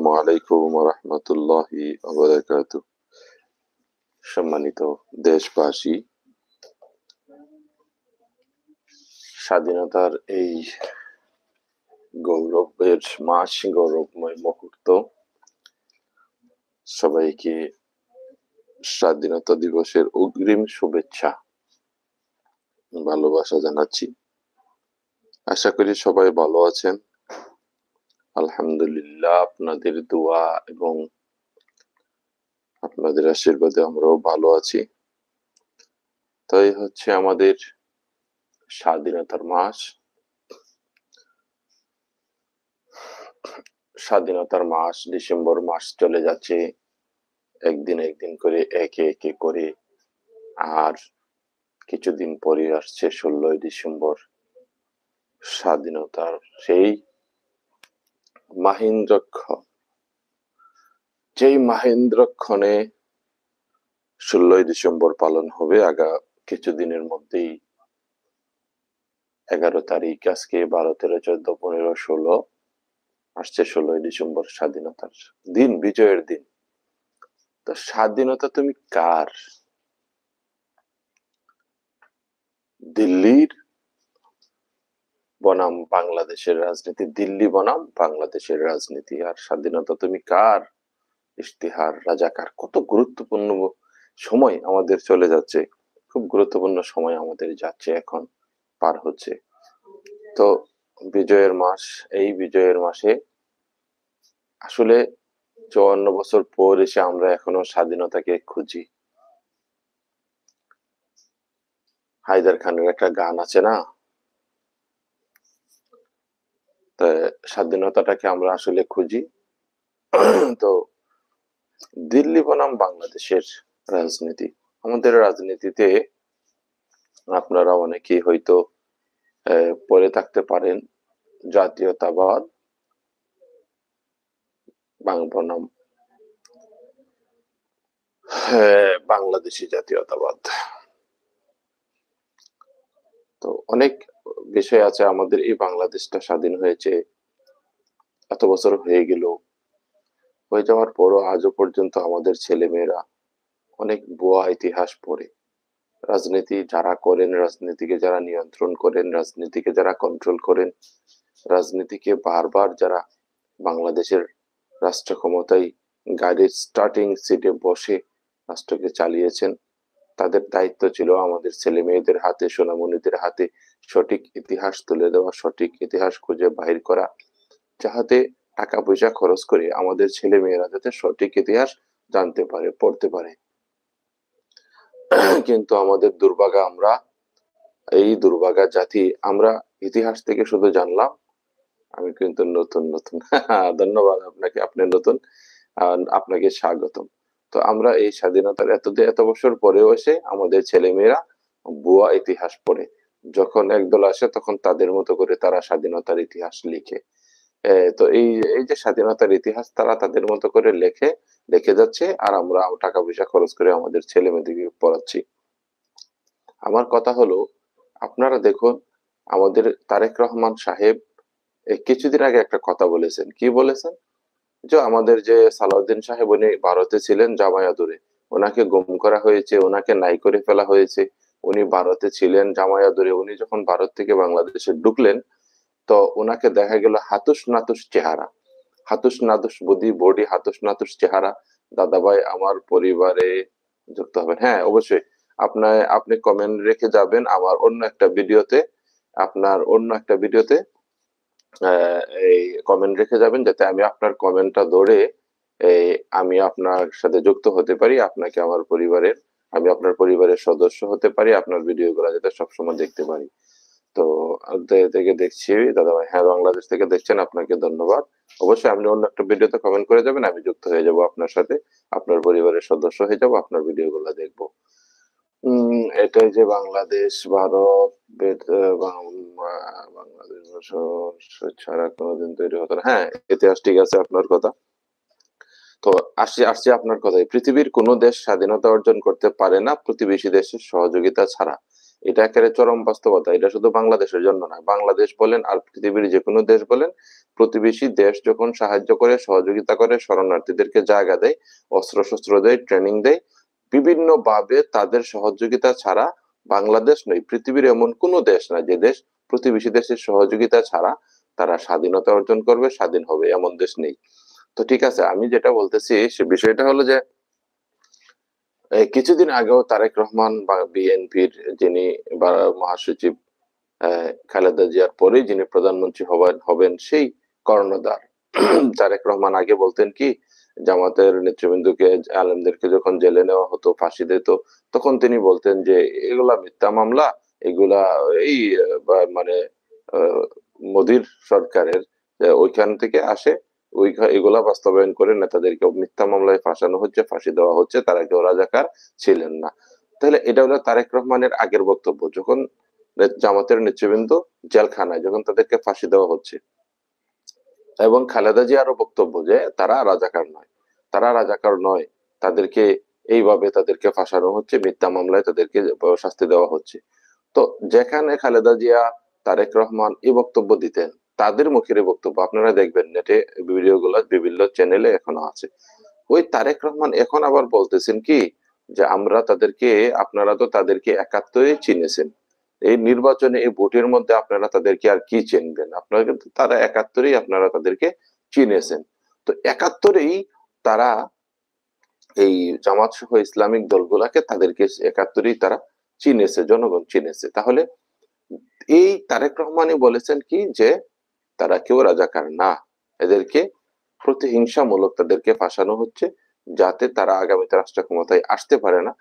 আসসালামু আলাইকুম ওয়া রাহমাতুল্লাহি ওয়া বারাকাতুহু। সম্মানিত দেশবাসী, স্বাধীনতার এই গৌরবের মাস, গৌরবময় মুহূর্ত, সবাইকে স্বাধীনতা দিবসের অগ্রিম শুভেচ্ছা, ভালোবাসা জানাচ্ছি। আশা করি সবাই ভালো আছেন। আলহামদুলিল্লাহ, আপনাদের দোয়া এবং আপনাদের আশীর্বাদে আমরাও ভালো আছি। তাই হচ্ছে আমাদের স্বাধীনতার মাস। স্বাধীনতার মাস, ডিসেম্বর মাস চলে যাচ্ছে একদিন একদিন করে, একে একে করে। আর কিছুদিন পরে আসছে 16ই ডিসেম্বর, স্বাধীনতার সেই মাহেন্দ্রক্ষণ। যেই মাহেন্দ্রক্ষণে 16ই ডিসেম্বর পালন হবে কিছুদিনের মধ্যেই। 11 তারিখ, আজকে 12, 13, 14, 15, 16 আসছে 16ই ডিসেম্বর, স্বাধীনতার দিন, বিজয়ের দিন। তো স্বাধীনতা তুমি কার? দিল্লির বনাম বাংলাদেশের রাজনীতি, দিল্লি বনাম বাংলাদেশের রাজনীতি। আর স্বাধীনতা তুমি কার? ইশতেহার রাজাকার। কত গুরুত্বপূর্ণ সময় আমাদের চলে যাচ্ছে, খুব গুরুত্বপূর্ণ সময় আমাদের যাচ্ছে, এখন পার হচ্ছে। তো বিজয়ের মাস, এই বিজয়ের মাসে আসলে 54 বছর পর এসে আমরা এখনো স্বাধীনতাকে খুঁজি। হায়দার খানের একটা গান আছে না, স্বাধীনতাটাকে আমরা আসলে খুঁজি। তো দিল্লি বনাম বাংলাদেশের রাজনীতি, আমাদের রাজনীতিতে আপনারা অনেকেই হয়তো পড়ে থাকতে পারেন জাতীয়তাবাদ বনাম বাংলাদেশি জাতীয়তাবাদ। তো অনেক বিষয় আছে। আমাদের এই বাংলাদেশটা স্বাধীন হয়েছে, এত বছর হয়ে গেল, হয়ে যাওয়ার পরও আজও পর্যন্ত আমাদের ছেলেমেয়েরা অনেক ভুয়া ইতিহাস পড়ে। রাজনীতি যারা করেন, রাজনীতিকে যারা নিয়ন্ত্রণ করেন, রাজনীতিকে যারা কন্ট্রোল করেন, রাজনীতিকে বারবার যারা বাংলাদেশের রাষ্ট্র ক্ষমতায় গাড়ির স্টার্টিং সিটে বসে রাষ্ট্রকে চালিয়েছেন, তাদের দায়িত্ব ছিল আমাদের ছেলে মেয়েদের হাতে, সোনামণিদের হাতে সঠিক ইতিহাস তুলে দেওয়া, সঠিক ইতিহাস খুঁজে বাহির করা, যাহাতে টাকা পয়সা খরচ করে আমাদের ছেলে মেয়েরা যাতে সঠিক ইতিহাস জানতে পারে, পড়তে পারে। কিন্তু আমাদের দুর্ভাগা, আমরা এই দুর্ভাগা জাতি, আমরা ইতিহাস থেকে শুধু জানলাম আমি কিন্তু নতুন নতুন। ধন্যবাদ আপনাকে, আপনি নতুন, আপনাকে স্বাগতম। তো আমরা এই স্বাধীনতার এত বছর পরেও এসে আমাদের ছেলেমেয়েরা ভুয়া ইতিহাস পড়ে। যখন একদল আসে তখন তাদের মতো করে তারা স্বাধীনতার ইতিহাস লিখে। তো এই এই যে স্বাধীনতার ইতিহাস তারা তাদের মতো করে লিখে যাচ্ছে, আর আমরা টাকা পয়সা খরচ করে আমাদের ছেলে মেয়েদেরকে পড়াচ্ছি। আমার কথা হলো, আপনারা দেখুন, আমাদের তারেক রহমান সাহেব কিছুদিন আগে একটা কথা বলেছেন। কি বলেছেন? যে আমাদের যে সালাউদ্দিন সাহেব, উনি ভারতে ছিলেন জামায়াতুরে, ওনাকে গুম করা হয়েছে, ওনাকে নাই করে ফেলা হয়েছে। উনি ভারতে ছিলেন জামায়াতুরে, উনি যখন ভারত থেকে বাংলাদেশে ঢুকলেন, তো ওনাকে দেখা গেল হাতুস নাতুস চেহারা, হাতুস নাতুস বডি, হাতুস নাতুস চেহারা। দাদাভাই আমার পরিবারে যুক্ত হবেন, হ্যাঁ অবশ্যই। আপনি কমেন্ট রেখে যাবেন আমার অন্য একটা ভিডিওতে, আপনার অন্য একটা ভিডিওতে এই কমেন্ট রেখে যাবেন, যাতে আমি আপনার কমেন্টটা ধরে এই আমি আপনার সাথে যুক্ত হতে পারি, আপনাকে আমার পরিবারের, আমি আপনার পরিবারের সদস্য হতে পারি, আপনার ভিডিওগুলো যাতে সবসময় দেখতে পারি। তো থেকে দেখছি দাদা ভাই, হ্যাঁ বাংলাদেশ থেকে দেখছেন, আপনাকে ধন্যবাদ। অবশ্যই আপনি অন্য একটা ভিডিওতে কমেন্ট করে যাবেন, আমি যুক্ত হয়ে যাব আপনার সাথে, আপনার পরিবারের সদস্য হয়ে যাব, আপনার ভিডিওগুলো দেখবো। এটাই যে বাংলাদেশ, ভারত, বাংলাদেশ ছাড়া কোনোদিন তৈরি হতো না। হ্যাঁ, ইতিহাস ঠিক আছে আপনার কথা। তো আসছি আপনার কথায়। পৃথিবীর কোনো দেশ স্বাধীনতা অর্জন করতে পারে না প্রতিবেশী দেশের সহযোগিতা ছাড়া। এটা একেবারে চরম বাস্তবতা। এটা শুধু বাংলাদেশের জন্য না, বাংলাদেশ বলেন আর পৃথিবীর যে কোনো দেশ বলেন, প্রতিবেশী দেশ যখন সাহায্য করে, সহযোগিতা করে, শরণার্থীদেরকে জায়গা দেয়, অস্ত্র-শস্ত্র দেয়, ট্রেনিং দেয়, বিভিন্নভাবে তাদের সহযোগিতা ছাড়া বাংলাদেশ নয়, পৃথিবীর এমন কোনো দেশ না যে দেশ প্রতিবেশী দেশের সহযোগিতা ছাড়া তারা স্বাধীনতা অর্জন করবে, স্বাধীন হবে, এমন দেশ নেই। তো ঠিক আছে, আমি যেটা বলতেছি সে বিষয়টা হলো যে কিছুদিন আগেও তারেক রহমান বা বিএনপির যিনি বা মহাসচিব খালেদা জিয়ার পরেই যিনি প্রধানমন্ত্রী হবেন হবেন সেই কর্ণধার তারেক রহমান আগে বলতেন কি, জামাতের নেতৃবৃন্দকে, আলেমদেরকে যখন জেলে নেওয়া হতো, ফাঁসি দিত, তখন তিনি বলতেন যে এগুলা মিথ্যা মামলা, এগুলা এই মানে আহ, মোদির সরকারের ওইখান থেকে আসে, এগুলা বাস্তবায়ন করে নেতাদেরকে মিথ্যা মামলায় ফাঁসানো হচ্ছে, ফাঁসি দেওয়া হচ্ছে, তারা কেউ রাজাকার ছিলেন না। তাহলে এটা হলো তারেক রহমানের আগের বক্তব্য, যখন জামাতের নেতৃবৃন্দ জেলখানায়, যখন তাদেরকে ফাঁসি দেওয়া হচ্ছে। এবং খালেদা জিয়ারও বক্তব্য যে তারা রাজাকার নয়, তারা রাজাকার নয়, তাদেরকে এইভাবে তাদেরকে ফাঁসানো হচ্ছে, মিথ্যা মামলায় তাদেরকে শাস্তি দেওয়া হচ্ছে। তো যেখানে খালেদা জিয়া, তারেক রহমান এই বক্তব্য দিতেন, তাদের মুখের এই বক্তব্য আপনারা দেখবেন নেটে, ভিডিও গুলো বিভিন্ন চ্যানেলে এখনো আছে। ওই তারেক রহমান এখন আবার বলতেছেন কি, যে আমরা তাদেরকে, আপনারা তো তাদেরকে একাত্তরে চিনেছেন, এই নির্বাচনে এই ভোটের মধ্যে আপনারা তাদেরকে আর কি চিনবেন, আপনারা কিন্তু তারা একাত্তরেই আপনারা তাদেরকে চিনেছেন। তো একাত্তরেই তারা এই জামাত সহ ইসলামিক দলগুলাকে তাদেরকে একাত্তরেই তারা চিনেছে, জনগণ চিনেছে। তাহলে এই তারেক রহমানই বলেছেন কি যে তারা কেউ রাজাকার না, এদেরকে প্রতিহিংসামূলক তাদেরকে ফাঁসানো হচ্ছে, যাতে তারা আগামীতে রাষ্ট্র ক্ষমতায় আসতে পারে না।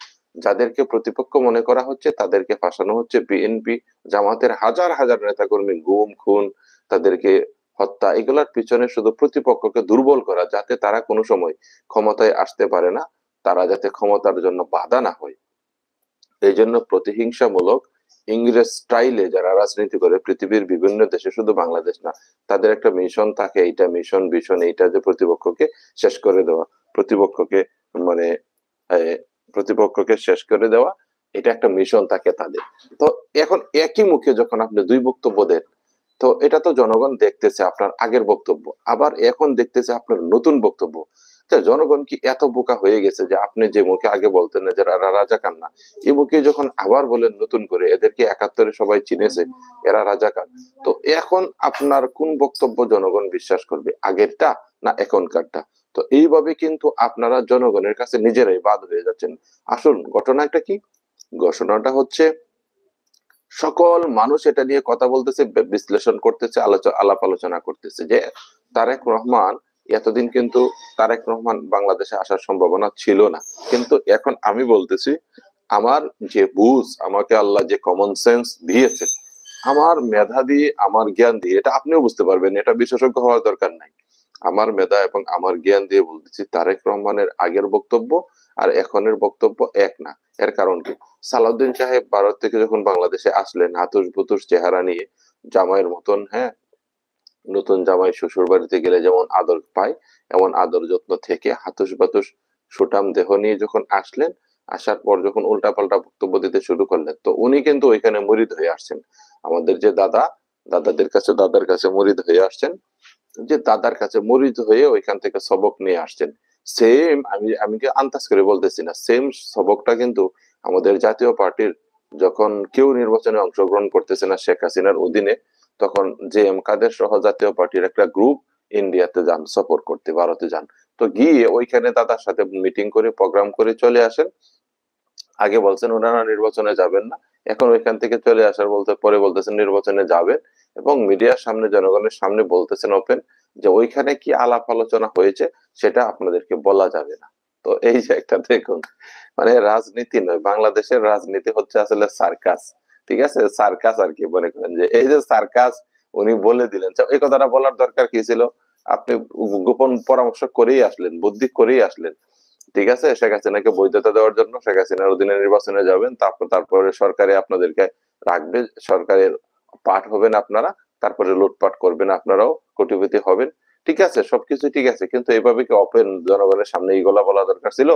যাদেরকে প্রতিপক্ষ মনে করা হচ্ছে তাদেরকে ফাঁসানো হচ্ছে, বিএনপি জামাতের হাজার হাজার নেতাকর্মী গুম খুন, তাদেরকে হত্যা, এগুলার পিছনে শুধু প্রতিপক্ষকে দুর্বল করা, যাতে তারা কোনো সময় ক্ষমতায় আসতে পারে না, তারা যাতে ক্ষমতার জন্য বাধা না হয়। এই জন্য প্রতিহিংসামূলক ইংরেজ স্টাইলে যারা রাজনীতি করে পৃথিবীর বিভিন্ন দেশে, শুধু বাংলাদেশ না, তাদের একটা মিশন থাকে, এইটা মিশন ভীষণ এইটা, যে প্রতিপক্ষকে শেষ করে দেওয়া, প্রতিপক্ষকে মানে প্রতিপক্ষকে শেষ করে দেওয়া, এটা একটা মিশন থাকে তাদের। তো এখন একই মুখে যখন আপনি দুই বক্তব্য দেন, তো এটা তো জনগণ দেখতেছে আপনার আগের বক্তব্য, আবার এখন দেখতেছে আপনার নতুন বক্তব্য। জনগণ কি এত বোকা হয়ে গেছে যে আপনি যে মুখে আগে বলতেন না যে রাজাকার না, এই মুখে যখন আবার বলেন নতুন করে এদেরকে একাত্তরে সবাই চিনেছে, এরা রাজাকার, তো এখন আপনার কোন বক্তব্য জনগণ বিশ্বাস করবে, আগেরটা না এখনকারটা? তো এইভাবে কিন্তু আপনারা জনগণের কাছে নিজেরাই বাদ হয়ে যাচ্ছেন। আসল ঘটনাটা কি? ঘটনাটা হচ্ছে সকল মানুষ এটা নিয়ে কথা বলতেছে, বিশ্লেষণ করতেছে, আলাপ আলোচনা করতেছে যে তারেক রহমান এতদিন কিন্তু, তারেক রহমান বাংলাদেশে আসার সম্ভাবনা ছিল না, কিন্তু এখন আমি বলতেছি, আমার যে বুঝ, আমাকে আল্লাহ যে কমন সেন্স দিয়েছে, আমার মেধা দিয়ে, আমার জ্ঞান দিয়ে, এটা আপনিও বুঝতে পারবেন, এটা বিশেষজ্ঞ হওয়ার দরকার নাই, আমার মেধা এবং আমার জ্ঞান দিয়ে বলতেছি, তারেক রহমানের আগের বক্তব্য আর এখনের বক্তব্য এক না। এর কারণ কি? সালাউদ্দিন সাহেব ভারত থেকে যখন বাংলাদেশে আসলেন হাতুস বুতুস চেহারা নিয়ে, জামাইয়ের মতন, হ্যাঁ, নতুন জামাই শ্বশুর বাড়িতে গেলে যেমন আদর পায়, এমন আদর যত্ন থেকে হাতুস বাতুস সুঠাম দেহ নিয়ে যখন আসলেন, আসার পর যখন উল্টাপাল্টা বক্তব্য দিতে শুরু করলেন, তো উনি কিন্তু ওইখানে মুরিদ হয়ে আসছেন। আমাদের যে দাদা, দাদার কাছে মুরিদ হয়ে আসছেন, যে দাদার কাছে মুরিদ হয়ে ওইখান থেকে সবক নিয়ে আসছেন। সেম, আমি কি আন্দাজ করে বলতেছি না, সেম সবকটা কিন্তু আমাদের জাতীয় পার্টির, যখন কেউ নির্বাচনে অংশগ্রহণ করতেছে না শেখ হাসিনার অধীনে, তখন যে এম কাদের সহ জাতীয় পার্টির একটা গ্রুপ ইন্ডিয়াতে যান সফর করতে, ভারতে যান। তো গিয়ে ওইখানে দাদার সাথে মিটিং করে প্রোগ্রাম করে চলে আসেন। আগে বলছেন ওনারা নির্বাচনে যাবেন না, এখন ওইখান থেকে চলে আসার বলতে পরে বলতেছেন নির্বাচনে যাবেন, এবং মিডিয়ার সামনে, জনগণের সামনে বলতেছেন ওপেন যে ওইখানে কি আলাপ আলোচনা হয়েছে সেটা আপনাদেরকে বলা যাবে না। তো এই যে একটা দেখুন, মানে রাজনীতি নয়, বাংলাদেশের রাজনীতি হচ্ছে আসলে সার্কাস। ঠিক আছে, সার্কাস আর কি মনে করেন, যে এই যে সার্কাস উনি বলে দিলেন, এই কথাটা বলার দরকার কি ছিল? আপনি গোপন পরামর্শ করেই আসলেন, বুদ্ধি করেই আসলেন। ঠিক আছে, শেখ হাসিনাকে বৈধতা দেওয়ার জন্য শেখ হাসিনার অধীনে নির্বাচনে যাবেন, তারপরে সরকারে আপনাদেরকে রাখবে, সরকারের পার্ট হবেন আপনারা, তারপরে লুটপাট করবেন আপনারাও, কোটিপতি হবেন। ঠিক আছে, সবকিছু ঠিক আছে, কিন্তু এইভাবে কি ওপেন জনগণের সামনে এইগুলা বলা দরকার ছিল?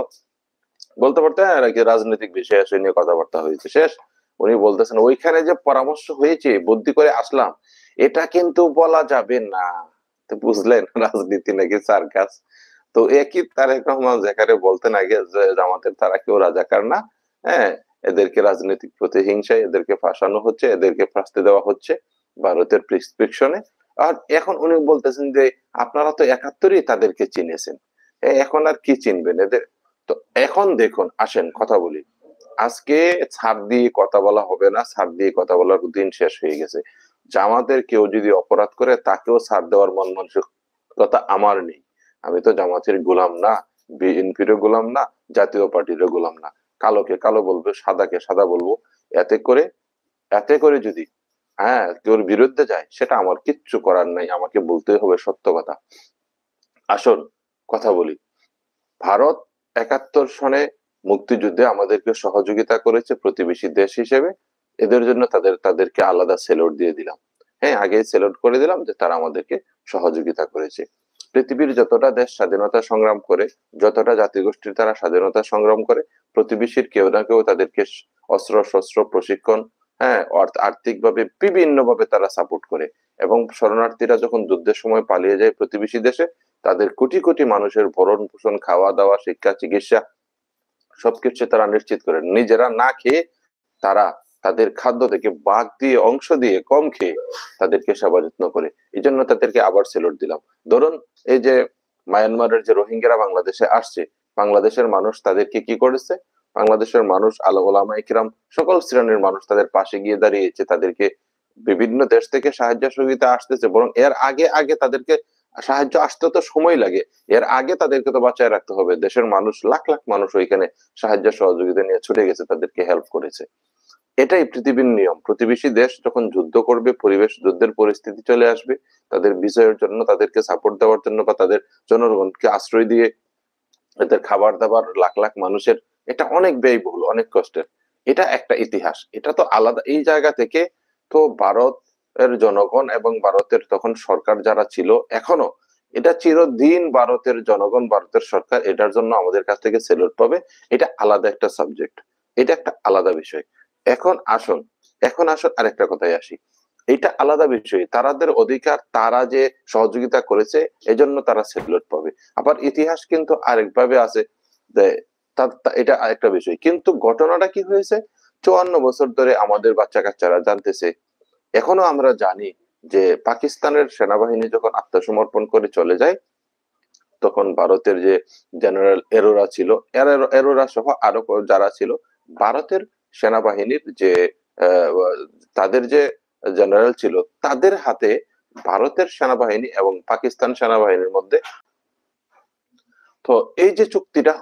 বলতে পারতেন নাকি রাজনৈতিক বিষয় এসে নিয়ে কথাবার্তা হয়েছে শেষ, উনি বলতেছেন ওইখানে যে পরামর্শ হয়েছে বুদ্ধি করে আসলাম, এটা কিন্তু বলা যাবে না। তো বুঝলেন রাজনীতি নাকি সার্কাস। তো একই তারেক রহমান যেখানে বলতেন আগে যে জামাতের তারা কেউ রাজাকার না, হ্যাঁ, এদেরকে রাজনৈতিক প্রতিহিংসায় এদেরকে ফাঁসানো হচ্ছে, এদেরকে ফাঁসতে দেওয়া হচ্ছে ভারতের প্রেসক্রিপশনে। আর এখন উনি বলতেছেন যে আপনারা তো একাত্তরই তাদেরকে চিনেছেন, এখন আর কি চিনবেন এদের। তো এখন দেখুন, আসেন কথা বলি। আজকে ছাড় দিয়ে কথা বলা হবে না, ছাড় দিয়ে কথা বলার দিন শেষ হয়ে গেছে। জামাতের কেউ যদি অপরাধ করে তাকেও ছাড় দেওয়ার মন মানসিকতা আমার নেই। আমি তো জামাতের গোলাম না, বিএনপিরও গোলাম না, জাতীয় পার্টিরও গোলাম না। কালোকে কালো বলবো, সাদাকে সাদা বলবো। এতে করে এতে করে যদি কেউর বিরুদ্ধে যায়, সেটা আমার কিচ্ছু করার নাই, আমাকে বলতে হবে সত্য কথা। আসল কথা বলি, ভারত ৭১ সনে মুক্তিযুদ্ধে আমাদেরকে সহযোগিতা করেছে প্রতিবেশী দেশ হিসেবে। এদের জন্য তাদেরকে আলাদা সেলুট দিয়ে দিলাম। হ্যাঁ, আগেই সেলুট করে দিলাম যে তারা আমাদেরকে সহযোগিতা করেছে। পৃথিবীর যতটা দেশ স্বাধীনতা সংগ্রাম করে, যতটা জাতিগোষ্ঠীর তারা স্বাধীনতা সংগ্রাম করে, প্রতিবেশীর কেউ না কেউ তাদেরকে অস্ত্র শস্ত্র প্রশিক্ষণ, আর্থিকভাবে বিভিন্নভাবে তারা সাপোর্ট করে। এবং শরণার্থীরা যখন যুদ্ধের সময় পালিয়ে যায় প্রতিবেশী দেশে, তাদের কোটি কোটি মানুষের ভরণ পোষণ, খাওয়া দাওয়া, শিক্ষা, চিকিৎসা সবকিছু তারা নিশ্চিত করে। নিজেরা না খেয়ে তারা তাদের খাদ্য থেকে বাদ দিয়ে, অংশ দিয়ে, কম খেয়ে তাদেরকে সেবা যত্ন করে। এই জন্য তাদেরকে আবার সেলুট দিলাম। ধরুন, এই যে মায়ানমারের যে রোহিঙ্গারা বাংলাদেশে আসছে, বাংলাদেশের মানুষ তাদেরকে কি করেছে? বাংলাদেশের মানুষ, ওলামা ইকরাম, সকল শ্রেণীর মানুষ তাদের পাশে গিয়ে দাঁড়িয়েছে। তাদেরকে বিভিন্ন দেশ থেকে সাহায্য সহযোগিতা আসতেছে, বরং এর আগে আগে তাদেরকে সাহায্য আসতে তো সময় লাগে। এর আগে তাদেরকে তো বাঁচায় রাখতে হবে। দেশের মানুষ, লাখ লাখ মানুষ ওইখানে সাহায্য সহযোগিতা নিয়ে ছুটে গেছে, তাদেরকে হেল্প করেছে। এটাই পৃথিবীর নিয়ম। প্রতিবেশী দেশ যখন যুদ্ধ করবে, পরিবেশ যুদ্ধের পরিস্থিতি চলে আসবে, তাদের বিজয়ের জন্য, তাদেরকে সাপোর্ট দেওয়ার জন্য, বা তাদের জনগণকে আশ্রয় দিয়ে এদের খাবার দাবার লাখ লাখ মানুষের, এটা অনেক ব্যয়বহুল, অনেক কষ্টের। এটা একটা ইতিহাস, এটা তো আলাদা। এই জায়গা থেকে তো ভারত এর জনগণ এবং ভারতের তখন সরকার যারা ছিল, এখনো এটা চিরদিন ভারতের জনগণ, ভারতের সরকার এটার জন্য আমাদের কাছ থেকে সেলুট পাবে। এটা আলাদা একটা সাবজেক্ট, এটা একটা আলাদা বিষয়। এখন আসুন, আরেকটা কথায় আসি। এটা আলাদা বিষয়, তাদের অধিকার, তারা যে সহযোগিতা করেছে এজন্য তারা সেলুট পাবে। আবার ইতিহাস কিন্তু আরেকভাবে আছে, এটা আরেকটা বিষয়। কিন্তু ঘটনাটা কি হয়েছে, ৫৪ বছর ধরে আমাদের বাচ্চা কাচ্চারা জানতেছে, এখনো আমরা জানি যে পাকিস্তানের সেনাবাহিনী যখন আত্মসমর্পণ করে চলে যায়, তখন ভারতের যে জেনারেল এরোরা ছিল, এরোরা সহ আরো যারা ছিল, ভারতের সেনাবাহিনীর যে আহ, তাদের যে জেনারেল ছিল, তাদের হাতে ভারতের সেনাবাহিনী এবং পাকিস্তান সেনাবাহিনীর মধ্যে, তো এই যে চুক্তিটা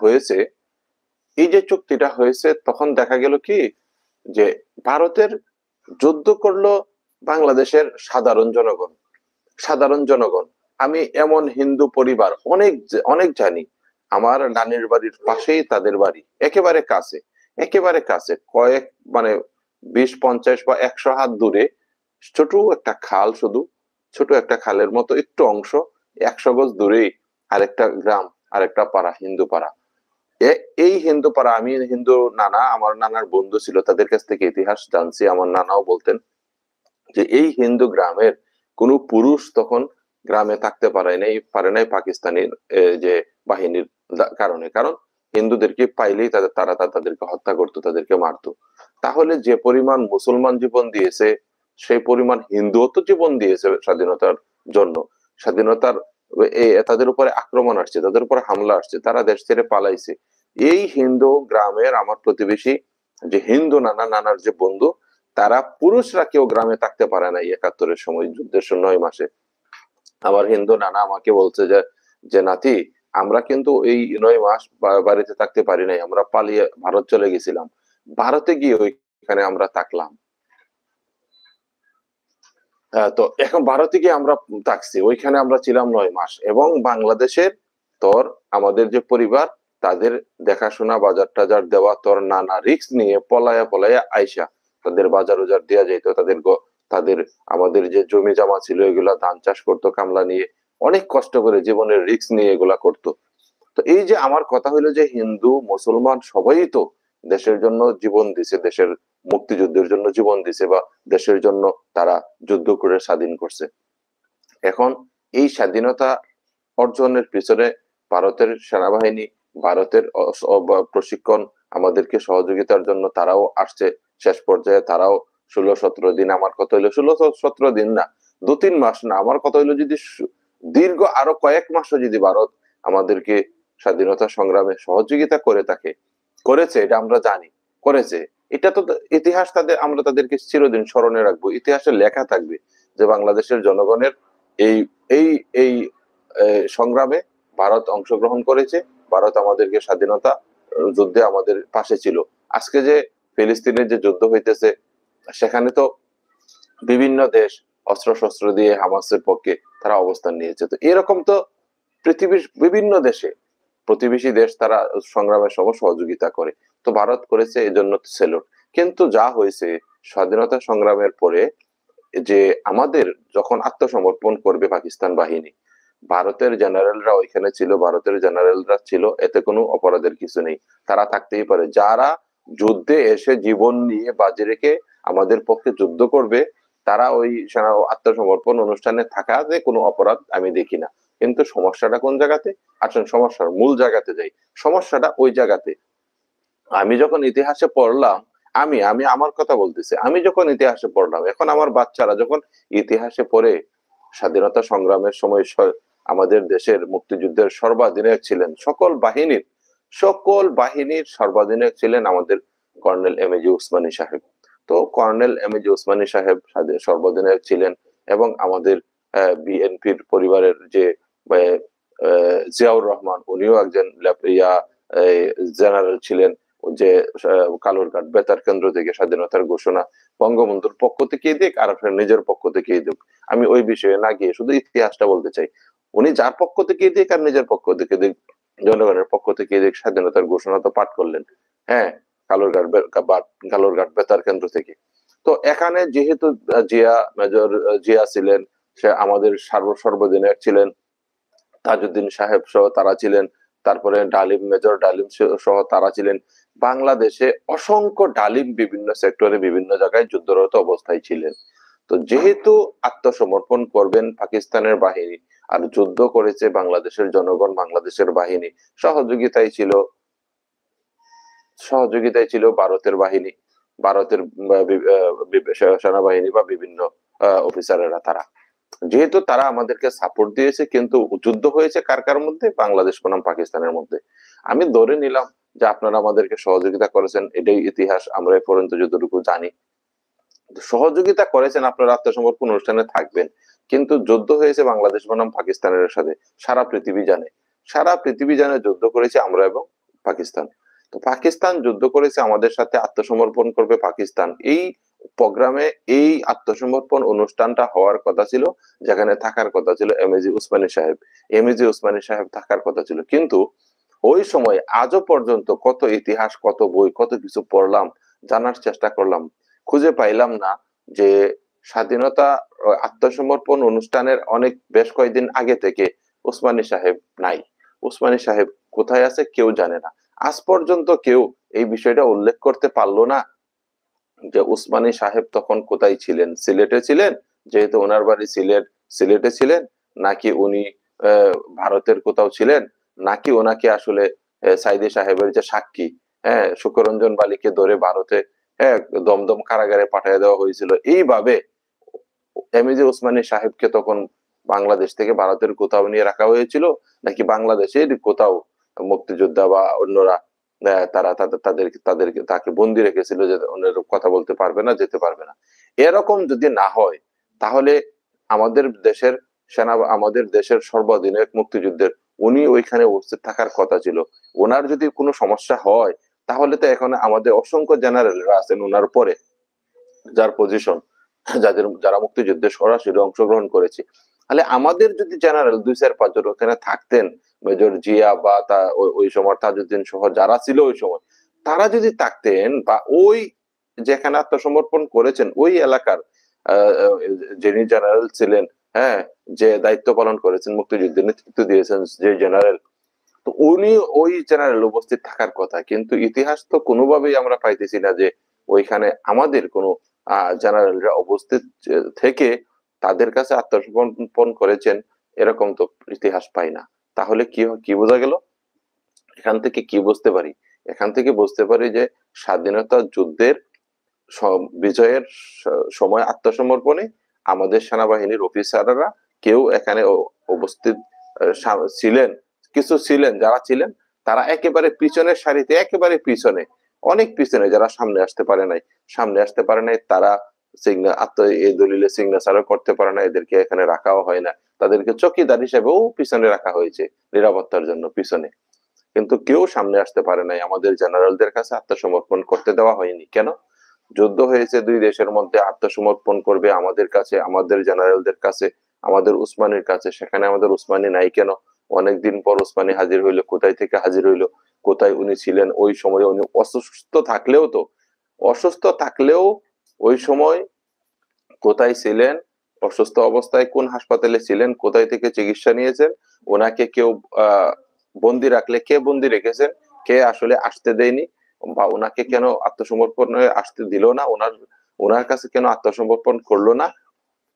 হয়েছে, তখন দেখা গেল কি, যে ভারতের যুদ্ধ করলো বাংলাদেশের সাধারণ জনগণ। আমি এমন হিন্দু পরিবার অনেক অনেক জানি। আমার নানির বাড়ির পাশেই তাদের বাড়ি, একেবারে কাছে কয়েক, মানে ২০, ৫০ বা ১০০ হাত দূরে ছোট একটা খাল, শুধু ছোট একটা খালের মতো একটু অংশ, ১০০ গজ দূরেই আরেকটা গ্রাম, আরেকটা পাড়া, হিন্দু পাড়া। এই হিন্দু পাড়া, আমি হিন্দু নানা, আমার নানার বন্ধু ছিল, তাদের কাছ থেকে ইতিহাস জানছি। আমার নানাও বলতেন যে এই হিন্দু গ্রামের কোন পুরুষ তখন গ্রামে থাকতে পারে নাই পাকিস্তানের যে বাহিনীর কারণে। কারণ হিন্দুদেরকে পাইলেই তাদেরকে হত্যা করতো, তাদেরকে মারতো। তাহলে যে পরিমাণ মুসলমান জীবন দিয়েছে, সেই পরিমাণ হিন্দুও তো জীবন দিয়েছে স্বাধীনতার জন্য। স্বাধীনতার তাদের উপরে আক্রমণ আসছে, তাদের উপরে হামলা আসছে, তারা দেশ ছেড়ে পালাইছে। এই হিন্দু গ্রামের আমার প্রতিবেশী, যে হিন্দু নানার যে বন্ধু, তারা পুরুষরা কেউ গ্রামে থাকতে পারে না ৭১-এর সময়, যুদ্ধের ৯ মাসে। আমার হিন্দু নানা আমাকে বলছে যে যে নাতি, আমরা কিন্তু এই ৯ মাস বাড়িতে থাকতে পারি নাই, আমরা পালিয়ে ভারত চলে গেছিলাম। ভারতে গিয়ে ওইখানে আমরা থাকলাম। তো এখন ভারতে গিয়ে আমরা থাকছি, ওইখানে আমরা ছিলাম ৯ মাস। এবং বাংলাদেশের তোর, আমাদের যে পরিবার, তাদের দেখাশোনা, বাজার টাজার দেওয়া, তোর নানা রিস্ক নিয়ে পলায়া পলায়া আইসা তাদের বাজার উজার দেওয়া যেত, তাদের আমাদের যে জমি জমা ছিল এগুলা ধান চাষ করতো কামলা নিয়ে, অনেক কষ্ট করে জীবনের রিস্ক নিয়ে এগুলা করতো। তো এই যে আমার কথা হলো যে হিন্দু মুসলমান সবাই তো দেশের জন্য জীবন দিছে, দেশের মুক্তিযুদ্ধের জন্য জীবন দিছে, বা দেশের জন্য তারা যুদ্ধ করে স্বাধীন করছে। এখন এই স্বাধীনতা অর্জনের পিছনে ভারতের সেনাবাহিনী, ভারতের প্রশিক্ষণ, আমাদেরকে সহযোগিতার জন্য তারাও আসছে। শেষ পর্যায়ে তারাও 16-17 দিন, আমার কথা হইলো 16-17 দিন না, 2-3 মাস না, আমার কথা হইলো যদি দীর্ঘ আরো কয়েক মাসও যদি ভারত আমাদেরকে স্বাধীনতা সংগ্রামে সহযোগিতা করে থাকে, করেছে, এটা আমরা জানি, করেছে, এটা তো ইতিহাস, আমরা তাদেরকে চিরদিন স্মরণে রাখবো, ইতিহাসে লেখা থাকবে যে বাংলাদেশের জনগণের এই এই এই সংগ্রামে ভারত অংশগ্রহণ করেছে, ভারত আমাদেরকে স্বাধীনতা যুদ্ধে আমাদের পাশে ছিল। আজকে যে ফিলিস্তিনের যে যুদ্ধ হইতেছে, সেখানে তো বিভিন্ন দেশ অস্ত্র শস্ত্র দিয়ে হামাসের পক্ষে তারা অবস্থান নিয়েছে। তো এরকম তো পৃথিবীর বিভিন্ন দেশে, প্রতিবেশী দেশ তারা সংগ্রামের সময় সহযোগিতা করে। তো ভারত করেছে, এজন্য সেলুট। কিন্তু যা হয়েছে স্বাধীনতা সংগ্রামের পরে, যে আমাদের যখন আত্মসমর্পণ করবে পাকিস্তান বাহিনী, ভারতের জেনারেলরা ওইখানে ছিল, ভারতের জেনারেলরা ছিল, এতে কোনো অপরাধের কিছু নেই, তারা থাকতেই পারে। যারা যুদ্ধে এসে জীবন নিয়ে বাজি রেখে আমাদের পক্ষে যুদ্ধ করবে, তারা ওই সেনা আত্মসমর্পণ অনুষ্ঠানে থাকাতে কোনো অপরাধ আমি দেখি না। কিন্তু সমস্যাটা কোন জায়গাতে? আসলে সমস্যার মূল জায়গাতে যাই। সমস্যাটা ওই জায়গাতে, আমি যখন ইতিহাসে পড়লাম, আমি আমি আমার কথা বলতেছি, আমি যখন ইতিহাসে পড়লাম, এখন আমার বাচ্চারা যখন ইতিহাসে পড়ে, স্বাধীনতা সংগ্রামের সময় আমাদের দেশের মুক্তিযুদ্ধের সর্বাধিনায়ক ছিলেন, সকল বাহিনীর সর্বাধিনায়ক ছিলেন আমাদের কর্নেল এমএজি উসমানী সাহেব। তো কর্নেল এমএজি উসমানী সাহেব সর্বাধিনায়ক ছিলেন, এবং আমাদের বিএনপির পরিবারের যে জিয়াউর রহমান, উনিও একজন জেনারেল ছিলেন। যে কালুরঘাট বেতার কেন্দ্র থেকে স্বাধীনতার ঘোষণা বঙ্গবন্ধুর পক্ষ থেকেই দিক আর নিজের পক্ষ থেকেই দিক, আমি ওই বিষয়ে না গিয়ে শুধু ইতিহাসটা বলতে চাই, উনি যার পক্ষ থেকেই দিক আর নিজের পক্ষ থেকে দিক, জনগণের পক্ষ থেকে দিক, স্বাধীনতার ঘোষণা তো পাঠ করলেন। হ্যাঁ, কালুরঘাট বেতার কেন্দ্র থেকে। তো এখানে যেহেতু মেজর জিয়া ছিলেন, সে আমাদের সর্বদিনের ছিলেন, তাজউদ্দিন সাহেব সহ তারা ছিলেন, তারপরে মেজর ডালিম সহ তারা ছিলেন। বাংলাদেশে অসংখ্য ডালিম বিভিন্ন সেক্টরে বিভিন্ন জায়গায় যুদ্ধরত অবস্থায় ছিলেন। তো যেহেতু আত্মসমর্পণ করবেন পাকিস্তানের বাহিনী, আর যুদ্ধ করেছে বাংলাদেশের জনগণ, বাংলাদেশের বাহিনী, সহযোগিতায় ছিল ভারতের বাহিনী, ভারতের সেনাবাহিনী বা বিভিন্ন অফিসারেরা। তারা যেহেতু তারা আমাদেরকে সাপোর্ট দিয়েছে, কিন্তু যুদ্ধ হয়েছে কার কার মধ্যে? বাংলাদেশ বনাম পাকিস্তানের মধ্যে। আমি ধরে নিলাম যে আপনারা আমাদেরকে সহযোগিতা করেছেন, এটাই ইতিহাস, আমরা এই পর্যন্ত যতটুকু জানি। সহযোগিতা করেছেন, আপনারা আত্মসমর্পণ অনুষ্ঠানে থাকবেন, কিন্তু যুদ্ধ হয়েছে বাংলাদেশ বনাম পাকিস্তানের সাথে, সারা পৃথিবী জানে, সারা পৃথিবী জানে যুদ্ধ করেছে আমরা এবং পাকিস্তান। তো পাকিস্তান যুদ্ধ করেছে আমাদের সাথে, আত্মসমর্পণ করবে পাকিস্তান। এই প্রোগ্রামে এই আত্মসমর্পণ অনুষ্ঠানটা হওয়ার কথা ছিল, যেখানে থাকার কথা ছিল এমএজি উসমানী সাহেব। এমএজি উসমানী সাহেব থাকার কথা ছিল, কিন্তু ওই সময় আজও পর্যন্ত কত ইতিহাস, কত বই, কত কিছু পড়লাম, জানার চেষ্টা করলাম, খুঁজে পাইলাম না যে স্বাধীনতা আত্মসমর্পণ অনুষ্ঠানের বেশ কয়েকদিন আগে থেকে উসমানী সাহেব নাই। উসমানী সাহেব কোথায় আছে কেউ জানে না। আজ পর্যন্ত কেউ এই বিষয়টা উল্লেখ করতে পারলো না যে উসমানী সাহেব তখন কোথায় ছিলেন। সিলেটে ছিলেন, যেহেতু ওনার বাড়ি সিলেটে ছিলেন, নাকি উনি ভারতের কোথাও ছিলেন, নাকি ওনাকে আসলে সাইদি সাহেবের যে সাক্ষী, হ্যাঁ, সুকরঞ্জন বালিকে ধরে ভারতে, হ্যাঁ, দমদম কারাগারে পাঠিয়ে দেওয়া হয়েছিল। এইভাবে এমএজি উসমানী সাহেবকে তখন বাংলাদেশ থেকে ভারতের কোথাও নিয়ে রাখা হয়েছিল, নাকি বাংলাদেশের কোথাও মুক্তিযোদ্ধা বা অন্যরা তারা তাকে বন্দি রেখেছিল, যে অন্যের কথা বলতে পারবে না, যেতে পারবে না। এরকম যদি না হয়, তাহলে আমাদের দেশের সর্বাধিনায়ক মুক্তিযুদ্ধের উনি ওইখানে উপস্থিত থাকার কথা ছিল। ওনার যদি কোনো সমস্যা হয়, তাহলে তো এখন আমাদের অসংখ্য জেনারেলরা আছেন ওনার পরে, যার পজিশন, যারা মুক্তিযুদ্ধে সরাসরি অংশগ্রহণ করেছে। তাহলে আমাদের যদি জেনারেল 2-4-5 জন ওখানে থাকতেন, মেজর জিয়া বা ওই সময় তাজউদ্দিন সহ যারা ছিল ওই সময়, তারা যদি থাকতেন, বা ওই যেখানে আত্মসমর্পণ করেছেন ওই এলাকার যিনি জেনারেল ছিলেন, হ্যাঁ, যে দায়িত্ব পালন করেছেন, মুক্তিযুদ্ধের নেতৃত্ব দিয়েছেন যে জেনারেল, তো উনি ওই জেনারেল উপস্থিত থাকার কথা, কিন্তু ইতিহাস তো কোনোভাবেই আমরা পাইতেছি না যে ওইখানে আমাদের কোনো জেনারেলরা উপস্থিত থেকে তাদের কাছে আত্মসমর্পণ করেছেন, এরকম তো ইতিহাস পাই না। তাহলে কি কি বোঝা গেল? এখান থেকে কি বুঝতে পারি? এখান থেকে বুঝতে পারি যে স্বাধীনতা যুদ্ধের বিজয়ের সময় আত্মসমর্পণে আমাদের সেনাবাহিনীর অফিসাররা কেউ এখানে উপস্থিত ছিলেন, কিছু ছিলেন, যারা ছিলেন তারা একেবারে পিছনের সারিতে, একেবারে পিছনে, অনেক পিছনে, যারা সামনে আসতে পারে নাই তারা এই দলিলে সিগনেচারও করতে পারে না, এদেরকে এখানে রাখাও হয় না, তাদেরকে চকিদার হিসেবেও পিছনে রাখা হয়েছে নিরাপত্তার জন্য পিছনে। কিন্তু কেউ সামনে আসতে পারে নাই, আমাদের জেনারেলদের কাছে আত্মসমর্পণ করতে দেওয়া হয়নি। কেন? যুদ্ধ হয়েছে দুই দেশের মধ্যে, আত্মসমর্পণ করবে আমাদের কাছে, আমাদের জেনারেলদের কাছে, আমাদের উসমানীর কাছে, সেখানে আমাদের উসমানী নাই কেন? অনেকদিন পর উসমানী হাজির হইলো, কোথায় থেকে হাজির হইলো, কোথায় উনি ছিলেন ওই সময়? উনি অসুস্থ থাকলেও ওই সময় কোথায় ছিলেন, অসুস্থ অবস্থায় কোন হাসপাতালে ছিলেন, কোথায় থেকে চিকিৎসা নিয়েছেন, ওনাকে কেউ বন্দি রাখলে কে বন্দি রেখেছেন, কে আসলে আসতে দেয়নি, বা ওনাকে কেন আত্মসমর্পণে আসতে দিল না, ওনার কাছে কেন আত্মসমর্পণ করলো না?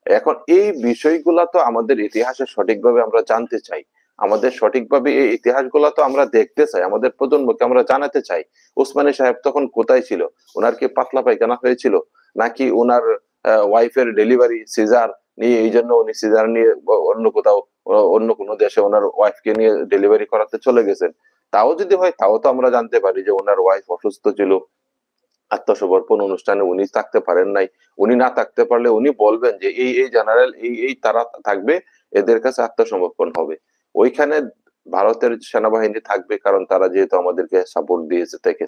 এখন এই বিষয়গুলা তো আমাদের ইতিহাসে সঠিকভাবে আমরা জানতে চাই, আমাদের সঠিকভাবে এই ইতিহাসগুলা তো আমরা দেখতে চাই, আমাদের প্রজন্মকে আমরা জানাতে চাই। উসমানী সাহেব তখন কোথায় ছিল? ওনার কি পাতলা পায়খানা হয়েছিল, নাকি ওনার ওয়াইফের ডেলিভারি সিজার নিয়ে, এই জন্য উনি সিজার নিয়ে অন্য কোথাও, অন্য কোনো দেশে ওনার ওয়াইফকে নিয়ে ডেলিভারি করাতে চলে গেছেন? তাও যদি হয়, তাও তো আমরা জানতে পারি যে ওনার ওয়াইফ অসুস্থ ছিল, আত্মসমর্পণ অনুষ্ঠানে উনি থাকতে পারেন নাই। উনি না থাকতে পারলে উনি বলবেন যে এই জেনারেল, এই তারা থাকবে, এদের কাছে আত্মসমর্পণ হবে। ওইখানে ভারতের সেনাবাহিনী থাকবে, কারণ তারা যেহেতু আমাদেরকে সাপোর্ট দিয়েছে থেকে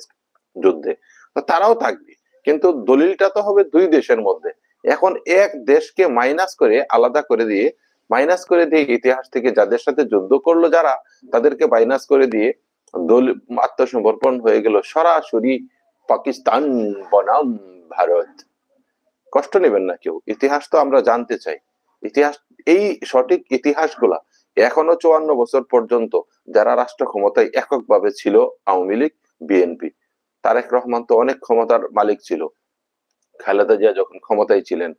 যুদ্ধে, তো তারাও থাকবে। কিন্তু দলিলটা তো হবে দুই দেশের মধ্যে। এখন এক দেশকে মাইনাস করে দিয়ে ইতিহাস থেকে যাদের সাথে যুদ্ধ করলো যারা, তাদেরকে মাইনাস করে দিয়ে আত্মসমর্পণ হয়ে গেল সরাসরি পাকিস্তান বনাম ভারত। কষ্ট নেবেন না কেউ, ইতিহাস তো আমরা জানতে চাই। ইতিহাস, এই সঠিক ইতিহাসগুলা এখনো 54 বছর পর্যন্ত যারা রাষ্ট্র ক্ষমতায় এককভাবে ছিল, আওয়ামী লীগ, বিএনপি, তারেক রহমান তো অনেক ক্ষমতার মালিক ছিল, খালেদা জিয়া যখন ক্ষমতায় ছিলেন,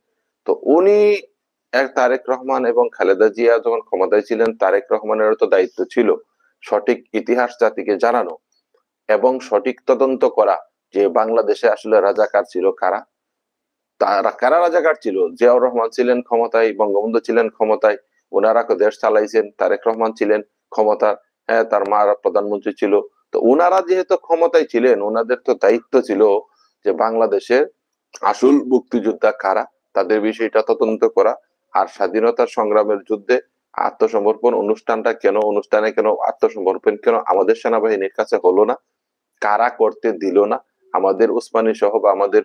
তো উনি তারেক রহমান এবং খালেদা জিয়া যখন ক্ষমতায় ছিলেন, তারেক রহমানেরও তো দায়িত্ব ছিল সঠিক ইতিহাস জাতিকে জানানো এবং সঠিক তদন্ত করা যে বাংলাদেশে আসলে রাজাকার ছিল কারা, তারা কারা রাজাকার ছিল। জিয়াউর রহমান ছিলেন ক্ষমতায়, বঙ্গবন্ধু ছিলেন ক্ষমতায়, ওনারা দেশ চালাইছেন, তারেক রহমান ছিলেন ক্ষমতার, হ্যাঁ, তার মা প্রধানমন্ত্রী ছিল। তো ওনারা যেহেতু ক্ষমতায় ছিলেন, ওনাদের তো দায়িত্ব ছিল যে বাংলাদেশের আসল মুক্তিযোদ্ধা কারা, তাদের বিষয়টা তদন্ত করা। আর স্বাধীনতার সংগ্রামের যুদ্ধে আত্মসমর্পণ অনুষ্ঠানে কেন আত্মসমর্পণ কেন আমাদের সেনাবাহিনীর কাছে হলো না, কারা করতে দিল না, আমাদের উসমানী সহ বা আমাদের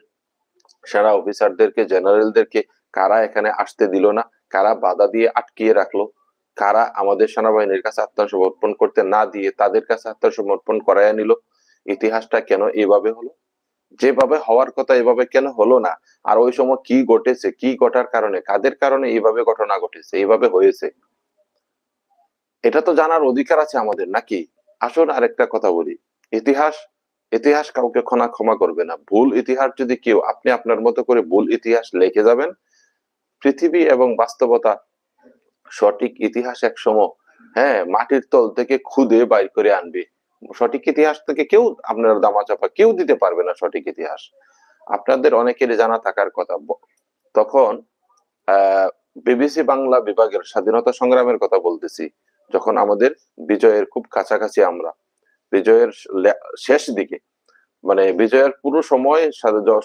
সেনা অফিসারদেরকে, জেনারেলদেরকে কারা এখানে আসতে দিল না, কারা বাধা দিয়ে আটকিয়ে রাখলো, কারা আমাদের সেনাবাহিনীর কাছে আত্মসমর্পণ করতে না দিয়ে তাদের কাছে আত্মসমর্পণ করাইয়া নিল? ইতিহাসটা কেন এভাবে হলো? যেভাবে হওয়ার কথা এভাবে কেন হলো না? আর ওই সময় কি ঘটেছে, কি ঘটার কারণে, কাদের কারণে এইভাবে ঘটনা ঘটেছে, এইভাবে হয়েছে, এটা তো জানার অধিকার আছে আমাদের, নাকি? আসুন আরেকটা কথা বলি, ইতিহাস ইতিহাস কাউকে ক্ষমা করবে না। ভুল ইতিহাস যদি কেউ, আপনি আপনার মতো করে ভুল ইতিহাস লিখে যাবেন, পৃথিবী এবং বাস্তবতা সঠিক ইতিহাস এক সময়, হ্যাঁ, মাটির তল থেকে খুদে বাইর করে আনবে। সঠিক ইতিহাস থেকে কেউ আপনার দামাচাপা কেউ দিতে পারবে না সঠিক ইতিহাস। আপনাদের অনেকের জানা থাকার কথা, তখন বিবিসি বাংলা বিভাগের স্বাধীনতা সংগ্রামের কথা বলতেছি, যখন আমাদের বিজয়ের খুব কাছাকাছি, আমরা বিজয়ের শেষ দিকে, মানে বিজয়ের পুরো সময়,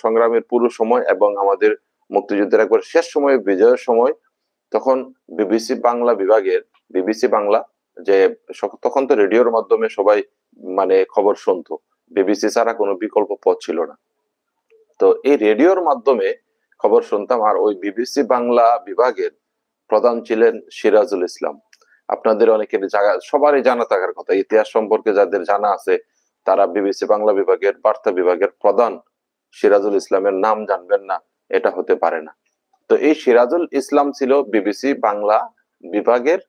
সংগ্রামের পুরো সময় এবং আমাদের মুক্তিযুদ্ধের একবার শেষ সময়ে, বিজয়ের সময়, তখন বিবিসি বাংলা যে, তখন তো রেডিওর মাধ্যমে সবাই মানে খবর শুনতো, বিবিসি ছাড়া কোনো বিকল্প পথ ছিল না। তো এই রেডিওর মাধ্যমে খবর শুনতাম, আর ওই বিবিসি বাংলা বিভাগের প্রধান ছিলেন সিরাজুল ইসলাম। আপনাদের অনেকের সবারই জানা থাকার কথা, ইতিহাস সম্পর্কে যাদের জানা আছে, তারা বিবিসি বাংলা বিভাগের বার্তা বিভাগের প্রধান সিরাজুল ইসলামের নাম জানবেন না, এটা হতে পারে না। তো এই সিরাজুল ইসলাম ছিল বিবিসি বাংলা বিভাগের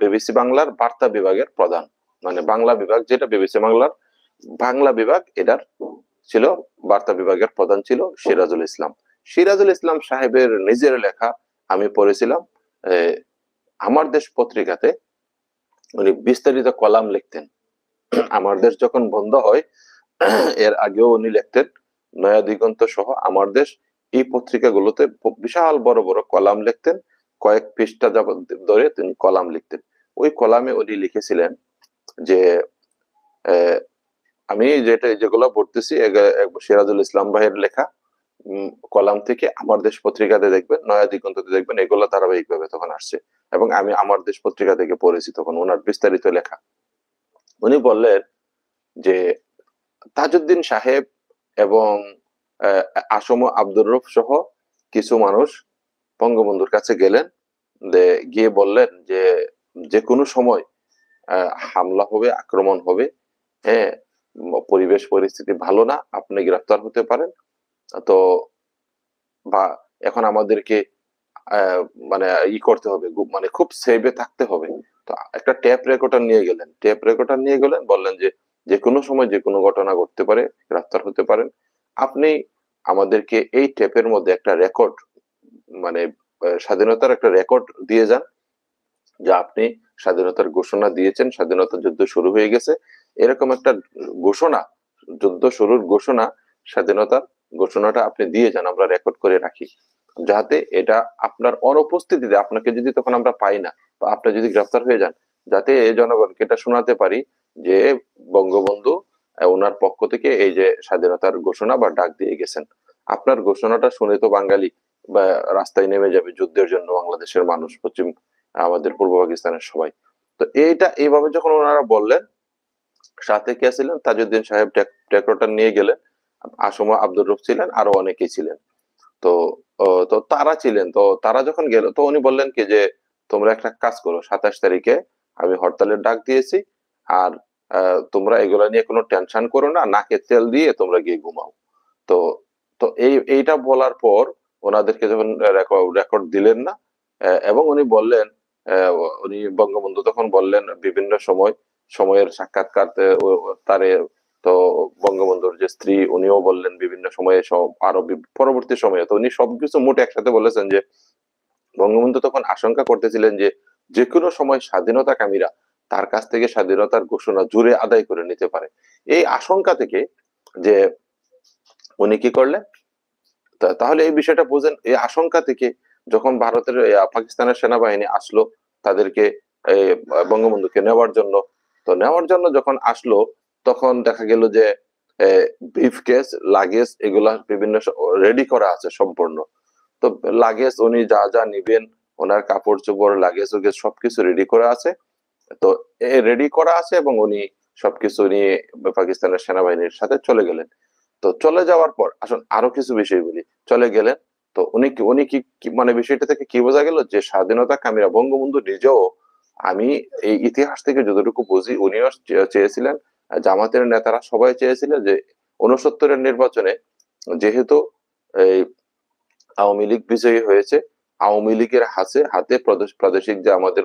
বিবিসি বাংলার বার্তা বিভাগের প্রধান, মানে বাংলা বিভাগ যেটা বিবিসি বাংলার বাংলা বিভাগ, এটার ছিল বার্তা বিভাগের প্রধান ছিল সিরাজুল ইসলাম। সিরাজুল ইসলাম সাহেবের নিজের লেখা আমি পড়েছিলাম আমার দেশ পত্রিকাতে। উনি বিস্তারিত কলাম লিখতেন। আমার দেশ যখন বন্ধ হয় এর আগেও উনি লিখতেন, নয়া দিগন্ত সহ আমার দেশ, এই পত্রিকাগুলোতে বিশাল বড় বড় কলাম লিখতেন। কয়েক পৃষ্ঠা যাবত ধরে তিনি কলাম লিখতেন। ওই কলামে উনি লিখেছিলেন যে আমি যেগুলো পড়তেছি সিরাজুল ইসলাম ভাইয়ের লেখা কলাম থেকে আমার দেশ পত্রিকাতে দেখবেন, নয়া দিগন্ততে দেখবেন, এগুলো ধারাবাহিকভাবে তখন আসছে। এবং আমি আমার দেশ পত্রিকা থেকে পড়েছি তখন ওনার বিস্তারিত লেখা। উনি বললেন যে তাজউদ্দিন সাহেব এবং আসম আব্দুর রউফ সহ কিছু মানুষ বঙ্গবন্ধুর কাছে গেলেন, গিয়ে বললেন যে যে কোনো সময় হামলা হবে, আক্রমণ হবে, হ্যাঁ, পরিবেশ পরিস্থিতি ভালো না, আপনি গ্রেফতার হতে পারেন। তো বা এখন আমাদেরকে মানে করতে হবে, মানে খুব সেভে থাকতে হবে। তো একটা টেপ রেকর্ডার নিয়ে গেলেন, বললেন যে যে কোনো সময় যে কোনো ঘটনা ঘটতে পারে, গ্রেফতার হতে পারেন। আপনি আমাদেরকে এই টেপের মধ্যে একটা রেকর্ড, মানে স্বাধীনতার একটা রেকর্ড দিয়ে যান যে আপনি স্বাধীনতার ঘোষণা দিয়েছেন, স্বাধীনতা যুদ্ধ শুরু হয়ে গেছে, এরকম একটা ঘোষণা, যুদ্ধ শুরুর ঘোষণা, স্বাধীনতার ঘোষণাটা আপনি দিয়ে যান, আমরা রেকর্ড করে রাখি, যাতে এটা আপনার অনুপস্থিতিতে, আপনাকে যদি তখন আমরা পাই না বা আপনি যদি গ্রেফতার হয়ে যান, যাতে জনগণকে এটা শোনাতে পারি যে বঙ্গবন্ধু ওনার পক্ষ থেকে এই যে স্বাধীনতার ঘোষণা বা ডাক দিয়ে গেছেন। আপনার ঘোষণাটা শুনে তো বাঙালি বা রাস্তায় নেমে যাবে যুদ্ধের জন্য, বাংলাদেশের মানুষ, পশ্চিম আমাদের পূর্ব পাকিস্তানের সবাই। তো এইটা এইভাবে যখন ওনারা বললেন, সাথে কে ছিলেন, তাজউদ্দিন সাহেব রেকর্ডটা নিয়ে গেলেন, আসম আব্দুর রউফ ছিলেন, আরো অনেকেই ছিলেন। তো তো তারা ছিলেন, তো তারা যখন গেল তো উনি বললেন কি যে তোমরা একটা কাজ করো, 27 তারিখে আমি হরতালের ডাক দিয়েছি, আর তোমরা এগুলা নিয়ে কোনো টেনশন করো না, নাকে তেল দিয়ে তোমরা গিয়ে ঘুমাও। তো তো এইটা বলার পর ওনাদেরকে যখন রেকর্ড দিলেন না, এবং উনি বললেন, উনি বঙ্গবন্ধু তখন বললেন বিভিন্ন সময়ের সাক্ষাৎকার তারে, তো বঙ্গবন্ধুর যে স্ত্রী উনিও বললেন বিভিন্ন সময়ে, সব আরো পরবর্তী সময়ে, তো উনি সবকিছু মোট একসাথে বলেছেন যে বঙ্গবন্ধু তখন আশঙ্কা করতেছিলেন যে যে কোনো সময় স্বাধীনতাকামীরা তার কাছ থেকে স্বাধীনতার ঘোষণা জুড়ে আদায় করে নিতে পারে। এই আশঙ্কা থেকে যে উনি কি করলেন, তাহলে এই বিষয়টা বুঝেন, এই আশঙ্কা থেকে যখন ভারতের পাকিস্তানের সেনাবাহিনী আসলো তাদেরকে বঙ্গবন্ধুকে নেওয়ার জন্য, তো নেওয়ার জন্য যখন আসলো তখন দেখা গেল যে ব্রিফ কেস, লাগেজ এগুলা বিভিন্ন রেডি করা আছে সম্পূর্ণ। তো লাগেজ উনি যা যা নিবেন, ওনার কাপড় চোপড়, লাগেজ ওগেজ সবকিছু রেডি করা আছে। তো রেডি করা আছে এবং উনি সবকিছু নিয়ে পাকিস্তানের সেনাবাহিনীর সাথে চলে গেলেন। তো চলে যাওয়ার পর আসুন আরো কিছু বিষয় বলি। চলে গেলেন, তো উনি মানে বিষয়টা থেকে কি বোঝা গেল যে স্বাধীনতা কামীরা বঙ্গবন্ধু নিজেও, আমি এই ইতিহাস থেকে যতটুকু বুঝি, উনিও চেয়েছিলেন, জামাতের নেতারা সবাই চেয়েছিলেন যে 69-এর নির্বাচনে যেহেতু এই আওয়ামী লীগ বিজয়ী হয়েছে, আওয়ামী লীগের হাতে প্রাদেশিক যে আমাদের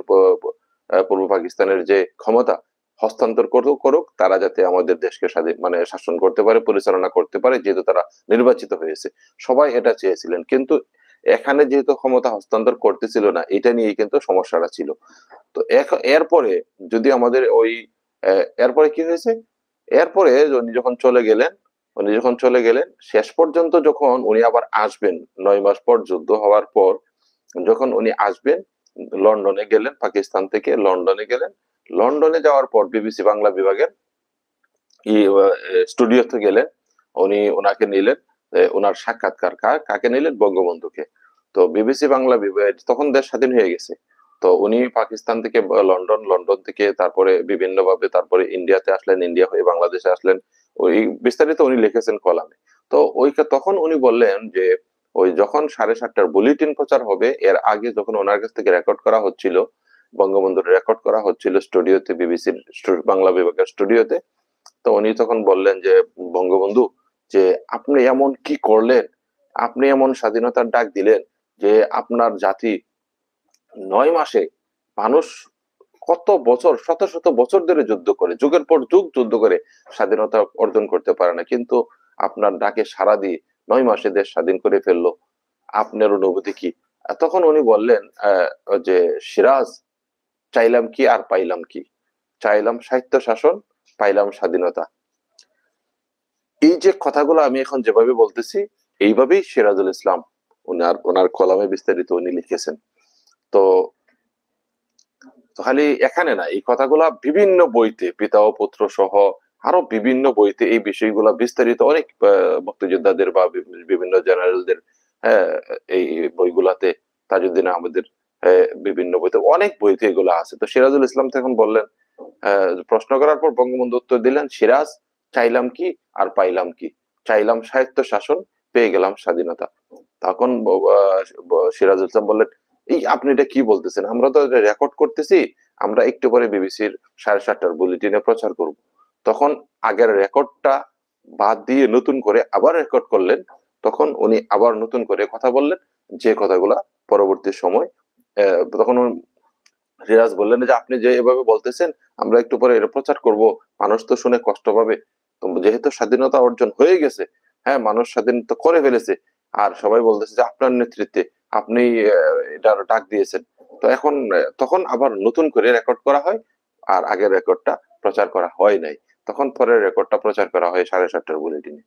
পূর্ব পাকিস্তানের যে ক্ষমতা হস্তান্তর করুক, তারা যাতে আমাদের দেশকে স্বাধীন মানে শাসন করতে পারে, পরিচালনা করতে পারে, যেহেতু তারা নির্বাচিত হয়েছে। সবাই এটা চেয়েছিলেন, কিন্তু এখানে যেহেতু ক্ষমতা হস্তান্তর করতেছিল না, এটা নিয়েই কিন্তু সমস্যাটা ছিল। তো এরপরে যদি আমাদের ওই এরপরে কি হয়েছে, এরপরে উনি যখন চলে গেলেন, শেষ পর্যন্ত যখন উনি আবার আসবেন 9 মাস পর, যুদ্ধ হওয়ার পর যখন উনি আসবেন, লন্ডনে গেলেন, পাকিস্তান থেকে লন্ডনে গেলেন। লন্ডনে যাওয়ার পর বিবিসি বাংলা বিভাগের স্টুডিওতে গেলেন, উনি ওনাকে নিলেন, ওনার সাক্ষাৎকার কাকে নিলেন, বঙ্গবন্ধুকে। তো বিবিসি বাংলা বিভাগ তখন দেশ স্বাধীন হয়ে গেছে। তো উনি পাকিস্তান থেকে লন্ডন থেকে তারপরে বিভিন্ন ভাবে তারপরে ইন্ডিয়াতে আসলেন, ইন্ডিয়া হয়ে বাংলাদেশে আসলেন। ওই বিস্তারিত উনি লিখেছেন কলামে। তো তখন উনি বললেন যে ওই যখন 7:30টার বুলেটিন প্রচার হবে এর আগে যখন ওনার কাছ থেকে রেকর্ড করা হচ্ছিল, বঙ্গবন্ধুর রেকর্ড করা হচ্ছিল স্টুডিওতে, বিবিসির বাংলা বিভাগের স্টুডিওতে, তো উনি তখন বললেন যে বঙ্গবন্ধু, যে আপনি এমন কি করলেন, আপনি এমন স্বাধীনতার ডাক দিলেন যে আপনার জাতি 9 মাসে মানুষ কত বছর, শত শত বছর ধরে যুদ্ধ করে, যুগের পর যুগ যুদ্ধ করে স্বাধীনতা অর্জন করতে পারে না, কিন্তু আপনার ডাকে সাড়া দিয়ে 9 মাসে দেশ স্বাধীন করে ফেললো। আপনার অনুভূতি কি? তখন উনি বললেন যে, সিরাজ, চাইলাম কি আর পাইলাম কি? চাইলাম সাহিত্য শাসন, পাইলাম স্বাধীনতা। এই যে কথাগুলো আমি এখন যেভাবে বলতেছি, এইভাবেই সিরাজুল ইসলাম ওনার কলামে বিস্তারিত উনি লিখেছেন। তো খালি এখানে না, এই কথাগুলা বিভিন্ন বইতে, পিতা ও পুত্র সহ আরো বিভিন্ন বইতে এই বিষয়গুলা বিস্তারিত অনেক মুক্তিযোদ্ধাদের বা বিভিন্ন জেনারেলদের, হ্যাঁ, এই বইগুলাতে, তাজউদ্দিন আহমেদের বিভিন্ন বইতে, অনেক বইতে এগুলো আছে। তো সিরাজুল ইসলাম তখন বললেন, প্রশ্ন করার পর বঙ্গবন্ধু উত্তর দিলেন, সিরাজ, চাইলাম কি আর পাইলাম কি? চাইলাম সাহিত্য শাসন, পেয়ে গেলাম স্বাধীনতা। তখন সিরাজুল ইসলাম বললেন, এই আপনি এটা কি বলতেছেন? আমরা তো এটা রেকর্ড করতেছি, আমরা একটু পরে বিবিসির 7:30টার বুলেটিনে প্রচার করব। তখন আগের রেকর্ডটা বাদ দিয়ে নতুন করে আবার রেকর্ড করলেন। তখন উনি আবার নতুন করে কথা বললেন, যে কথাগুলা পরবর্তী সময় তখন রিয়াজ বললেন যে, আপনি যে এভাবে বলতেছেন, আমরা একটু পরে এটা প্রচার করব, মানুষ তো শুনে কষ্ট পাবে। তো যেহেতু স্বাধীনতা অর্জন হয়ে গেছে, হ্যাঁ, মানুষ স্বাধীন তো করে ফেলেছে, আর সবাই বলতেছে যে আপনার নেতৃত্বে আপনি এটার ডাক দিয়েছেন। তো এখন তখন আবার নতুন করে রেকর্ড করা হয়, আর আগের রেকর্ডটা প্রচার করা হয় নাই। তখন পরের রেকর্ডটা প্রচার করা হয় 7:30টার বুলেটিনে।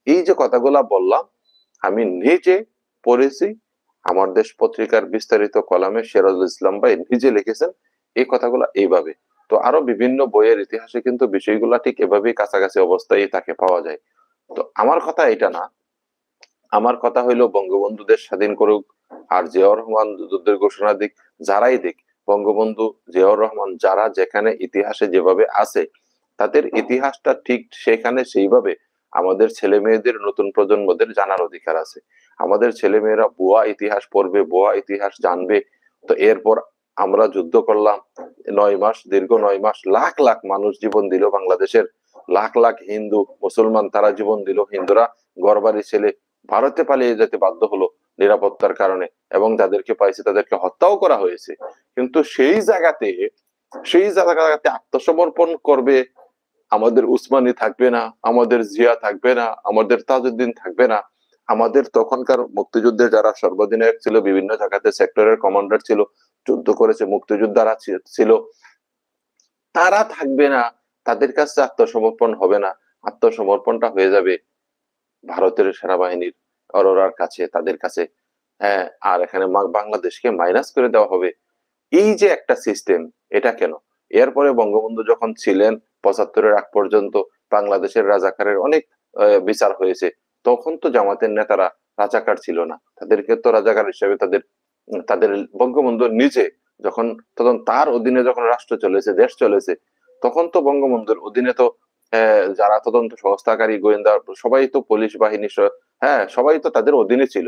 এই যে কথাগুলা বললাম, আমি নিজে পড়েছি, আমার দেশ পত্রিকার বিস্তারিত কলামে সিরাজুল ইসলাম ভাই নিজে লিখেছেন এই কথাগুলা এইভাবে। তো আরো বিভিন্ন বইয়ের ইতিহাসে কিন্তু বিষয়গুলা ঠিক এভাবেই কাছাকাছি অবস্থায় তাকে পাওয়া যায়। তো আমার কথা এটা না, আমার কথা হইলো বঙ্গবন্ধু দেশ স্বাধীন করুক, আর জিয়াউর রহমান যুদ্ধের ঘোষণা দিক, যারাই দিক, বঙ্গবন্ধু, জিয়াউর রহমান যারা যেখানে ইতিহাসে যেভাবে আছে, তাদের ইতিহাসটা ঠিক সেখানে সেইভাবে আমাদের ছেলে মেয়েদের, নতুন প্রজন্মদের জানার অধিকার আছে। আমাদের ছেলে মেয়েরা ভুয়া ইতিহাস পড়বে, ভুয়া ইতিহাস জানবে। তো এরপর আমরা যুদ্ধ করলাম 9 মাস, দীর্ঘ 9 মাস, লাখ লাখ মানুষ জীবন দিল বাংলাদেশের, লাখ লাখ হিন্দু মুসলমান তারা জীবন দিল, হিন্দুরা ঘরবাড়ি ছেলে ভারতে পালিয়ে যেতে বাধ্য হলো নিরাপত্তার কারণে, এবং যাদেরকে পাইছে তাদেরকে হত্যাও করা হয়েছে। কিন্তু সেই জায়গাতে আত্মসমর্পণ করবে, আমাদের উসমানী থাকবে না, আমাদের জিয়া থাকবে না, আমাদের তাজউদ্দিন থাকবে না, আমাদের তখনকার মুক্তিযুদ্ধে যারা সর্বাধিনায়ক ছিল, বিভিন্ন জায়গাতে সেক্টরের কমান্ডার ছিল, যুদ্ধ করেছে, মুক্তিযোদ্ধারা ছিল, তারা থাকবে না, তাদের কাছে আত্মসমর্পণ হবে না। আত্মসমর্পণটা হয়ে যাবে ভারতের সেনাবাহিনীর অরোরার কাছে, তাদের কাছে। হ্যাঁ, আর এখানে বাংলাদেশকে মাইনাস করে দেওয়া হবে। এই যে একটা সিস্টেম, এটা কেন? এরপরে বঙ্গবন্ধু যখন ছিলেন 75-এর আগ পর্যন্ত বাংলাদেশের রাজাকারের অনেক বিচার হয়েছে। তখন তো জামাতের নেতারা রাজাকার ছিল না, তাদেরকে তো রাজাকার হিসেবে তাদের বঙ্গবন্ধু নিজে যখন, তখন তার অধীনে যখন রাষ্ট্র চলেছে, দেশ চলেছে, তখন তো বঙ্গবন্ধুর অধীনে তো যারা তদন্ত সংস্থাকারী গোয়েন্দা, সবাই তো পুলিশ বাহিনী, হ্যাঁ, সবাই তো তাদের অধীনে ছিল।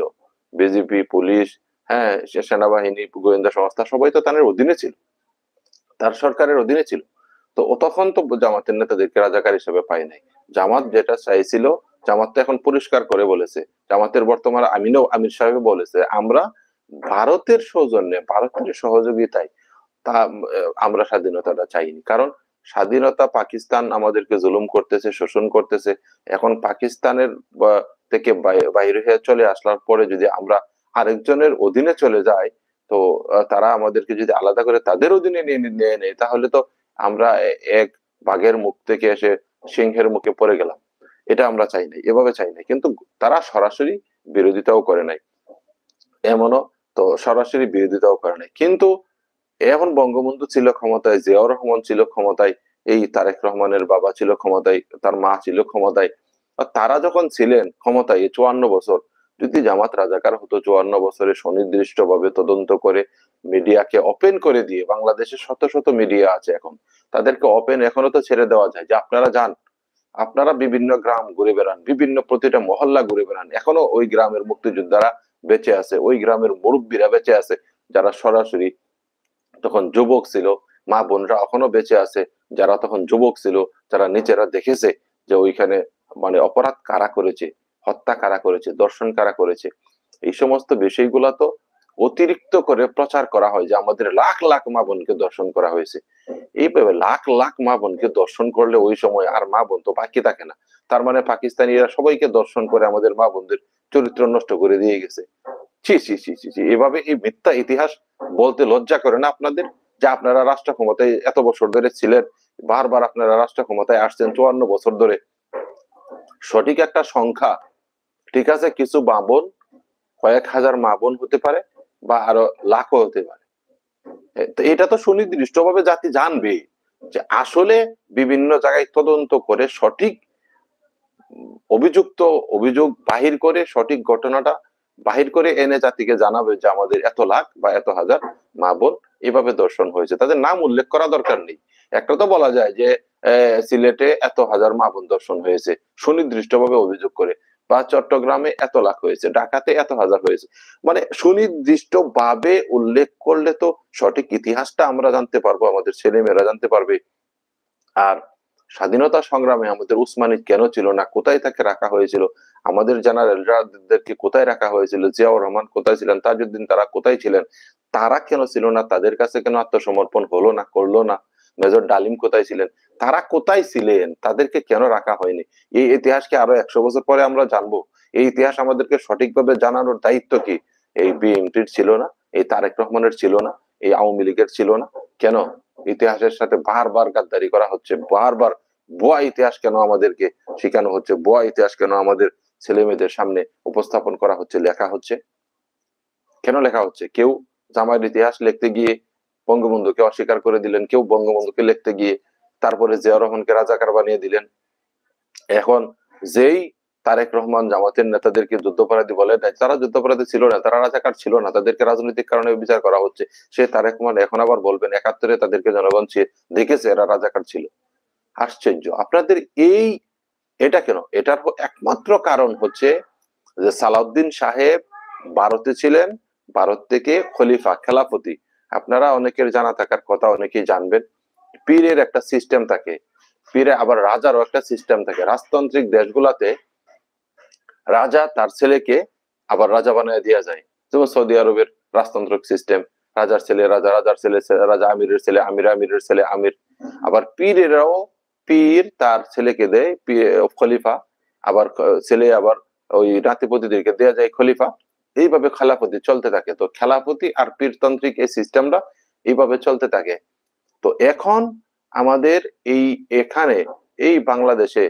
বিজেপি, পুলিশ, হ্যাঁ, সেনাবাহিনী, গোয়েন্দা সংস্থা, সবাই তো তাদের অধীনে ছিল, তার সরকারের অধীনে ছিল। তো ও তখন তো জামাতের নেতাদেরকে রাজাকার হিসেবে পায় নাই। জামাত যেটা চাইছিল, জামাত তো এখন পরিষ্কার করে বলেছে, জামাতের বর্তমান আমির সাহেব বলেছে, আমরা ভারতের সৌজন্যে, ভারতের সহযোগিতায় আমরা স্বাধীনতাটা চাইনি। কারণ স্বাধীনতা, পাকিস্তান আমাদেরকে জুলুম করতেছে, শোষণ করতেছে। এখন পাকিস্তানের থেকে বাইরে হয়ে চলে আসার পরে যদি আমরা আরেকজনের অধীনে চলে যাই, তো তারা আমাদেরকে যদি আলাদা করে তাদের অধীনে নিয়ে নেয়, তাহলে তো আমরা এক বাঘের মুখ থেকে এসে সিংহের মুখে পড়ে গেলাম। এটা আমরা চাই নাই, এভাবে চাই নাই। কিন্তু তারা সরাসরি বিরোধিতাও করে নাই, এমনও তো সরাসরি বিরোধিতাও করে নাই। কিন্তু এখন বঙ্গবন্ধু ছিল ক্ষমতায়, জিয়াউর রহমান ছিল ক্ষমতায়, এই তারেক রহমানের বাবা ছিল ক্ষমতায়, তার মা ছিল ক্ষমতায়। আর তারা যখন ছিলেন ক্ষমতায় 54 বছর, যদি জামাত রাজাকার হতো 54 বছরে, সুনির্দিষ্ট ভাবে তদন্ত করে মিডিয়াকে ওপেন করে দিয়ে, বাংলাদেশে শত শত মিডিয়া আছে এখন, তাদেরকে ওপেন এখনো তো ছেড়ে দেওয়া যায় যে আপনারা যান, আপনারা বিভিন্ন গ্রাম ঘুরে বেড়ান, বিভিন্ন প্রতিটা মহল্লা ঘুরে বেড়ান, এখনো ওই গ্রামের মুক্তিযোদ্ধারা বেঁচে আছে, ওই গ্রামের মুরব্বীরা বেঁচে আছে, যারা সরাসরি তখন যুবক ছিল, মা বোনরা এখনো বেঁচে আছে, যারা তখন যুবক ছিল, যারা নিজেরা দেখেছে যে ওইখানে মানে অপরাধ কারা করেছে, হত্যা কারা করেছে, দর্শন কারা করেছে। এই সমস্ত বিষয়গুলা তো অতিরিক্ত করে প্রচার করা হয় যে আমাদের লাখ লাখ মা বোনকে দর্শন করা হয়েছে। এইভাবে লাখ লাখ মা বোনকে দর্শন করলে ওই সময় আর মা বোন তো বাকি থাকে না। তার মানে পাকিস্তানিরা সবাইকে দর্শন করে আমাদের মা বোনদের চরিত্র নষ্ট করে দিয়ে গেছে। ছি ছি ছি ছি ছি, এভাবে এই মিথ্যা ইতিহাস বলতে লজ্জা করে না আপনাদের? যে আপনারা রাষ্ট্র ক্ষমতায় এত বছর ধরে ছিলেন, বারবার আপনারা রাষ্ট্র ক্ষমতায় আসছেন 54 বছর ধরে। সঠিক একটা সংখ্যা, ঠিক আছে, কিছু মা বোন, কয়েক হাজার মা বোন হতে পারে বা আরো লাখও হতে পারে। তো এটা তো সুনির্দিষ্টভাবে জাতি জানবে যে আসলে বিভিন্ন জায়গায় তদন্ত করে সঠিক অভিযোগ বাহির করে সঠিক ঘটনাটা বাহির করে এনে জাতিকে জানাবে যে আমাদের এত লাখ বা এত হাজার মা বোন এভাবে দর্শন হয়েছে। তাদের নাম উল্লেখ করা দরকার নেই। একটা তো বলা যায় যে সিলেটে এত হাজার মা বোন দর্শন হয়েছে সুনির্দিষ্টভাবে অভিযোগ করে, বা চট্টগ্রামে এত লাখ হয়েছে, ঢাকাতে এত হাজার হয়েছে। মানে সুনির্দিষ্টভাবে উল্লেখ করলে তো সঠিক ইতিহাসটা আমরা জানতে পারবো, আমাদের ছেলেমেয়েরা জানতে পারবে। আর স্বাধীনতা সংগ্রামে আমাদের উসমানী কেন ছিল না, কোথায় তাকে রাখা হয়েছিল, আমাদের জেনারেলদেরকে কোথায় রাখা হয়েছিল, জিয়াউর রহমান কোথায় ছিলেন, তাজউদ্দিন তারা কোথায় ছিলেন, তারা কেন ছিল না, তাদের কাছে কেন আত্মসমর্পণ হলো না, করলো না, মেজর ডালিম কোথায় ছিলেন, তারা কোথায় ছিলেন, তাদেরকে কেন রাখা হয়নি? এই ইতিহাসকে আরো 100 বছর পরে আমরা জানবো। এই ইতিহাস আমাদেরকে সঠিকভাবে জানানোর দায়িত্ব কি এই বিএনপির ছিল না, এই তারেক রহমানের ছিল না, এই আওয়ামী লীগের ছিল না? কেন ইতিহাসের সাথে বারবার গাদ্দারি করা হচ্ছে? বারবার ভুয়া ইতিহাস কেন আমাদেরকে শেখানো হচ্ছে? ভুয়া ইতিহাস কেন আমাদের ছেলে মেয়েদের সামনে উপস্থাপন করা হচ্ছে, লেখা হচ্ছে? কেন লেখা হচ্ছে? কেউ জামাইয়ের ইতিহাস লিখতে গিয়ে বঙ্গবন্ধুকে অস্বীকার করে দিলেন, কেউ বঙ্গবন্ধুকে লিখতে গিয়ে তারপরে জিয়া রহমানকে রাজাকার বানিয়ে দিলেন। এখন যেই তারেক রহমান জামাতের নেতাদেরকে যুদ্ধাপরাধী বলে দেয়, তারা যুদ্ধাপরাধী ছিল না, তারা রাজাকার ছিল না, তাদেরকে রাজনৈতিক কারণে বিচার করা হচ্ছে। সে তারেক রহমান এখন আবার বলবেন 71-এ তাদেরকে জনগণ দেখেছে এরা রাজাকার ছিল। আশ্চর্য আপনাদের এই, এটা কেন? এটার একমাত্র কারণ হচ্ছে যে সালাউদ্দিন সাহেব ভারতে ছিলেন, ভারত থেকে খলিফা খেলাফতি, আপনারা অনেকের জানা থাকার কথা, অনেকেই জানবেন, পীরের একটা সিস্টেম থাকে, পীরে আবার রাজারও একটা সিস্টেম থাকে। রাজতান্ত্রিক দেশগুলাতে রাজা তার ছেলেকে আবার রাজা বানিয়ে দেওয়া যায়, যেমন সৌদি আরবের রাজতান্ত্রিক সিস্টেম, রাজার ছেলে রাজা, রাজার ছেলে রাজা, আমিরের ছেলে আমির, আমিরের ছেলে আমির। আবার পীরেরাও পীর তার ছেলেকে দেয় খলিফা, আবার ছেলে আবার ওই নাতিপতিদেরকে দেয়া যায় খলিফা। এইভাবে খেলাফতি চলতে থাকে। তো খেলাফতি আর পীরতান্ত্রিক এই সিস্টেমটা এইভাবে চলতে থাকে। তো এখন আমাদের এই এখানে এই বাংলাদেশে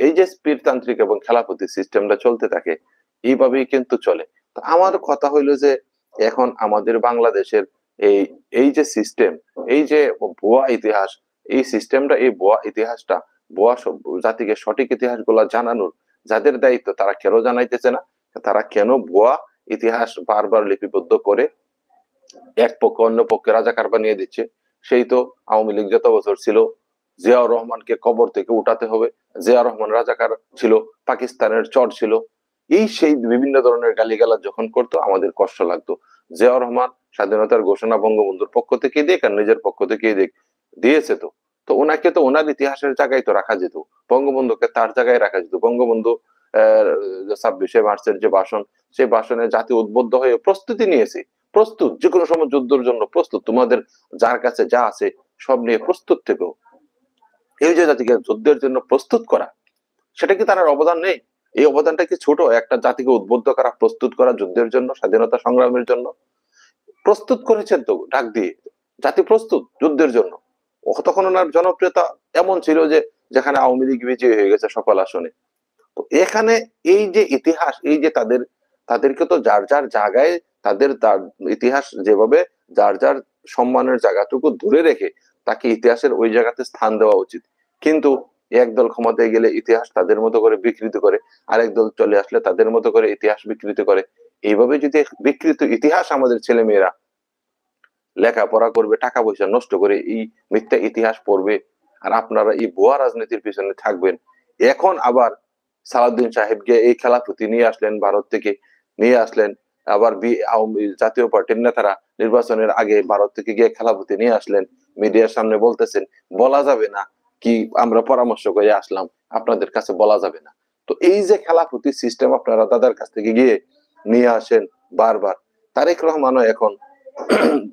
এই যে পীরতান্ত্রিক এবং খেলাফতি সিস্টেমটা চলতে থাকে, এইভাবেই কিন্তু চলে। তো আমার কথা হইলো যে এখন আমাদের বাংলাদেশের এই এই যে সিস্টেম, এই যে ভুয়া ইতিহাস, এই সিস্টেমটা, এই ভুয়া ইতিহাসটা, ভুয়া জাতিকে সঠিক ইতিহাস গুলা জানানোর যাদের দায়িত্ব, তারা কেন জানাইতেছে না? তারা কেন ভুয়া ইতিহাস বারবার লিপিবদ্ধ করে এক পক্ষ অন্য পক্ষে রাজাকার বানিয়ে দিচ্ছে? সেই তো আওয়ামী লীগ যত বছর ছিল, জিয়াউর রহমানকে কবর থেকে উঠাতে হবে, জিয়াউর রহমান রাজাকার ছিল, পাকিস্তানের চর ছিল, এই সেই বিভিন্ন ধরনের গালিগালাজ যখন করতো আমাদের কষ্ট লাগতো। জিয়াউর রহমান স্বাধীনতার ঘোষণা বঙ্গবন্ধুর পক্ষ থেকে দেখ আর নিজের পক্ষ থেকে দেখ, দিয়েছে তো, তো ওনাকে তো ওনার ইতিহাসের জায়গায় তো রাখা যেত, বঙ্গবন্ধুকে তার জায়গায় রাখা যেত। বঙ্গবন্ধু 26শে মার্চের যে ভাষণ, সেই ভাষণে জাতি উদ্বুদ্ধ হয়ে প্রস্তুতি নিয়েছে, প্রস্তুত, যে কোনো সময় যুদ্ধের জন্য প্রস্তুত, তোমাদের যার কাছে যা আছে সব নিয়ে প্রস্তুত থেকো। এই যে জাতিকে যুদ্ধের জন্য প্রস্তুত করা, সেটা কি তার অবদান নেই? এই অবদানটা কি ছোট? একটা জাতিকে উদ্বুদ্ধ করা, প্রস্তুত করা যুদ্ধের জন্য, স্বাধীনতা সংগ্রামের জন্য প্রস্তুত করেছেন তো ডাক দিয়ে, জাতি প্রস্তুত যুদ্ধের জন্য। তখন ওনার জনপ্রিয়তা এমন ছিল যে যেখানে আওয়ামী লীগ বিজয়ী হয়ে গেছে সকল আসনে। তো এখানে এই যে ইতিহাস, এই যে তাদেরকে তো যার যার জায়গায় তাদের তার ইতিহাস যেভাবে যার যার সম্মানের জায়গাটুকু ধরে রেখে তাকে ইতিহাসের ওই জায়গাতে স্থান দেওয়া উচিত। কিন্তু একদল ক্ষমতায় গেলে ইতিহাস তাদের মতো করে বিকৃত করে, আরেক দল চলে আসলে তাদের মতো করে ইতিহাস বিকৃত করে। এইভাবে যদি বিকৃত ইতিহাস আমাদের ছেলে মেয়েরা লেখাপড়া করবে, টাকা পয়সা নষ্ট করে এই মিথ্যা ইতিহাস পড়বে, আর আপনারা এই ভুয়া রাজনীতির পিছনে থাকবেন। এখন আবার সালাউদ্দিন সাহেবকে এই খেলাফতি নিয়ে আসলেন, ভারত থেকে নিয়ে আসলেন। আবার জাতীয় পার্টির নেতারা নির্বাচনের আগে ভারত থেকে গিয়ে খেলাফতি নিয়ে আসলেন, মিডিয়ার সামনে বলতেছেন বলা যাবে না কি আমরা পরামর্শ করে আসলাম, আপনাদের কাছে বলা যাবে না। তো এই যে খেলাফতি সিস্টেম আপনারা তাদের কাছ থেকে গিয়ে নিয়ে আসেন বারবার, তারেক রহমানও এখন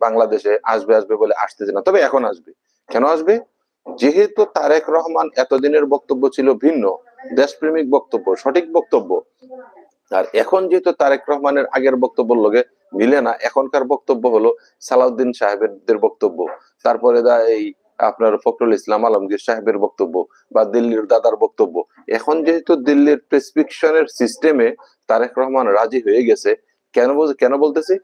বাংলাদেশে আসবে আসবে বলে আসতেছে না, তবে এখন আসবে। কেন আসবে? যেহেতু তারেক রহমান এতদিনের বক্তব্য ছিল ভিন্ন, দেশপ্রেমিক বক্তব্য, সঠিক বক্তব্য। আর এখন যেহেতু তারেক রহমানের আগের বক্তব্যের লগে মিলে না, এখনকার বক্তব্য হলো সালাউদ্দিন সাহেবের বক্তব্য, তারপরে এই আপনার ফখরুল ইসলাম আলমগীর সাহেবের বক্তব্য, বা দিল্লির দাদার বক্তব্য। এখন যেহেতু দিল্লির প্রেসক্রিপশনের সিস্টেমে তারেক রহমান রাজি হয়ে গেছে। কেন বলতেছি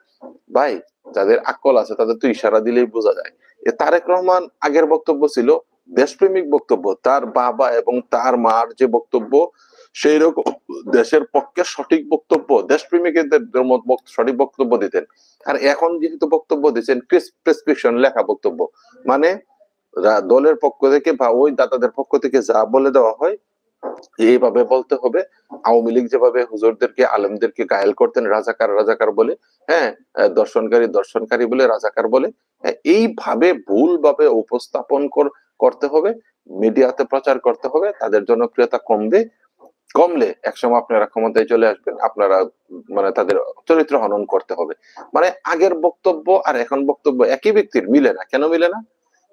ভাই, যাদের আকল আছে তাদের তো ইশারা দিলেই বোঝা যায়। তারেক রহমান আগের বক্তব্য ছিল দেশপ্রেমিক বক্তব্য, তার বাবা এবং তার মার যে বক্তব্য সেই রকম দেশের পক্ষে সঠিক বক্তব্য, দেশপ্রেমিকদের সঠিক বক্তব্য দিতেন। আর এখন যেহেতু বক্তব্য দিচ্ছেন প্রেসক্রিপশন লেখা বক্তব্য, মানে দলের পক্ষ থেকে বা ওই দাতাদের পক্ষ থেকে যা বলে দেওয়া হয় এইভাবে বলতে হবে। আওয়ামী লীগ যেভাবে হুজুরদেরকে আলেমদেরকে ঘায়েল করতেন রাজাকার রাজাকার বলে, হ্যাঁ, দর্শনকারী দর্শনকারী বলে, রাজাকার বলে, এইভাবে ভুলভাবে উপস্থাপন করতে হবে, মিডিয়াতে প্রচার করতে হবে, তাদের জনপ্রিয়তা কমলে একসময় আপনারা ক্ষমতায় চলে আসবেন, আপনারা মানে তাদের চরিত্র হনন করতে হবে। মানে আগের বক্তব্য আর এখন বক্তব্য একই ব্যক্তির মিলে না। কেন মিলে না?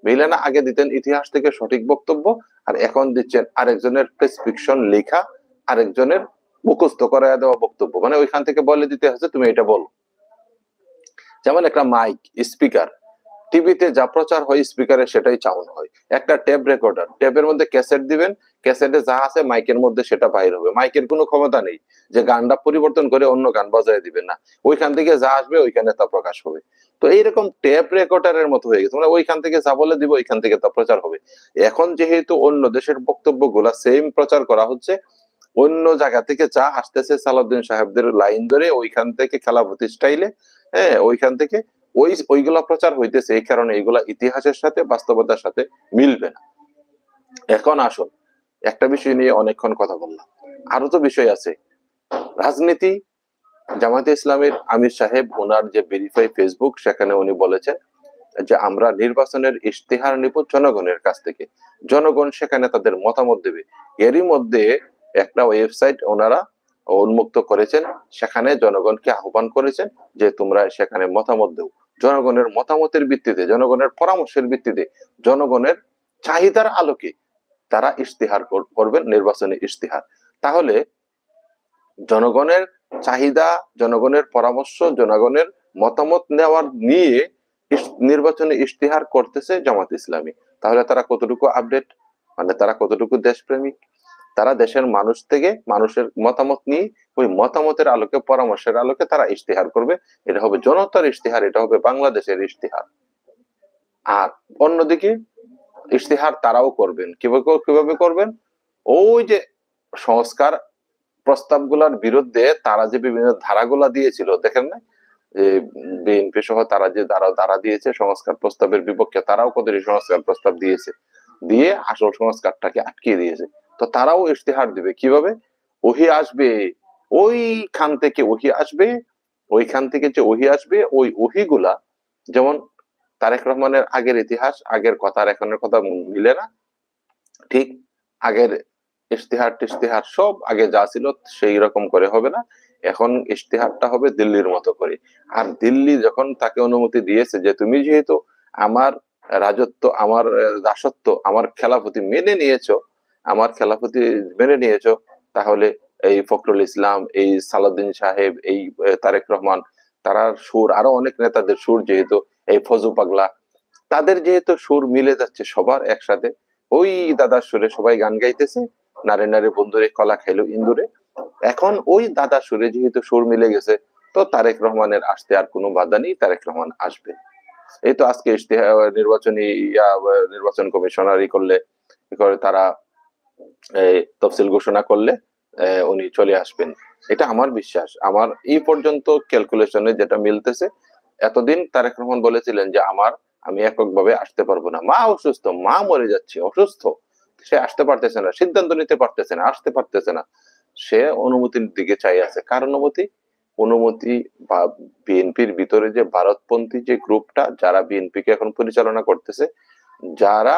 মিলে না, আগে দিতেন ইতিহাস থেকে সঠিক বক্তব্য, আর এখন দিচ্ছেন আরেকজনের প্রেসক্রিপশন লেখা, আরেকজনের মুখস্থ করায় দেওয়া বক্তব্য। মানে ওইখান থেকে বলে দিতে হচ্ছে তুমি এটা বলো। যেমন একটা মাইক, স্পিকার, টিভিতে যা প্রচার হয় স্পিকারে সেটাই চাউন হয়। একটা টেপ রেকর্ডার, টেপের মধ্যে ক্যাসেট দিবেন, ক্যাসেটে যা আছে মাইকের মধ্যে সেটা বাইর হবে। মাইকের কোনো ক্ষমতা নেই যে গানটা পরিবর্তন করে অন্য গান বাজায় দিবেন, না, ওইখান থেকে যা আসবে ওইখানে তা প্রকাশ হবে। তো এইরকম টেপ রেকর্ডারের মতো হয়ে গেছে, মানে ওইখান থেকে যা বলে দিব ওইখান থেকে তা প্রচার হবে। এখন যেহেতু অন্য দেশের বক্তব্য গুলা সেম প্রচার করা হচ্ছে, অন্য জায়গা থেকে যা আসতেছে সালাউদ্দিন সাহেবদের লাইন ধরে ওইখান থেকে খেলাফতি স্টাইলে, হ্যাঁ, ওইখান থেকে ওইগুলা প্রচার হইতেছে। এই কারণে এইগুলা ইতিহাসের সাথে বাস্তবতার সাথে মিলবে না। এখন আসুন, একটা বিষয় নিয়ে অনেকক্ষণ কথা বললাম, আরো তো বিষয় আছে। রাজনীতি, জামায়াতে ইসলামের আমির সাহেব ওনার যে ভেরিফাই ফেসবুক, সেখানে উনি বলেছেন যে আমরা নির্বাচনের ইশতেহার নিব জনগণের কাছ থেকে, জনগণ সেখানে তাদের মতামত দেবে। এরই মধ্যে একটা ওয়েবসাইট ওনারা উন্মুক্ত করেছেন, সেখানে জনগণকে আহ্বান করেছেন যে তোমরা সেখানে মতামত দাও। জনগণের মতামতের ভিত্তিতে, জনগণের পরামর্শের ভিত্তিতে, জনগণের চাহিদার আলোকে তারা ইশতেহার করবেন, নির্বাচনী ইশতেহার। তাহলে জনগণের চাহিদা, জনগণের পরামর্শ, জনগণের মতামত নেওয়ার নিয়ে নির্বাচনী ইশতেহার করতেছে জামাত ইসলামী। তাহলে তারা কতটুকু আপডেট, মানে তারা কতটুকু দেশপ্রেমিক? তারা দেশের মানুষ থেকে মানুষের মতামত নিয়ে ওই মতামতের আলোকে, পরামর্শের আলোকে তারা ইশতেহার করবে। এটা হবে জনতার ইশতেহার, এটা হবে বাংলাদেশের ইশতেহার। আর অন্যদিকে ইশতেহার তারাও করবেন কিভাবে করবেন? ওই যে সংস্কার প্রস্তাবগুলোর বিরুদ্ধে তারা যে বিভিন্ন ধারাগুলা দিয়েছিল, দেখেন না? বিএনপি সহ তারা যে ধারা দিয়েছে সংস্কার প্রস্তাবের বিপক্ষে, তারাও কতটি সংস্কার প্রস্তাব দিয়েছে, দিয়ে আসল সংস্কারটাকে আটকিয়ে দিয়েছে। তো তারাও ইশতেহার দিবে কিভাবে? ওহি আসবে, ওইখান থেকে ওহি আসবে, ওইখান থেকে যে ওহি আসবে, ওই ওহিগুলা, যেমন তারেক রহমানের আগের ইতিহাস, আগের কথা আর এখনের কথা মিলে না, ঠিক আগের ইশতেহার টিশতেহার সব আগে যা ছিল সেই রকম করে হবে না। এখন ইশতেহারটা হবে দিল্লির মতো করে। আর দিল্লি যখন তাকে অনুমতি দিয়েছে যে তুমি যেহেতু আমার রাজত্ব, আমার দাসত্ব, আমার খেলাফতি মেনে নিয়েছো, আমার খেলাফতি মেনে নিয়েছো, তাহলে এই ফখরুল ইসলাম, এই সালাউদ্দিন সাহেব, এই তারেক রহমান, তারা সুর, আরো অনেক নেতাদের সুর, যেহেতু এই ফজু পাগলা, তাদের যেহেতু সুর মিলে যাচ্ছে সবার একসাথে, ওই দাদার সুরে সবাই গান গাইতেছে, নারে নারে বন্ধুরে কলা খাইলো ইন্দুরে। এখন ওই দাদা সুরে যেহেতু সুর মিলে গেছে, তো তারেক রহমানের আসতে আর কোনো বাধা নেই, তারেক রহমান আসবে। এই তো আজকে নির্বাচনী নির্বাচন কমিশনারি করলে, তারা তফসিল ঘোষণা করলে উনি চলে আসবেন। এটা আমার বিশ্বাস, আমার এই পর্যন্ত ক্যালকুলেশনে যেটা মিলতেছে। এতদিন তারেক রহমান বলেছিলেন যে আমি এককভাবে আসতে পারবো না, মা অসুস্থ, মা মরে যাচ্ছে, অসুস্থ, সে আসতে পারতেছে না, সিদ্ধান্ত নিতে পারতেছে না, আসতে পারতেছে না। সে অনুমতির দিকে চাই আছে। কার অনুমতি? অনুমতি বা বিএনপির ভিতরে যে ভারতপন্থী যে গ্রুপটা, যারা বিএনপি কে এখন পরিচালনা করতেছে, যারা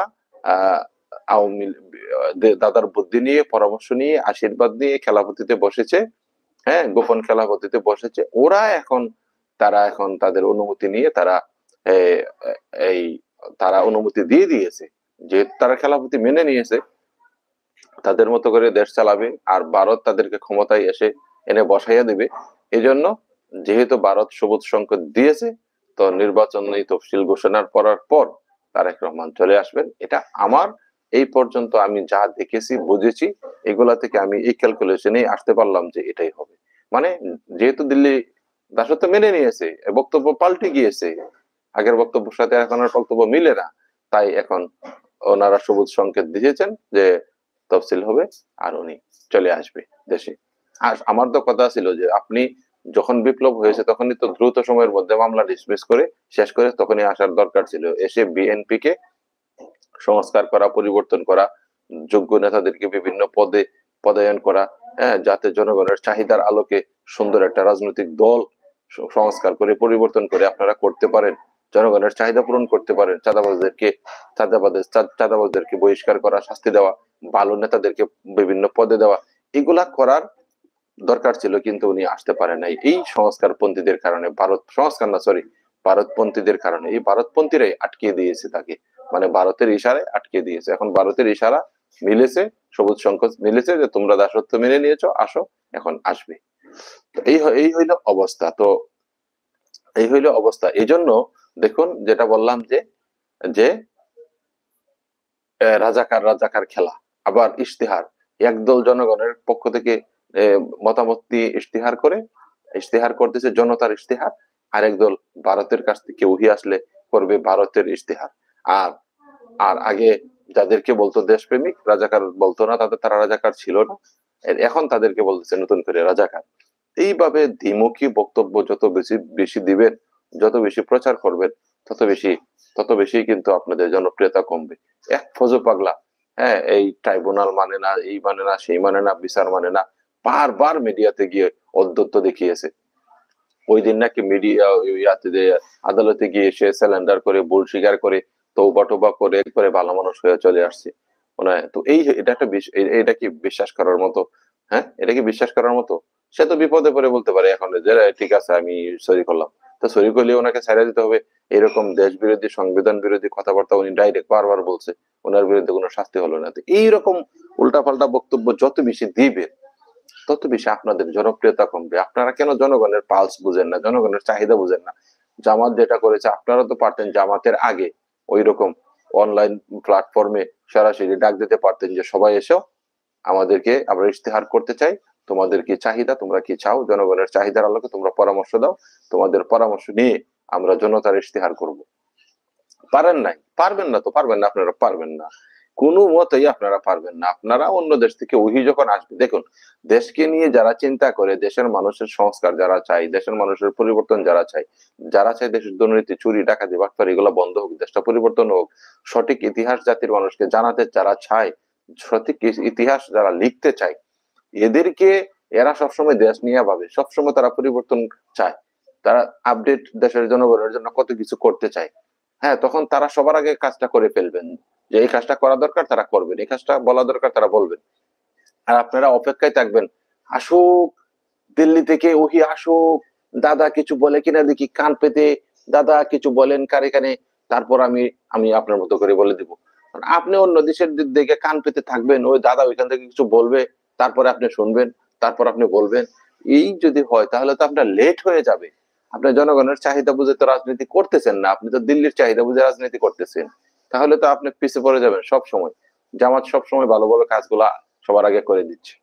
আওয়ামী দাদার বুদ্ধি নিয়ে, পরামর্শ নিয়ে, আশীর্বাদ নিয়ে খেলাফতিতে বসেছে, হ্যাঁ, গোপন খেলাফতিতে বসেছে, ওরা এখন তারা এখন তাদের অনুমতি নিয়ে তারা এই তারা অনুমতি দিয়ে দিয়েছে, যেহেতু তারা খেলাপতি মেনে নিয়েছে, তাদের মতো করে দেশ চালাবে, আর ভারত তাদেরকে ক্ষমতায় এনে বসাইয়া দিবে। এজন্য যেহেতু ভারত সবুজ সংকেত দিয়েছে, তো নির্বাচনী তফসিল ঘোষণার করার পর তারেক রহমান চলে আসবেন। এটা আমার এই পর্যন্ত আমি যা দেখেছি বুঝেছি, এগুলা থেকে আমি এই ক্যালকুলেশনে আসতে পারলাম যে এটাই হবে। মানে যেহেতু দিল্লি দাসত্ব মেনে নিয়েছে, বক্তব্য পাল্টে গিয়েছে, আগের বক্তব্যের সাথে এখনের বক্তব্য মিলে না, তাই এখন ওনারা সবুজ সংকেত দিয়েছেন যে তফসিল হবে আর উনি চলে আসবে দেশে। আর আমার তো কথা ছিল যে আপনি যখন বিপ্লব হয়েছে তখনই তো দ্রুত সময়ের মধ্যে মামলা ডিসমিস করে শেষ করে তখনই আসার দরকার ছিল, এসে বিএনপি কে সংস্কার করা, পরিবর্তন করা, যোগ্য নেতাদেরকে বিভিন্ন পদে পদায়ন করা, হ্যাঁ, যাতে জনগণের চাহিদার আলোকে সুন্দর একটা রাজনৈতিক দল সংস্কার করে পরিবর্তন করে আপনারা করতে পারেন, জনগণের চাহিদা পূরণ করতে পারেন, চাঁদাবাজদেরকে বহিষ্কার করা, শাস্তি দেওয়া, ভালো নেতাদেরকে বিভিন্ন পদে দেওয়া, এগুলা করার দরকার ছিল, কিন্তু উনি আসতে পারেন নাই এই সংস্কারপন্থীদের কারণে, ভারতপন্থীদের কারণে। এই ভারতপন্থীরাই আটকে দিয়েছে তাকে, মানে ভারতের ইশারায় আটকে দিয়েছে। এখন ভারতের ইশারা মিলেছে, সবুজ সংকেত মিলেছে যে তোমরা দাসত্ব মেনে নিয়েছো, আসো, এখন আসবে। এই হইল অবস্থা। তো এই হইল অবস্থা। এই জন্য দেখুন যেটা বললাম যে যে রাজাকার রাজাকার খেলা, আবার ইশতেহার, একদল জনগণের পক্ষ থেকে মতামত দিয়ে ইশতেহার করতেছে জনতার ইশতেহার, আর একদল ভারতের কাছ থেকে উহি আসলে করবে ভারতের ইশতেহার। আর আর আগে যাদেরকে বলতো দেশপ্রেমিক, রাজাকার বলতো না, তারা রাজাকার ছিল না, এখন তাদেরকে বলতেছে নতুন করে রাজাকার। এইভাবে দ্বিমুখী বক্তব্য যত বেশি বেশি দিবেন, যত বেশি প্রচার করবেন, তত বেশি কিন্তু আপনাদের জনপ্রিয়তা কমবে। এক ফজো পাগলা, হ্যাঁ, এই ট্রাইব্যুনাল মানে না, এই মানে না, সেই মানে না, বিচার মানে না, বারবার মিডিয়াতে গিয়ে অধ্যত্ব দেখিয়েছে। ওই দিন নাকি আদালতে গিয়ে সে স্যালেন্ডার করে, ভুল স্বীকার করে, তৌবা টোবা করে ভালো মানুষ হয়ে চলে আসছে। তো এটা একটা এটা কি বিশ্বাস করার মতো? হ্যাঁ, এটা কি বিশ্বাস করার মতো? সে তো বিপদে পড়ে বলতে পারে এখন যে ঠিক আছে আমি সরি করলাম, তো সরি করলে ওনাকে ছাড়া দিতে হবে? এরকম দেশ বিরোধী, সংবিধান বিরোধী কথাবার্তা উনি ডাইরেক্ট বারবার বলছে, ওনার বিরুদ্ধে কোনো শাস্তি হলো না। তো এইরকম উল্টাপাল্টা বক্তব্য যত বেশি দিবে, তত বেশি আপনাদের জনপ্রিয়তা কমবে। আপনারা কেন জনগণের পালস বুঝেন না, জনগণের চাহিদা বুঝেন না? জামাত যেটা করেছে, আপনারা তো পারতেন জামাতের আগে ওই রকম অনলাইন প্ল্যাটফর্মে সরাসরি ডাক দিতে পারতেন যে সবাই এসো, আমরা ইশতেহার করতে চাই, তোমাদের কি চাহিদা, তোমরা কি চাও, জনগণের চাহিদার আলোকে তোমরা পরামর্শ দাও, তোমাদের পরামর্শ নিয়ে আমরা জনতার ইশতেহার করব। পারেন নাই, পারবেন না, তো পারবেন না, আপনারা পারবেন না, কোনো মতেই আপনারা পারবেন না। আপনারা অন্য দেশ থেকে ওহি যখন আসবে, দেখুন দেশকে নিয়ে যারা চিন্তা করে, দেশের মানুষের সংস্কার যারা চাই, দেশের মানুষের পরিবর্তন যারা চাই দেশের দুর্নীতি, চুরি, ডাকাতি, বাটপারি এগুলো বন্ধ হোক, দেশটা পরিবর্তন হোক, সঠিক ইতিহাস জাতির মানুষকে জানাতে যারা চায়, সঠিক ইতিহাস যারা লিখতে চায়, এদেরকে, এরা সবসময় দেশ নিয়ে ভাবে, সবসময় তারা পরিবর্তন চায়, তারা আপডেট দেশের জনগণের জন্য কত কিছু করতে চায়। হ্যাঁ, তখন তারা সবার আগে কাজটা করে ফেলবেন, যে এই কাজটা করা দরকার তারা করবেন, এই কাজটা বলা দরকার তারা বলবেন। আর আপনারা অপেক্ষায় থাকবেন, আসুক, দিল্লি থেকে ওহি আসুক, দাদা কিছু বলে কিনা দেখি, কান পেতে দাদা কিছু বলেন কারে কানে, তারপর আমি আমি আপনার মতো করে বলে দিব। আপনি অন্য দেশের দিকে কান পেতে থাকবেন, ওই দাদা ওইখান থেকে কিছু বলবে, তারপরে আপনি শুনবেন, তারপর আপনি বলবেন। এই যদি হয় তাহলে তো আপনার লেট হয়ে যাবে। আপনার জনগণের চাহিদা বুঝে তো রাজনীতি করতেছেন না, আপনি তো দিল্লির চাহিদা বুঝে রাজনীতি করতেছেন। তাহলে তো আপনি পিছিয়ে পড়ে যাবেন সব সময়। জামাত সব সময় ভালো ভালো কাজগুলা সবার আগে করে দিচ্ছে,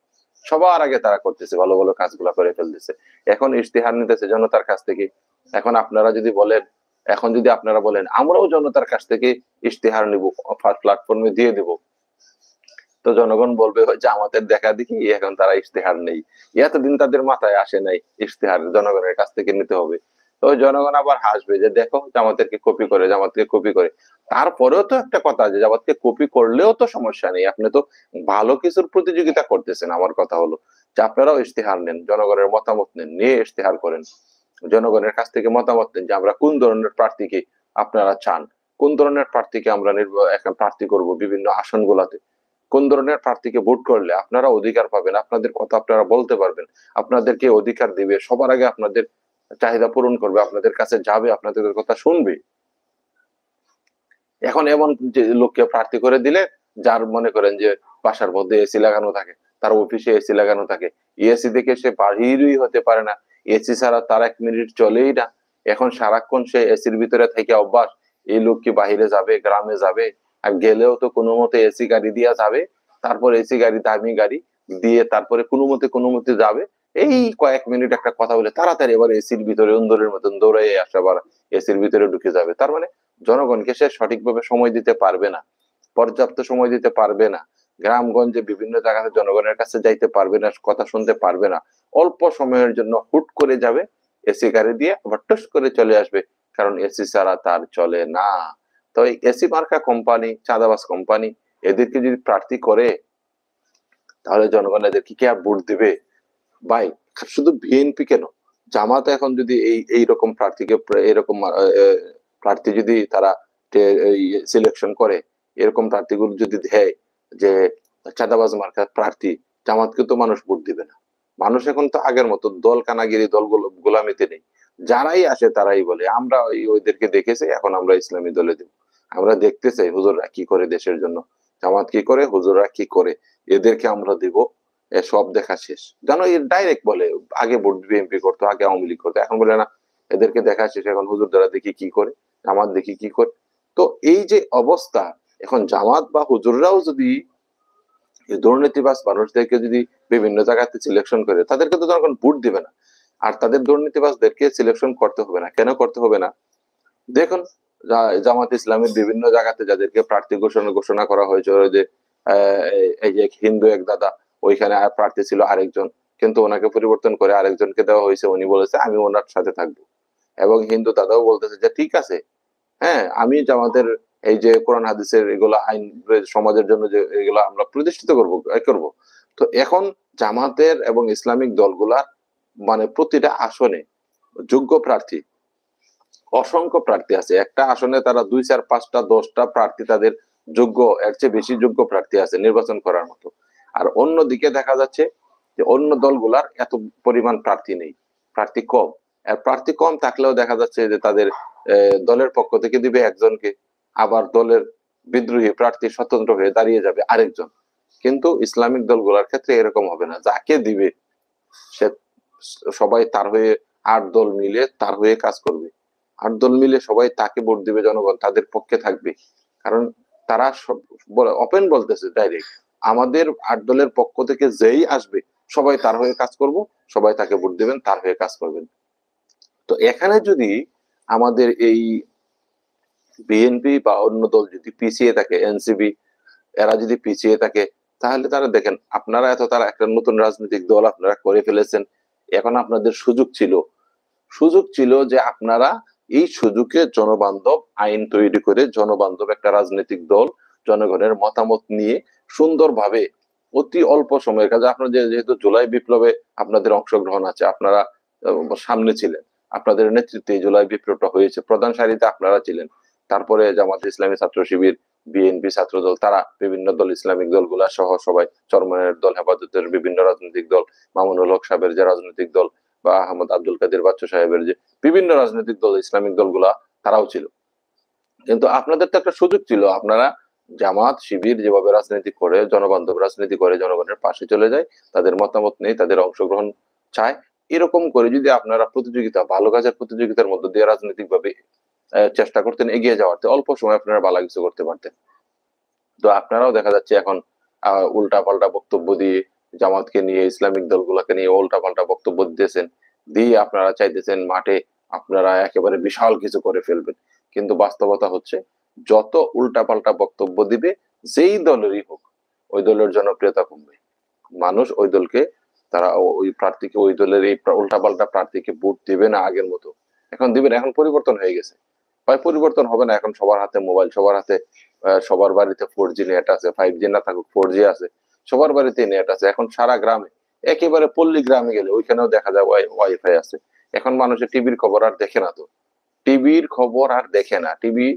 সবার আগে তারা করতেছে, ভালো ভালো কাজগুলা করে ফেলতেছে। এখন ইশতেহার নিতেছে জনতার কাছ থেকে। এখন আপনারা যদি বলেন, এখন যদি আপনারা বলেন আমরাও জনতার কাছ থেকে ইশতেহার নিব, প্ল্যাটফর্মে দিয়ে দিব, তো জনগণ বলবে যে আমাদের দেখা দেখি এখন তারা ইশতেহার নেই, এতদিন তাদের মাথায় আসে নাই ইশতেহার জনগণের কাছ থেকে নিতে হবে। তো জনগণ আবার হাসবে যে দেখো জামাতেরকে কপি করে, জামাতকে কপি করে। তারপরেও তো একটা কথা, যে জামাতকে কপি করলেও তো সমস্যা নেই, আপনি তো ভালো কিছুর প্রতিযোগিতা করতেছেন। আমার কথা হলো যে আপনারাও ইশতেহার নেন, জনগণের মতামত নেন, নিয়ে ইশতেহার করেন, জনগণের কাছ থেকে মতামত নেন যে আমরা কোন ধরনের প্রার্থীকে আপনারা চান, কোন ধরনের প্রার্থীকে আমরা এখন প্রার্থী করব বিভিন্ন আসনগুলাতে, কোন ধরনের প্রার্থীকে ভোট করলে আপনারা অধিকার পাবেন, আপনাদের কথা আপনারা বলতে পারবেন, আপনাদেরকে অধিকার দিবে। সবার আগে আপনাদের চাহিদা পূরণ করবে, আপনাদের কাছে যাবে, আপনাদের কথা শুনবে। এখন এমন যে লোককে প্রার্থী করে দিলে, যার মনে করেন যে বাসার মধ্যে এসি লাগানো থাকে, তার অফিসে এসি লাগানো থাকে, এসি থেকে সে বাহিরই হতে পারে না, এসি ছাড়া তার 1 মিনিট চলেই না। এখন সারাক্ষণ সে এসির ভিতরে থেকে অভ্যাস। এই লোক কি বাহিরে যাবে, গ্রামে যাবে? আর গেলেও তো কোনো মতে এসি গাড়ি দিয়া যাবে, তারপর এসি গাড়ি, দামি গাড়ি দিয়ে তারপরে কোনো মতে যাবে। এই কয়েক মিনিট একটা কথা বলে তাড়াতাড়ি এবার এসির ভিতরে অন্ধরের মতন দৌড়াইয়ে আসে, আবার এসির ভিতরে ঢুকে যাবে। তার মানে জনগণকে সে সঠিকভাবে সময় দিতে পারবে না, পর্যাপ্ত সময় দিতে পারবে না, গ্রামগঞ্জে বিভিন্ন জায়গাতে জনগণের কাছে যাইতে পারবে না, কথা শুনতে পারবে না। অল্প সময়ের জন্য হুট করে যাবে এসি গাড়ি দিয়ে, আবার টুস করে চলে আসবে, কারণ এসি ছাড়া তার চলে না। তো এই এসি মার্কা কোম্পানি, চাঁদাবাজ কোম্পানি, এদেরকে যদি প্রার্থী করে, তাহলে জনগণ এদেরকে কি আর ভোট দিবে? ভাই, শুধু বিএনপি কেন, জামাত এখন যদি এইরকম প্রার্থীকে, এরকম প্রার্থী যদি তারা সিলেকশন করে, এরকম প্রার্থীগুলো যদি দেয় যে চাঁদাবাজ মার্কার প্রার্থী, জামাতকে তো মানুষ ভোট দিবে না। মানুষ এখন তো আগের মতো দল কানাগিরি, দল গোলামিতে নেই। যারাই আসে তারাই বলে আমরা ওইদেরকে দেখেছি, এখন আমরা ইসলামী দলে দেব। আমরা দেখতে চাই হুজুররা কি করে দেশের জন্য, জামাত কি করে, হুজুররা কি করে, এদেরকে আমরা দিব। সব দেখা শেষ, জানো, ডাইরেক্ট বলে। আগে ভোট বিএনপি করতো, আগে আওয়ামী লীগ করতো, এখন বলে না এদেরকে দেখা শেষ, এখন হুজুর দ্বারা দেখি কি করে, জামাত দেখি কি করে। তো এই যে অবস্থা, এখন জামাত বা হুজুররাও যদি দুর্নীতিবাজ মানুষদেরকে যদি বিভিন্ন জায়গাতে সিলেকশন করে, তাদেরকে তো জনগণ ভোট দিবে না। আর তাদের দুর্নীতিবাজদেরকে সিলেকশন করতে হবে না, কেন করতে হবে না? দেখুন, জামাত ইসলামের বিভিন্ন জায়গাতে যাদেরকে প্রার্থী ঘোষণা করা হয়েছে, ওই যে এই যে হিন্দু এক দাদা, ওইখানে আর প্রার্থী ছিল আরেকজন, কিন্তু ওনাকে পরিবর্তন করে আরেকজনকে দেওয়া হয়েছে। উনি বলেছে আমি ওনার সাথে থাকবো, এবং হিন্দু দাদাও বলতেছে যে ঠিক আছে, হ্যাঁ, আমি জামাতের এই যে কোরআন হাদিসের এগুলা আইন, সমাজের জন্য যে এগুলা আমরা প্রতিষ্ঠিত করব। তো এখন জামাতের এবং ইসলামিক দলগুলা মানে প্রতিটা আসনে যোগ্য প্রার্থী, অসংখ্য প্রার্থী আছে। একটা আসনে তারা 2, 4, 5টা 10টা প্রার্থী, তাদের যোগ্য, এর চেয়ে বেশি যোগ্য প্রার্থী আছে নির্বাচন করার মতো। আর অন্যদিকে দেখা যাচ্ছে যে অন্য দলগুলার এত পরিমাণ প্রার্থী নেই, প্রার্থী কম। আর প্রার্থী কম থাকলেও দেখা যাচ্ছে যে তাদের দলের পক্ষ থেকে দিবে একজনকে, আবার দলের বিদ্রোহী প্রার্থী স্বতন্ত্র হয়ে দাঁড়িয়ে যাবে আরেকজন। কিন্তু ইসলামিক দলগুলোর ক্ষেত্রে এরকম হবে না, যাকে দিবে সে সবাই তার হয়ে, 8 দল মিলে তার হয়ে কাজ করবে। 8 দল মিলে সবাই তাকে ভোট দিবে, জনগণ তাদের পক্ষে থাকবে। কারণ তারা সব ওপেন বলতেছে ডাইরেক্ট, আমাদের 8 দলের পক্ষ থেকে যেই আসবে সবাই তার হয়ে কাজ করব, সবাই তাকে ভোট দিবেন, তার হয়ে কাজ করবেন। তো এখানে যদি আমাদের এই বিএনপি বা অন্য দল যদি পিছিয়ে থাকে, এনসিপি, এরা যদি পিছিয়ে থাকে, তাহলে তারা দেখেন, আপনারা এত তারা একটা নতুন রাজনৈতিক দল আপনারা করে ফেলেছেন। এখন আপনাদের সুযোগ ছিল যে আপনারা এই সুযোগে জনবান্ধব আইন তৈরি করে, জনবান্ধব একটা রাজনৈতিক দল, জনগণের মতামত নিয়ে সুন্দরভাবে অতি অল্প সময়ের কাজে, আপনার যেহেতু জুলাই বিপ্লবে আপনাদের অংশগ্রহণ আছে, আপনারা সামনে ছিলেন, আপনাদের নেতৃত্বে এই জুলাই বিপ্লবটা হয়েছে, প্রধান সারিতে আপনারা ছিলেন। তারপরে জামাত ইসলামী ছাত্র শিবির, বিএনপি ছাত্রদল, তারা বিভিন্ন দল, ইসলামিক দলগুলা সহ সবাই, চরমনের দল, হেফাজতের বিভিন্ন রাজনৈতিক দল, মামুনুল হক সাহেবের যে রাজনৈতিক দল, বা আহমদ আব্দুল কাদের বাচ্চু সাহেবের যে বিভিন্ন রাজনৈতিক দল, ইসলামিক দলগুলা, তারাও ছিল। কিন্তু আপনাদের তো একটা সুযোগ ছিল, আপনারা জামাত শিবির যেভাবে রাজনীতি করে, জনবান্ধব রাজনীতি করে, জনগণের পাশে চলে যায়, তাদের মতামত নেই, তাদের অংশগ্রহণ চায়, এরকম করে যদি আপনারা প্রতিযোগিতা, ভালো কাজের প্রতিযোগিতার মধ্য দিয়ে রাজনৈতিক ভাবে চেষ্টা করতেন এগিয়ে যাওয়ার, অল্প সময় আপনারা ভালো কিছু করতে পারতেন। তো আপনারাও দেখা যাচ্ছে এখন উল্টা পাল্টা বক্তব্য দিয়ে, জামাতকে নিয়ে, ইসলামিক দলগুলোকে নিয়ে উল্টা পাল্টা বক্তব্য দিতেছেন, দিয়ে আপনারা চাইতেছেন মাঠে আপনারা একেবারে বিশাল কিছু করে ফেলবেন। কিন্তু বাস্তবতা হচ্ছে, যত উল্টা পাল্টা বক্তব্য দিবে যেই দলেরই হোক, ওই দলের জনপ্রিয়তা কমবে। মানুষ ওই দলকে, তারা ওই প্রার্থীকে, ওই দলের এই উল্টা পাল্টা প্রার্থীকে ভোট দিবে না আগের মতো। এখন দিবেন, এখন পরিবর্তন হয়ে গেছে। ভাই, পরিবর্তন হবে না, এখন সবার হাতে মোবাইল, সবার হাতে, সবার বাড়িতে 4G নেট আছে, 5G না থাকুক 4G আছে, সবার বাড়িতে নেট আছে। এখন সারা গ্রামে, একেবারে পল্লী গ্রামে গেলে ওইখানেও দেখা যায় ওয়াইফাই আছে। এখন মানুষের টিভির খবর আর দেখে না, তো টিভির খবর আর দেখে না, টিভি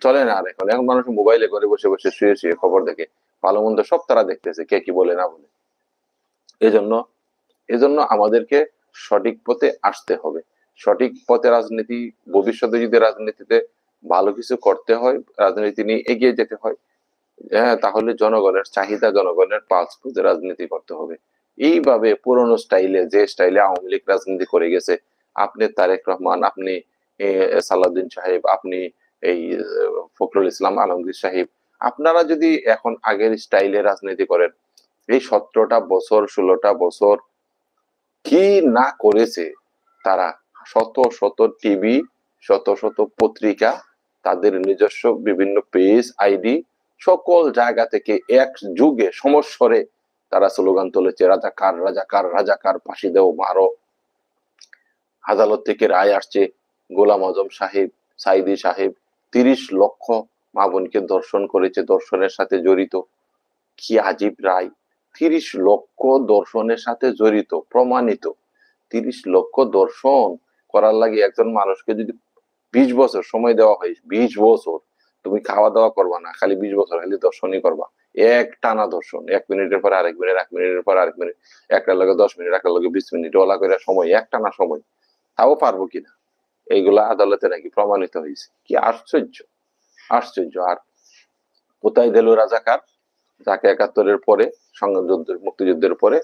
চলে না আর। এখন মানুষ মোবাইলে ঘরে বসে বসে শুয়ে শুয়ে খবর দেখে, ভালো মন্দ সব তারা দেখতেছে, কে কি বলে না বলে। এজন্য এজন্য আমাদেরকে সঠিক পথে আসতে হবে, সঠিক পথে রাজনীতি, ভবিষ্যতে যদি রাজনীতিতে ভালো কিছু করতে হয়, রাজনীতি নিয়ে এগিয়ে যেতে হয়, হ্যাঁ, তাহলে জনগণের চাহিদা, জনগণের পালস বুঝে রাজনীতি করতে হবে। এইভাবে পুরোনো স্টাইলে, যে স্টাইলে আওয়ামী লীগ রাজনীতি করে গেছে, আপনি তারেক রহমান, আপনি সালাউদ্দিন সাহেব, আপনি এই ফখরুল ইসলাম আলমগীর সাহেব, আপনারা যদি এখন আগের স্টাইলে রাজনীতি করেন, এই 17টা বছর 16টা বছর কি না করেছে তারা, শত শত টিভি, শত শত পত্রিকা, তাদের নিজস্ব বিভিন্ন পেজ, আইডি, সকল জায়গা থেকে এক যুগে সমস্বরে তারা স্লোগান তুলেছে, রাজাকার রাজাকার রাজাকার, ফাঁসি দেও, মারো। আদালত থেকে রায় আসছে, গোলাম আজম সাহেব, সাইদি সাহেব 30 লক্ষ মা বোনকে ধর্ষণ করেছে, ধর্ষণের সাথে জড়িত। কি আজীব রায়! 30 লক্ষ ধর্ষণের সাথে জড়িত, প্রমাণিত। 30 লক্ষ ধর্ষণ করার লাগে একজন মানুষকে যদি 20 বছর সময় দেওয়া হয়, 20 বছর তুমি খাওয়া দাওয়া করবা না, খালি 20 বছর খালি দর্শনই করবা, এক টানা দর্শন, 1 মিনিটের পর আরেক মিনিট, 1 মিনিটের পর আরেক মিনিট, একটার লগে 10 মিনিট, একটার লগে 20 মিনিট, ওলা করে সময়, এক টানা সময়, তাও পারবো কিনা? এইগুলা আদালতে নাকি প্রমাণিত হয়েছে। কি আশ্চর্য! আশ্চর্য! আর কোথায় দিল রাজাকার, যাকে 71-এর পরে সংযুদ্ধের, মুক্তিযুদ্ধের পরে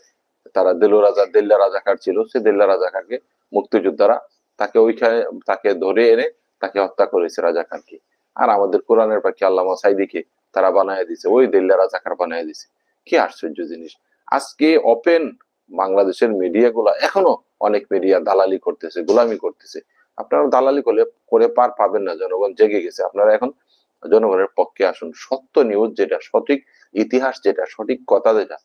তারা দেল্লা রাজাকার ছিল, সে দেল্লা রাজাকারকে মুক্তিযোদ্ধারা তাকে ওইখানে, তাকে ধরে এনে তাকে হত্যা করেছে রাজাকারকে। আর আমাদের কোরআনের পাখি আল্লামা সাইদিকে তারা বানায় দিছে, ওই দেল্লা রাজাকার বানায় দিছে। কি আশ্চর্য জিনিস! আজকে ওপেন বাংলাদেশের মিডিয়া গুলা, এখনো অনেক মিডিয়া দালালি করতেছে, গোলামি করতেছে। আপনারা দালালি করলে করে পার পাবেন না, জনগণ জেগে গেছে। আপনারা এখন জনগণের পক্ষে আসুন, সত্য নিউজ যেটা, সঠিক ইতিহাস যেটা, সঠিক কথা যেটা,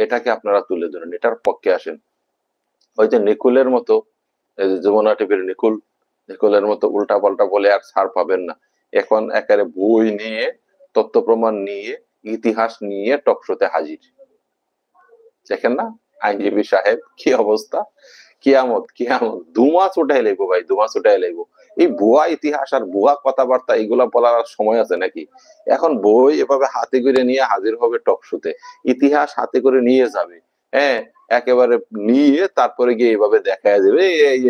এটাকে আপনারা তুলে ধরেন, এটার পক্ষে আসেন। ওই যে নিকুলের মতো, যমুনা টিভির নিকুল, নিকুলের মতো উল্টা পাল্টা বলে আর ছাড় পাবেন না। এখন একেবারে বই নিয়ে, তথ্য প্রমাণ নিয়ে, ইতিহাস নিয়ে টকশোতে হাজির। দেখেন না আইনজীবী সাহেব, কি অবস্থা! কিয়ামত, কিয়ামত, দুমাস উঠাই লাগবো ভাই, দুমাস উঠাই লাগবো। এই ভুয়া ইতিহাস আর ভুয়া কথাবার্তা এগুলা বলার আর সময় আছে নাকি? এখন বই এভাবে হাতে করে নিয়ে হাজির হবে টকশোতে, ইতিহাস হাতে করে নিয়ে যাবে, হ্যাঁ, একেবারে নিয়ে তারপরে গিয়ে এভাবে দেখায় দেবে, এই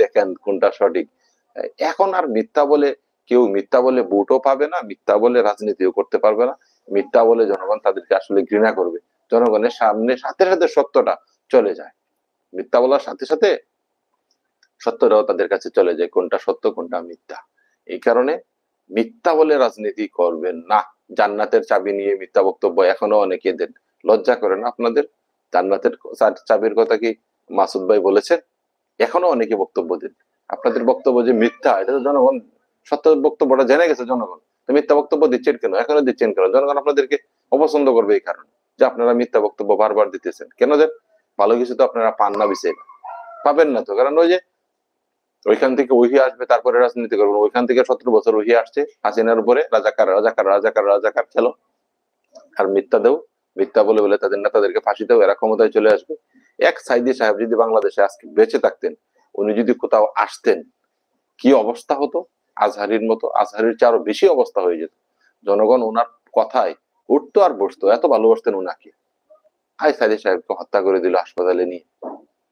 দেখেন কোনটা সঠিক। এখন আর মিথ্যা বলে কেউ, মিথ্যা বলে ভোটও পাবে না, মিথ্যা বলে রাজনীতিও করতে পারবে না, মিথ্যা বলে জনগণ তাদেরকে আসলে ঘৃণা করবে। জনগণের সামনে সাথে সাথে সত্যটা চলে যায়, মিথ্যা বলার সাথে সাথে সত্যটাও তাদের কাছে চলে যায়, কোনটা সত্য কোনটা মিথ্যা। এই কারণে মিথ্যা বলে রাজনীতি করবেন না। জান্নাতের চাবি নিয়ে মিথ্যা বক্তব্য এখনো অনেকে দেন, লজ্জা করে না আপনাদের? জান্নাতের চাবির কথা কি মাসুদ ভাই বলেছেন? এখনো অনেকে বক্তব্য দেন। আপনাদের বক্তব্য যে মিথ্যা, এটা তো জনগণ, সত্য বক্তব্যটা জেনে গেছে জনগণ, তো মিথ্যা বক্তব্য দিচ্ছেন কেন, এখনো দিচ্ছেন কেন? জনগণ আপনাদেরকে অপছন্দ করবে এই কারণে যে আপনারা মিথ্যা বক্তব্য বারবার দিতেছেন কেন? দেন, ভালো কিছু তো আপনারা পান না, বিছে পাবেন না তো, কারণ ওই যে ওইখান থেকে ওহি আসবে, তারপরে রাজনীতি করবেন। ওইখান থেকে 17 বছর ওহি আসছে হাসিনার উপরে, রাজাকার রাজাকার রাজাকার রাজাকার খেলো, আর মিথ্যা দেও, মিথ্যা বলে বলে তাদের নেতাদেরকে ফাঁসি দেও, এরা ক্ষমতায় চলে আসবে। এক সাইদি সাহেব যদি বাংলাদেশে আজকে বেঁচে থাকতেন, উনি যদি কোথাও আসতেন, কি অবস্থা হতো! আজহারির মতো, আজহারির চেয়ে আরো বেশি অবস্থা হয়ে যেত। জনগণ ওনার কথায় উঠতো আর বসতো, এত ভালোবাসতেন ওনাকে। আই সাইদি সাহেবকে হত্যা করে দিল হাসপাতালে নিয়ে।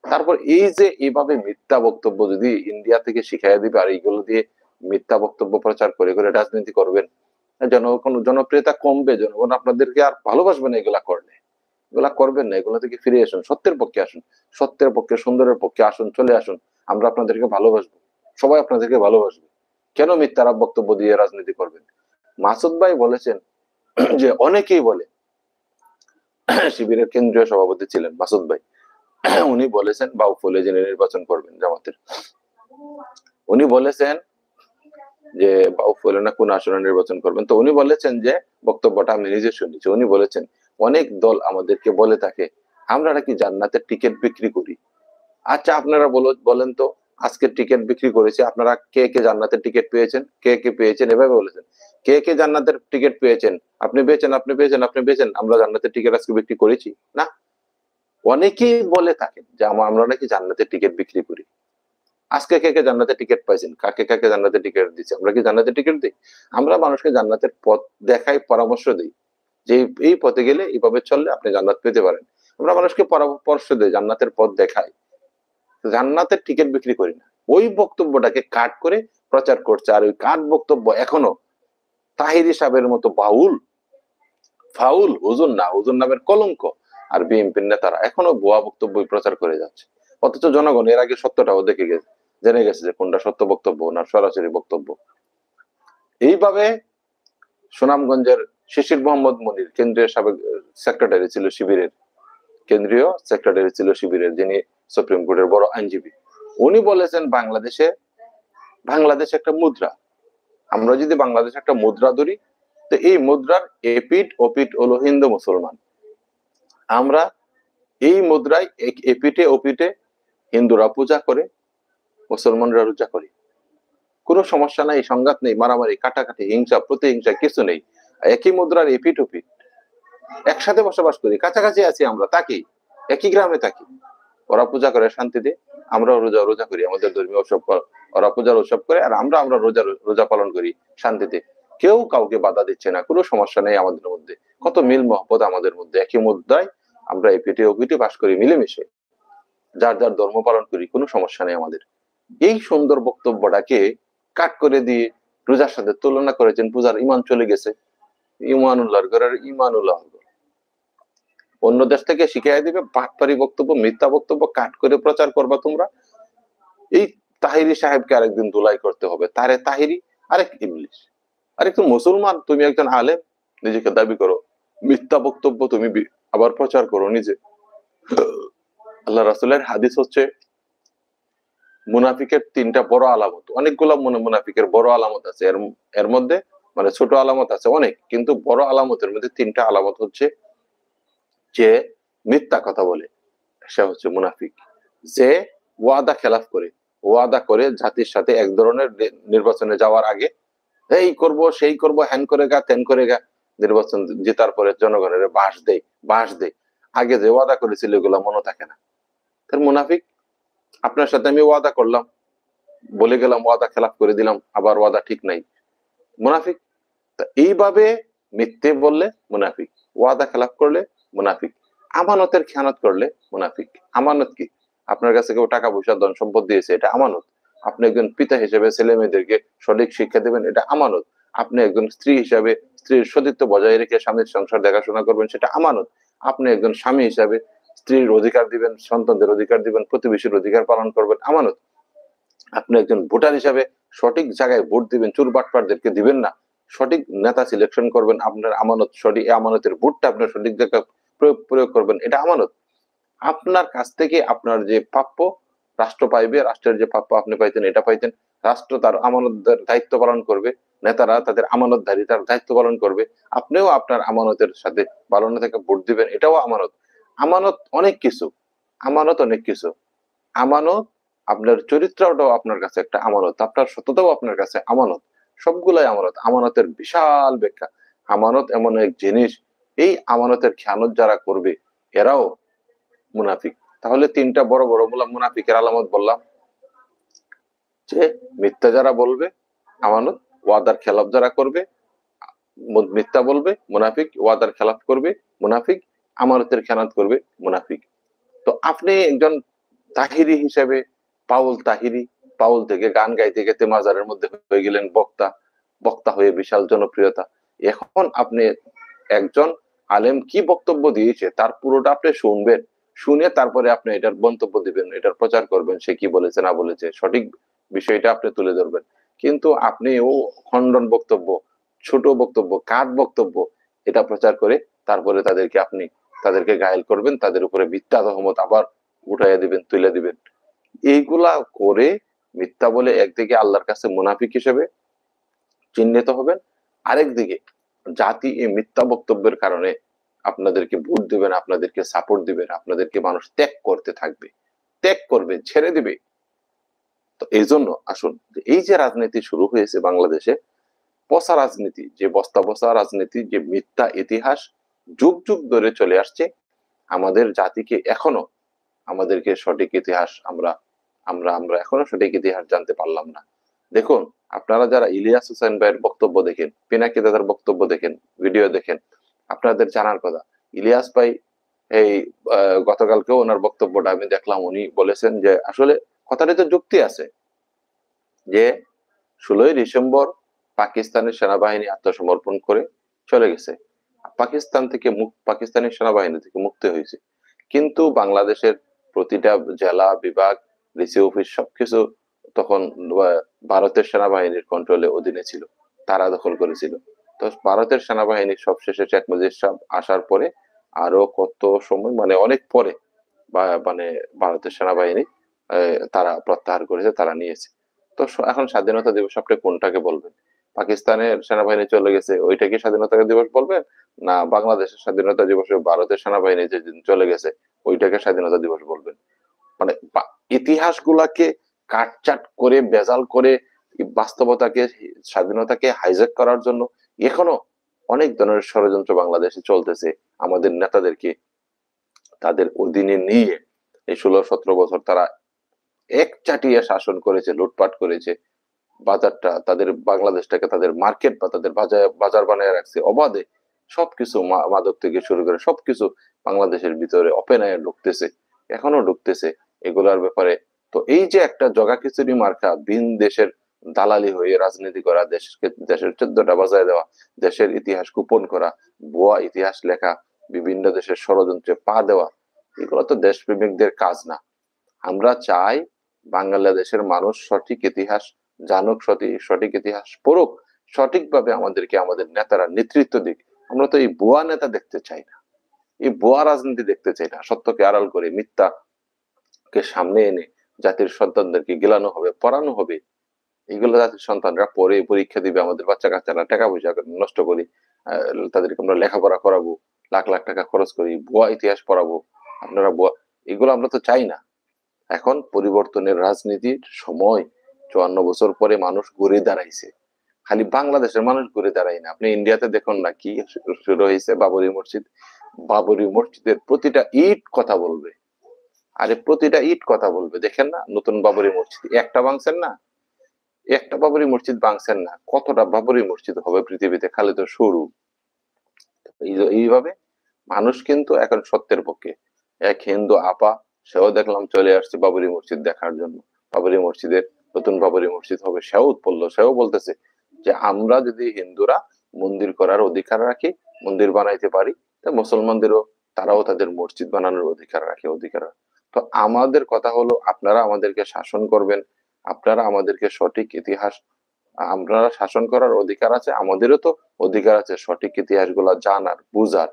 তারপর এই যে এইভাবে মিথ্যা বক্তব্য যদি ইন্ডিয়া থেকে শিখাইয়া দিবে, আর এইগুলো দিয়ে মিথ্যা বক্তব্য প্রচার করে করে রাজনীতি করবেন, জনগণ, জনপ্রিয়তা কমবে, জনগণ আপনাদেরকে আর ভালোবাসবে না। এগুলা করলে, এগুলা করবেন না, এগুলো থেকে ফিরে আসুন, সত্যের পক্ষে আসুন, সত্যের পক্ষে, সুন্দরের পক্ষে আসুন, চলে আসুন। আমরা আপনাদেরকে ভালোবাসবো, সবাই আপনাদেরকে ভালোবাসবে। কেন মিথ্যার বক্তব্য দিয়ে রাজনীতি করবেন? মাসুদ ভাই বলেছেন যে অনেকেই বলে, শিবিরের কেন্দ্রীয় সভাপতি ছিলেন মাসুদ ভাই, উনি বলেছেন বাউফলে যিনি নির্বাচন করবেন জামাতের, উনি বলেছেন যে বাউফলে না কোন আসনে নির্বাচন করবেন, তো উনি বলেছেন যে, বক্তব্যটা আমি নিজে শুনেছি, উনি বলেছেন অনেক দল আমাদেরকে বলে থাকে আমরা নাকি জান্নাতের টিকিট বিক্রি করি। আচ্ছা আপনারা বলেন তো, আজকে টিকিট বিক্রি করেছে, আপনারা কে কে জান্নাতের টিকিট পেয়েছেন, কে কে পেয়েছেন, এভাবে বলেছেন, কে কে জান্নাতের টিকিট পেয়েছেন? আপনি পেয়েছেন, আপনি পেয়েছেন, আপনি পেয়েছেন, আমরা জান্নাতের টিকিট আজকে বিক্রি করেছি না? অনেকেই বলে থাকেন যে আমরা নাকি জান্নাতের টিকিট বিক্রি করি। আজকে কে কে জান্নাতের টিকিট পাইছেন, কাকে কাকে জান্নাতের টিকিট দিচ্ছে? আমরা কি জান্নাতের টিকিট দিই? আমরা মানুষকে জান্নাতের পথ দেখাই, পরামর্শ দিই যে এই পথে গেলে, এইভাবে চললে আপনি জান্নাত পেতে পারেন। আমরা মানুষকে পরামর্শ দিই, জান্নাতের পথ দেখাই। জান্নাতের টিকিট বিক্রি করি না। ওই বক্তব্যটাকে কাট করে প্রচার করছে। আর ওই কাট বক্তব্য এখনো তাহিরি সাহেবের মতো বাউল ফাউল হুজুর না, হুজুর নামের কলঙ্ক আর বিএনপির নেতারা এখনো ভুয়া বক্তব্য প্রচার করে যাচ্ছে। অথচ জনগণ এর আগে সত্যটাও দেখে গেছে, জেনে গেছে যে কোনটা সত্য বক্তব্য না সরাসরি বক্তব্য। এইভাবে সুনামগঞ্জের শিশির মোহাম্মদ মনির কেন্দ্রীয় সাবেক সেক্রেটারি ছিল শিবিরের, কেন্দ্রীয় সেক্রেটারি ছিল শিবিরের, যিনি সুপ্রিম কোর্টের বড় আইনজীবী। উনি বলেছেন বাংলাদেশ একটা মুদ্রা, আমরা যদি বাংলাদেশ একটা মুদ্রা ধরি, তো এই মুদ্রার এপিঠ ওপিঠ হলো হিন্দু মুসলমান। আমরা এই মুদ্রায় এপিঠে ওপিঠে হিন্দুরা পূজা করে, মুসলমানরা রোজা করি। কোনো সমস্যা নাই, সংঘাত নেই, মারামারি কাটাকাটি হিংসা প্রতিহিংসা কিছু নেই। একই মুদ্রার এপিঠ ওপিঠ একসাথে বসবাস করি, কাছাকাছি আছি, আমরা থাকি, একই গ্রামে থাকি। ওরা পূজা করে শান্তিতে, আমরা রোজা করি, আমাদের ধর্মীয় উৎসব, ওরা পূজার উৎসব করে আর আমরা রোজা পালন করি শান্তিতে। কেউ কাউকে বাধা দিচ্ছে না, কোনো সমস্যা নেই আমাদের মধ্যে। কত মিল মহব্বত আমাদের মধ্যে, একই মুদ্রায় আমরা এপিঠে ওপিঠে বাস করি মিলেমিশে, যার যার ধর্ম পালন করি, কোনো সমস্যা নেই আমাদের। এই সুন্দর বক্তব্যটাকে কাট করে দিয়ে রোজার সাথে তুলনা করেছেন, পূজার ইমান চলে গেছে, ইমানুল্লাহর ঘরের ইমানুল্লাহ। অন্য দেশ থেকে শিখাই দিবে বাটপারি বক্তব্য, মিথ্যা বক্তব্য কাট করে প্রচার করবা তোমরা। এই তাহিরি সাহেবকে আরেকদিন ধুলাই করতে হবে। তারে তাহিরি আরেক ইবলিশ, আরেকজন মুসলমান, তুমি একজন আলেম নিজেকে দাবি করো, মিথ্যা বক্তব্য তুমি আবার প্রচার করো নিজে। আল্লাহ রাসূলের হাদিস হচ্ছে মুনাফিকের তিনটা বড় আলামত। অনেকগুলো মুনাফিকের বড় আলামত আছে, এর মধ্যে মানে ছোট আলামত আছে অনেক, কিন্তু বড় আলামতের মধ্যে তিনটা আলামত হচ্ছে যে মিথ্যা কথা বলে, সে হচ্ছে মুনাফিক। যে ওয়াদা খেলাফ করে, ওয়াদা করে জাতির সাথে এক ধরনের নির্বাচনে যাওয়ার আগে এই করব সেই করব হ্যান করে গা ত্যান করে গা, নির্বাচন জেতার পরে জনগণের বাস দেয়, আগে যে ওয়াদা করেছিল এগুলো মনে থাকে না। তার মুনাফিক। আপনার সাথে আমি ওয়াদা করলাম, বলে গেলাম, ওয়াদা খেলাফ করে দিলাম, আবার ওয়াদা ঠিক নাই, মুনাফিক। এইভাবে মিথ্যে বললে মুনাফিক, ওয়াদা খেলাফ করলে মুনাফিক, আমানতের খেয়ানত করলে মুনাফিক। আমানত কি? আপনার কাছে কেউ টাকা পয়সা ধন সম্পদ দিয়েছে, এটা আমানত। আপনি একজন পিতা হিসেবে ছেলে মেয়েদেরকে সঠিক শিক্ষা দেবেন, এটা আমানত। আপনি একজন স্ত্রী হিসাবে স্ত্রীর সতীত্ব বজায় রেখে স্বামীর সংসার দেখাশোনা করবেন, সেটা আমানত। আপনি একজন স্বামী হিসাবে স্ত্রীর অধিকার দিবেন, সন্তানদের অধিকার দিবেন, প্রতিবেশীর অধিকার পালন করবেন, আমানত। আপনি একজন ভোটার হিসাবে সঠিক জায়গায় ভোট দিবেন, চুর বাটপারদেরকে দিবেন না, সঠিক নেতা সিলেকশন করবেন, আপনার আমানত। সঠিক আমানতের ভোটটা আপনার সঠিক জায়গায় প্রয়োগ করবেন, এটা আমানত। আপনার কাছ থেকে আপনার যে প্রাপ্য রাষ্ট্র পাইবে, রাষ্ট্রের যে প্রাপ্য আপনি পাইতেন এটা পাইতেন, রাষ্ট্র তার আমানতের দায়িত্ব পালন করবে, নেতারা তাদের আমানতধারী তার দায়িত্ব পালন করবে, আপনিও আপনার আমানতের সাথে পালন থেকে ভোট দিবেন, এটাও আমানত। আমানত অনেক কিছু, আমানত অনেক কিছু। আমানত আপনার চরিত্রটাও আপনার কাছে একটা আমানত, আপনার সততাও আপনার কাছে আমানত, সবগুলাই আমানত। আমানতের বিশাল ব্যাখ্যা। আমানত এমন এক জিনিস, এই আমানতের খেয়ানত যারা করবে এরাও মুনাফিক। তাহলে তিনটা বড় বড় মুনাফিকের আলামত বললাম, যে মিথ্যা যারা বলবে আমানত, ওয়াদার খেলাফ যারা করবে মিথ্যা বলবে মুনাফিক, ওয়াদার খেলাফ করবে মুনাফিক, আমানতের খেয়ানত করবে মুনাফিক। তো আপনি একজন তাহিরি হিসেবে পাউল থেকে গান গাইতে গাইতে মাজারের মধ্যে হয়ে গেলেন বক্তা হয়ে বিশাল জনপ্রিয়তা। এখন আপনি একজন আলেম কি বক্তব্য দিয়েছে তার পুরোটা আপনি শুনবেন, শুনে তারপরে আপনি এটার মন্তব্য দিবেন, এটার প্রচার করবেন, সে কি বলেছে না বলেছে, সঠিক বিষয়টা আপনি তুলে ধরবেন। কিন্তু আপনি খণ্ডন বক্তব্য, ছোট বক্তব্য, কাট বক্তব্য এটা প্রচার করে তারপরে তাদেরকে ঘায়েল করবেন, তাদের উপরে মিথ্যা তহমত আবার উঠাইয়া দিবেন, তুলে দিবেন। এইগুলা করে মিথ্যা বলে একদিকে আল্লাহর কাছে মুনাফিক হিসেবে চিহ্নিত হবেন, আরেকদিকে জাতি এই মিথ্যা বক্তব্যের কারণে আপনাদেরকে ভোট দিবেন, আপনাদেরকে সাপোর্ট দিবেন, আপনাদেরকে মানুষ ত্যাগ করতে থাকবে, ত্যাগ করবে, ছেড়ে দিবে। তো এই জন্য আসুন, এই যে রাজনীতি শুরু হয়েছে বাংলাদেশে, পচা রাজনীতি, যে বস্তা পচা রাজনীতি, যে মিথ্যা ইতিহাস যুগ যুগ ধরে চলে আসছে, আমাদের জাতিকে এখনো আমাদেরকে সঠিক ইতিহাস আমরা আমরা আমরা এখনো সঠিক ইতিহাস জানতে পারলাম না। দেখুন, আপনারা যারা ইলিয়াস হোসেন ভাইয়ের বক্তব্য দেখেন, পিনাকি দাদার বক্তব্য দেখেন, ভিডিও দেখেন, আপনাদের জানার কথা ইলিয়াস ভাই এই গতকালকেও ওনার বক্তব্যটা আমি দেখলাম, উনি বলেছেন যে আসলে কথাটা তো যুক্তি আছে যে 16ই ডিসেম্বর পাকিস্তানের সেনাবাহিনী আত্মসমর্পণ করে চলে গেছে, পাকিস্তান থেকে পাকিস্তানি সেনাবাহিনী থেকে মুক্তি হয়েছে, কিন্তু বাংলাদেশের প্রতিটা জেলা বিভাগ ডিসি অফিস সবকিছু তখন ভারতের সেনাবাহিনীর কন্ট্রোলে অধীনে ছিল, তারা দখল করেছিল। তো ভারতের সেনাবাহিনী সবশেষে শেখ মুজিব সাহেব আসার পরে আরো কত সময়, মানে অনেক পরে বা মানে ভারতের সেনাবাহিনী তারা প্রত্যাহার করেছে, তারা নিয়েছে। তো এখন স্বাধীনতা দিবস আপনি কোনটাকে বলবেন? পাকিস্তানের সেনাবাহিনী চলে গেছে ওইটাকে স্বাধীনতা দিবস বলবেন, না বাংলাদেশের স্বাধীনতা দিবসে ভারতের সেনাবাহিনী যেদিন চলে গেছে ওইটাকে স্বাধীনতা দিবস বলবেন? মানে ইতিহাস গুলাকে কাটচাট করে বেজাল করে বাস্তবতাকে, স্বাধীনতাকে হাইজ্যাক করার জন্য এখনো অনেক ধরনের ষড়যন্ত্র বাংলাদেশে চলতেছে। আমাদের নেতাদেরকে তাদের অধীনে নিয়ে এই 16-17 বছর তারা এক চাটিয়ে শাসন করেছে, লুটপাট করেছে, বাজারটা তাদের, বাংলাদেশটাকে তাদের মার্কেট বা তাদের বাজার বানায় রাখছে অবাধে। সবকিছু মাদক থেকে শুরু করে সবকিছু বাংলাদেশের ভিতরে অপেনায় ঢুকতেছে, এখনো ঢুকতেছে এগুলার ব্যাপারে। তো এই যে একটা জগা খিচুড়ি মার্কা ভিন দেশের দালালি হয়ে রাজনীতি করা, দেশের 14টা বাজায় দেওয়া, দেশের ইতিহাস গোপন করা, ভুয়া ইতিহাস লেখা, বিভিন্ন দেশের ষড়যন্ত্রে পা দেওয়া, এগুলো তো দেশপ্রেমিকদের কাজ না। আমরা চাই বাংলাদেশের মানুষ সঠিক ইতিহাস জানুক, সঠিক ইতিহাস পড়ুক, সঠিকভাবে আমাদেরকে আমাদের নেতারা নেতৃত্ব দিক। আমরা তো এই ভুয়া নেতা দেখতে চাই না, এই ভুয়া রাজনীতি দেখতে চাই না। সত্যকে আড়াল করে মিথ্যাকে সামনে এনে জাতির সন্তানদেরকে গেলানো হবে, পড়ানো হবে। এগুলো জাতির সন্তানরা পরে পরীক্ষা দিবে, আমাদের বাচ্চা কাচ্চারা টাকা পয়সা নষ্ট করি, তাদেরকে আমরা লেখাপড়া করাবো, লাখ লাখ টাকা খরচ করি, ভুয়া ইতিহাস পড়াবো, আপনারা ভুয়া, এগুলো আমরা তো চাই না। এখন পরিবর্তনের রাজনীতির সময়, 54 বছর পরে মানুষ ঘুরে দাঁড়াইছে। খালি বাংলাদেশের মানুষ ঘুরে দাঁড়ায় না, আপনি ইন্ডিয়াতে দেখুন না কি শুরু হয়েছে, বাবরি মসজিদ। বাবরি মসজিদের প্রতিটা ইট কথা বলবে, আরে প্রতিটা ইট কথা বলবে। দেখেন না নতুন বাবরি মসজিদ একটা ভাঙছেন না, একটা বাবরি মসজিদ ভাঙছেন না, কতটা বাবরি মসজিদ হবে পৃথিবীতে, খালি তো শুরু। এইভাবে মানুষ কিন্তু এখন সত্যের পক্ষে। এক হিন্দু আপা, সেও দেখলাম চলে আসছে বাবরি মসজিদ দেখার জন্য, বাবরি মসজিদের নতুন বাবরি মসজিদ হবে, সেও উৎপল্ল, সেও বলতেছে যে আমরা যদি হিন্দুরা মন্দির করার অধিকার রাখি, মন্দির বানাইতে পারি, তা মুসলমানদেরও, তারাও তাদের মসজিদ বানানোর অধিকার রাখে, অধিকার। তো আমাদের কথা হলো আপনারা আমাদেরকে শাসন করবেন, আপনারা আমাদেরকে সঠিক ইতিহাস, আমরা শাসন করার অধিকার আছে, আমাদেরও তো অধিকার আছে সঠিক ইতিহাস গুলা জানার, বুঝার।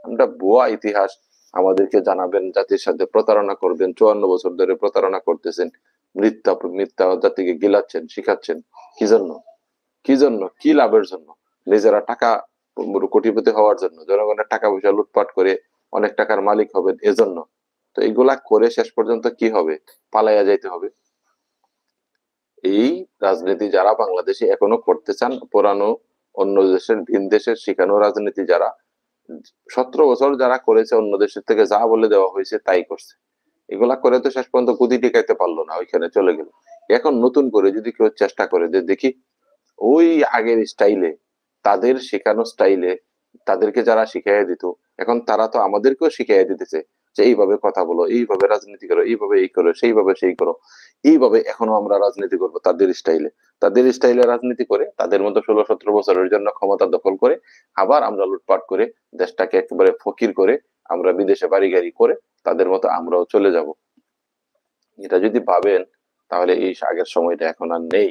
আমরা ভুয়া ইতিহাস আমাদেরকে জানাবেন, জাতির সাথে প্রতারণা করবেন, 54 বছর ধরে প্রতারণা করতেছেন, মিথ্যা মিথ্যা জাতিকে গিলাচ্ছেন, শিখাচ্ছেন। কি জন্য? কি জন্য? কি লাভের জন্য? নিজেরা টাকা, কোটিপতি হওয়ার জন্য, জনগণের টাকা পয়সা লুটপাট করে অনেক টাকার মালিক হবেন এজন্য। তো এগুলা করে শেষ পর্যন্ত কি হবে? পালাইয়া যাইতে হবে। এই রাজনীতি যারা বাংলাদেশে এখনো করতে চান, পুরানো অন্য দেশের, ভিন দেশের শিখানো রাজনীতি যারা 17 বছর যারা করেছে, অন্য দেশের থেকে যা বলে দেওয়া হয়েছে তাই করছে, এগুলা করে তো শেষ পর্যন্ত গদি টিকাইতে পারলো না, ওইখানে চলে গেল। এখন নতুন করে যদি কেউ চেষ্টা করে যে দেখি ওই আগের স্টাইলে, তাদের শেখানো স্টাইলে তাদেরকে যারা শিখাইয়া দিত, এখন তারা তো আমাদেরকেও শিখাইয়া দিতেছে যে এইভাবে কথা বলো, এইভাবে রাজনীতি করো, এইভাবে এই করো, সেইভাবে সেই করো। এইভাবে এখনো আমরা রাজনীতি করব তাদের স্টাইলে, তাদের স্টাইলে রাজনীতি করে, তাদের মতো 16-17 বছরের জন্য ক্ষমতা দখল করে, আবার আমরা লুটপাট করে দেশটাকে একেবারে ফকির করে আমরা বিদেশে বাড়ি গাড়ি করে তাদের মতো আমরাও চলে যাব। এটা যদি ভাবেন তাহলে এই আগের সময়টা এখন আর নেই,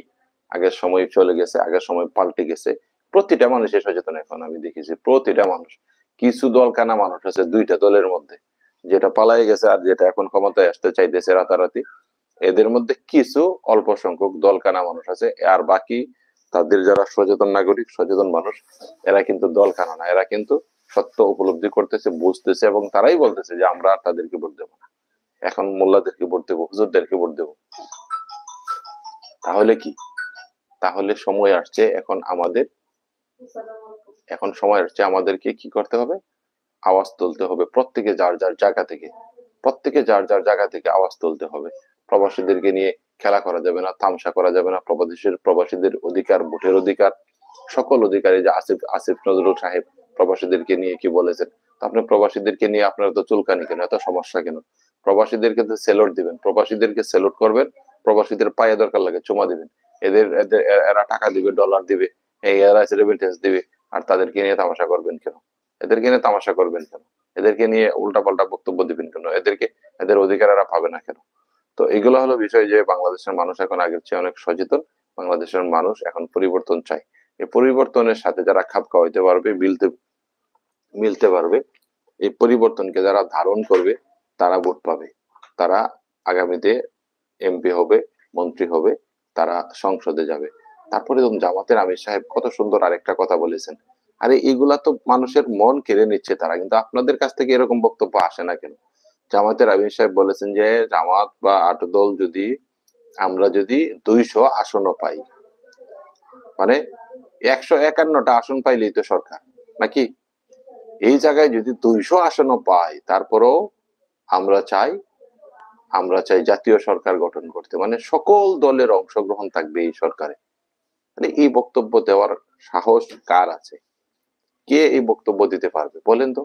আগের সময় চলে গেছে, আগের সময় পাল্টে গেছে। প্রতিটা মানুষের সচেতন এখন, আমি দেখেছি প্রতিটা মানুষ। কিছু দল কানা মানুষ আছে দুইটা দলের মধ্যে, যেটা পালাই গেছে আর যেটা এখন ক্ষমতায় আসতে চাইতেছে রাতারাতি। এদের মধ্যে কিছু অল্প সংখ্যক দল কানা মানুষ আছে, আর বাকি তাদের যারা সচেতন নাগরিক, সচেতন মানুষ, এরা কিন্তু দল কানা না, এরা কিন্তু সত্য উপলব্ধি করতেছে, বুঝতেছে, এবং তারাই বলতেছে যে আমরা আর তাদেরকে ভোট দেবো না, এখন মোল্লাদেরকে ভোট দেবো, হুজুরদেরকে ভোট দেবো। তাহলে কি? তাহলে সময় আসছে এখন আমাদের, এখন সময় আসছে আমাদেরকে কি করতে হবে? আওয়াজ তুলতে হবে, প্রত্যেকে যার যার জায়গা থেকে, প্রত্যেকে যার যার জায়গা থেকে আওয়াজ তুলতে হবে। প্রবাসীদেরকে নিয়ে খেলা করা যাবে না, তামসা করা যাবে না। প্রবাসীদের অধিকার, ভোটের অধিকার, সকল অধিকারী যে আসিফ আসিফ নজরুল সাহেব প্রবাসীদেরকে নিয়ে কি বলেছেন, আপনি প্রবাসীদেরকে নিয়ে আপনার তো চুলকানি কেন, এত সমস্যা কেন? প্রবাসীদেরকে তো সেলুট দিবেন, প্রবাসীদেরকে সেলুট করবেন, প্রবাসীদের পায়ে দরকার লাগে চুমা দিবেন। এরা টাকা দিবে, ডলার দিবে, এরা রেমিটেন্স দিবে, আর তাদেরকে নিয়ে তামাশা করবেন কেন? এদেরকে নিয়ে তামাশা করবেন কেন? এদেরকে নিয়ে উল্টাপাল্টা বক্তব্য দিবেন কেন? এদের অধিকার এরা পাবে না কেন? তো এগুলো হলো বিষয় যে বাংলাদেশের মানুষ এখন আগের চেয়ে অনেক সচেতন। বাংলাদেশের মানুষ এখন পরিবর্তন চায়। এই পরিবর্তনের সাথে যারা খাপ খাওয়াইতে পারবে, মিলতে পারবে, এই পরিবর্তনকে যারা ধারণ করবে, তারা ভোট পাবে। তারা আগামীতে এমপি হবে, মন্ত্রী হবে, তারা সংসদে যাবে। তারপরে জামাতের আমির সাহেব কত সুন্দর আরেকটা কথা বলেছেন। আরে এগুলা তো মানুষের মন কেড়ে নিচ্ছে তারা, কিন্তু আপনাদের কাছ থেকে এরকম বক্তব্য আসে না কেন? জামাতের আমির সাহেব বলেছেন যে জামাত বা আট দল যদি, আমরা যদি 200 আসনও পাই, মানে 151টা আসন পাইলেই তো সরকার, নাকি? এই জায়গায় যদি 200 আসনও পাই, তারপরেও আমরা চাই জাতীয় সরকার গঠন করতে, মানে সকল দলের অংশগ্রহণ থাকবে এই সরকারে। মানে এই বক্তব্য দেওয়ার সাহস কার আছে? কে এই বক্তব্য দিতে পারবে বলেন তো?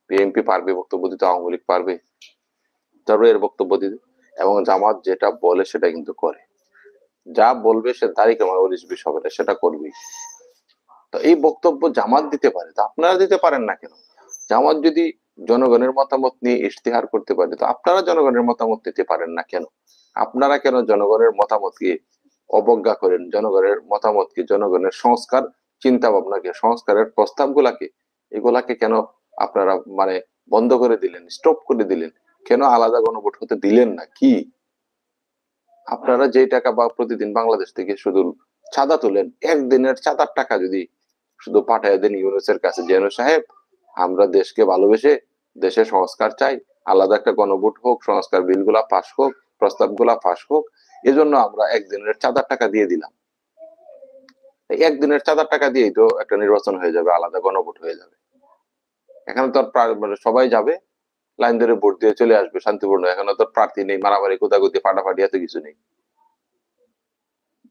বিএনপি পারবে বক্তব্য দিতে? আওয়ামী লীগ পারবে তারপরে এর বক্তব্য দিতে? এবং জামাত যেটা বলে সেটা কিন্তু করে, যা বলবে সে তারিখ আমার 19-20 হবে না, সেটা করবেই। তো এই বক্তব্য জামাত দিতে পারে, তো আপনারা দিতে পারেন না কেন? জামাত যদি জনগণের মতামত নিয়ে ইশতেহার করতে পারে, তো আপনারা জনগণের মতামত দিতে পারেন না কেন? আপনারা কেন জনগণের মতামতকে অবজ্ঞা করেন? জনগণের মতামতকে, জনগণের সংস্কার চিন্তা ভাবনাকে, সংস্কারের প্রস্তাবগুলাকে, এগুলাকে কেন আপনারা মানে বন্ধ করে দিলেন, স্টপ করে দিলেন? কেন আলাদা গণভোট হতে দিলেন না? কি আপনারা যেই টাকা বা প্রতিদিন বাংলাদেশ থেকে শুধু চাঁদা তোলেন, একদিনের চাঁদার টাকা যদি শুধু পাঠায় দেন ইউনুসের কাছে, যে ইউনুস সাহেব, আমরা দেশকে ভালোবেসে দেশে সংস্কার চাই, আলাদা একটা গণভোট হোক, সংস্কার বিলগুলা পাস হোক, প্রস্তাবগুলা পাস হোক, এজন্য আমরা একদিনের চাঁদার টাকা দিয়ে দিলাম। এই একদিনের চাঁদার টাকা দিয়েই তো একটা নির্বাচন হয়ে যাবে, আলাদা গণভোট হয়ে যাবে। এখানে তো আর মানে সবাই যাবে, লাইন ধরে ভোট দিয়ে চলে আসবে শান্তিপূর্ণ। এখানে তো প্রার্থী নেই, মারামারি, কোদাকুদি, ফাটাফাটি, এত কিছু নেই।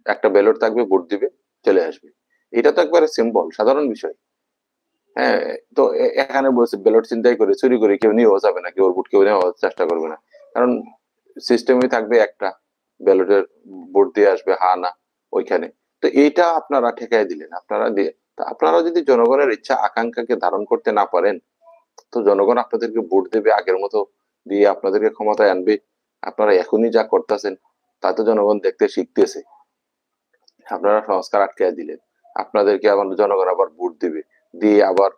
একটা ব্যালট থাকবে, ভোট দিবে, চলে আসবে। এটা তো একবারে সিম্পল, সাধারণ বিষয়। হ্যাঁ, তো এখানে বলছে ব্যালট ছিনতাই করে, চুরি করে কেউ নিয়েও যাবে না, কেউ ভোট কেউ নেওয়ার চেষ্টা করবে না। কারণ সিস্টেমই থাকবে একটা, ব্যালটের ভোট দিয়ে আসবে, হা না, ওইখানে। তো এইটা আপনারা ঠেকাই দিলেন। আপনারা যদি জনগণের ইচ্ছা আকাঙ্ক্ষাকে ধারণ করতে না পারেন, তো জনগণ আপনাদেরকে ভোট দেবে আগের মতো, দিয়ে আপনাদেরকে ক্ষমতায় আনবে? আপনারা এখনই যা করতেছেন তা তো জনগণ দেখতে শিখতেছে। আপনারা সংস্কার আটকায় দিলেন, আপনাদেরকে আবার জনগণ আবার ভোট দিবে, দিয়ে আবার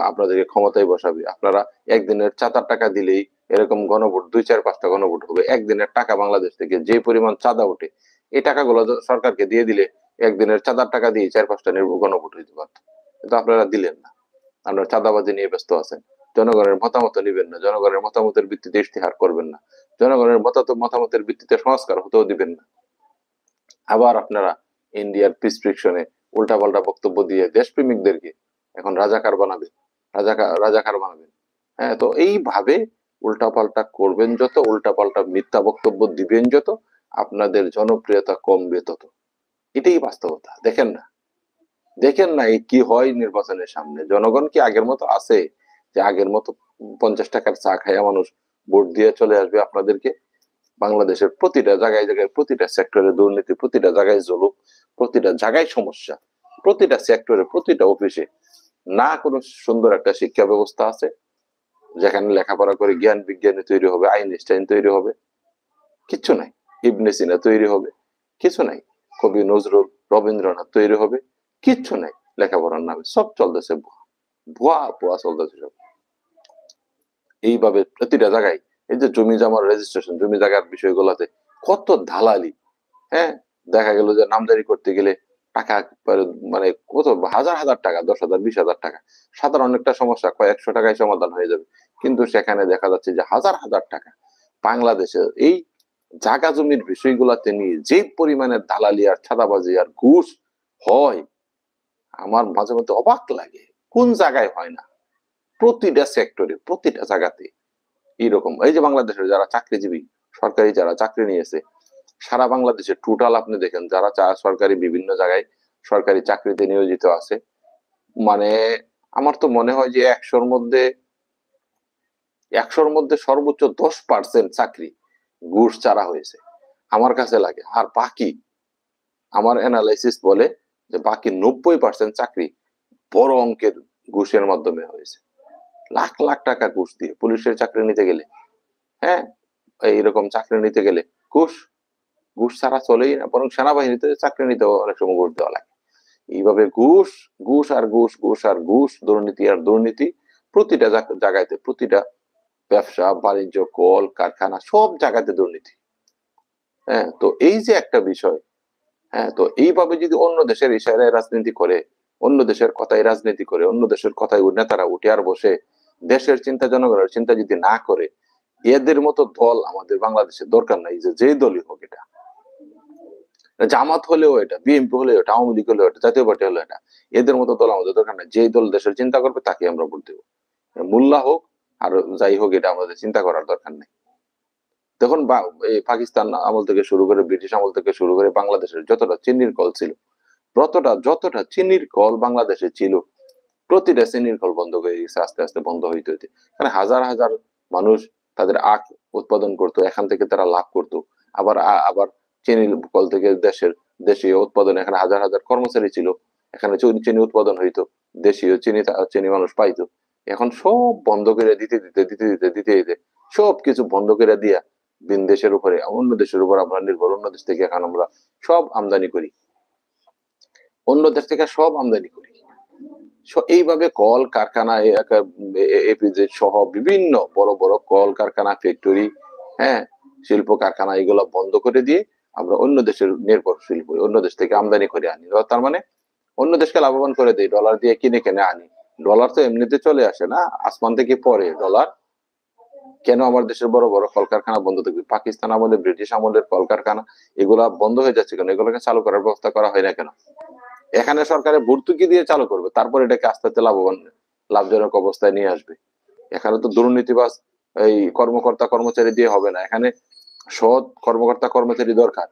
আপনাদেরকে ক্ষমতায় বসাবে। আপনারা একদিনের চাঁদার টাকা দিলেই এরকম গণভোট, 2, 4, 5টা গণভোট হবে। একদিনের টাকা বাংলাদেশ থেকে যে পরিমাণ চাঁদা ওঠে, এই টাকাগুলো সরকারকে দিয়ে দিলে একদিনের চাঁদার টাকা দিয়ে 4, 5টা গণভোট হইতে পারত। কিন্তু আপনারা দিলেন না, আপনারা চাঁদাবাজি নিয়ে ব্যস্ত আছেন। জনগণের মতামত নিবেন না, জনগণের মতামতের ভিত্তিতে ইশতেহার করবেন না, জনগণের মতামতের ভিত্তিতে সংস্কার হতেও দিবেন না। আবার আপনারা ইন্ডিয়ার প্রেসক্রিপশনে উল্টাপাল্টা বক্তব্য দিয়ে দেশপ্রেমিকদেরকে এখন রাজাকার বানাবেন, রাজাকার বানাবেন। হ্যাঁ, তো এইভাবে উল্টাপাল্টা করবেন যত, উল্টাপাল্টা মিথ্যা বক্তব্য দিবেন যত, আপনাদের জনপ্রিয়তা কমবে তত। এটাই বাস্তবতা। দেখেন না এই কি হয় নির্বাচনের সামনে। জনগণ কি আগের মতো আছে যে আগের মতো 50 টাকার চা খাইয়া মানুষ ভোট দিয়ে চলে আসবে আপনাদেরকে? বাংলাদেশের প্রতিটা জায়গায় জায়গায়, প্রতিটা সেক্টরে দুর্নীতি, প্রতিটা জায়গায় জুলুম, প্রতিটা জায়গায় সমস্যা, প্রতিটা সেক্টরে, প্রতিটা অফিসে না কোনো সুন্দর একটা শিক্ষা ব্যবস্থা আছে যেখানে লেখাপড়া করে জ্ঞান বিজ্ঞানী তৈরি হবে, আইনস্টাইন তৈরি হবে? কিচ্ছু নাই। ইবনে সিনা তৈরি হবে? কিছু নাই। কবি নজরুল, রবীন্দ্রনাথ তৈরি হবে? কিচ্ছু নাই। লেখাপড়ার নামে সব চলতেছে ভুয়া, ভুয়া ভুয়া চলতেছে সব। এইভাবে প্রতিটা জায়গায়, এই যে জমি জমার রেজিস্ট্রেশন, জমি জায়গার বিষয়গুলোতে কত দালালি। হ্যাঁ, দেখা গেল যে নামজারি করতে গেলে টাকা মানে কত হাজার হাজার টাকা, 10,000, 20,000 টাকা। সাধারণ একটা সমস্যা কয়েকশো টাকায় সমাধান হয়ে যাবে, কিন্তু সেখানে দেখা যাচ্ছে যে হাজার হাজার টাকা। বাংলাদেশে এই জায়গা জমির বিষয়গুলোতে নিয়ে যে পরিমাণে দালালি আর ছাদাবাজি আর ঘুষ হয়, আমার মাঝে মধ্যে অবাক লাগে। কোন জায়গায় হয় না? প্রতিটা সেক্টরে, প্রতিটা জায়গাতে এইরকম। এই যে বাংলাদেশের যারা চাকরিজীবী, সরকারি যারা চাকরি নিয়েছে, সারা বাংলাদেশে টোটাল আপনি দেখেন যারা সরকারি বিভিন্ন জায়গায় সরকারি চাকরিতে নিয়োজিত আছে, মানে আমার তো মনে হয় যে 100-র মধ্যে 100-র মধ্যে সর্বোচ্চ 10% চাকরি ঘুষ ছাড়া হয়েছে আমার কাছে লাগে। আর বাকি আমার অ্যানালাইসিস বলে যে বাকি 90% চাকরি বড় অঙ্কের ঘুষের মাধ্যমে হয়েছে। লাখ লাখ টাকা ঘুষ দিয়ে পুলিশের চাকরি নিতে গেলে, হ্যাঁ, এইরকম চাকরি নিতে গেলে ঘুষ, ঘুষ ছাড়া চলেই না। বরং সেনাবাহিনীতে চাকরি নিতেও অনেক সময় ঘুষ দেওয়া লাগে। এইভাবে ঘুষ, ঘুষ আর ঘুষ, ঘুষ আর ঘুষ, দুর্নীতি আর দুর্নীতি প্রতিটা জায়গাতে, প্রতিটা ব্যবসা বাণিজ্য, কল কারখানা সব জায়গাতে দুর্নীতি। হ্যাঁ, তো এই যে একটা বিষয়, হ্যাঁ, তো এইভাবে যদি অন্য দেশের ইশারায় রাজনীতি করে, অন্য দেশের কথায় রাজনীতি করে, অন্য দেশের কথায় নেতারা উঠে আর বসে দেশের চিন্তা, জনগণের চিন্তা যদি না করে, এদের মতো দল আমাদের বাংলাদেশের দরকার নাই। যে দলই হোক, এটা জামাত হলেও এটা, বিএনপি হলেও এটা, আওয়ামী লীগ হলেও এটা, জাতীয় পার্টি হলেও এটা, এদের মতো দল আমাদের দরকার নাই। যে দল দেশের চিন্তা করবে তাকে আমরা ভোট দেবো। মোল্লা হোক আর যাই হোক, এটা আমাদের চিন্তা করার দরকার নেই। দেখুন, এই পাকিস্তান আমল থেকে শুরু করে, ব্রিটিশ আমল থেকে শুরু করে, বাংলাদেশের যতটা চিনির কল ছিল, যতটা চিনির কল বাংলাদেশে ছিল, প্রতিটা চিনির কল বন্ধ হয়ে গেছে, আস্তে আস্তে বন্ধ হইতে হইতে। মানে হাজার হাজার মানুষ তাদের আখ উৎপাদন করতো, এখান থেকে তারা লাভ করতো। আবার আবার চিনির কল থেকে দেশীয় উৎপাদন, এখানে হাজার হাজার কর্মচারী ছিল, এখানে চিনি উৎপাদন হইতো, দেশীয় চিনি মানুষ পাইতো। এখন সব বন্ধ করে দিতে সব কিছু বন্ধ করে দিয়া ভিন দেশের উপরে, অন্য দেশের উপর আমরা নির্ভর। অন্য দেশ থেকে এখন আমরা সব আমদানি করি, অন্য দেশ থেকে সব আমদানি করি। এইভাবে কল কারখানা, এপিজেড সহ বিভিন্ন বড় বড় কল কারখানা, ফ্যাক্টরি, হ্যাঁ, শিল্প কারখানা, এগুলো বন্ধ করে দিয়ে আমরা অন্য দেশের নির্ভরশীল হই, অন্য দেশ থেকে আমদানি করে আনি। তার মানে অন্য দেশকে লাভবান করে দেয়, ডলার দিয়ে কিনে আনি। ডলার তো এমনিতে চলে আসে না, আসমান থেকে পড়ে ডলার। কেন আমার দেশের বড় বড় কলকারখানা বন্ধ থাকবে? পাকিস্তান আমলে, ব্রিটিশ আমলের কলকারখানা, এগুলা বন্ধ হয়ে যাচ্ছে কেন? এগুলোকে চালু করার ব্যবস্থা করা হয় না কেন? এখানে সরকারের ভর্তুকি দিয়ে চালু করবে, তারপর এটাকে আস্তে আস্তে লাভজনক অবস্থায় নিয়ে আসবে। এখানে তো দুর্নীতিবাজ এই কর্মকর্তা কর্মচারী দিয়ে হবে না, এখানে সৎ কর্মকর্তা কর্মচারী দরকার,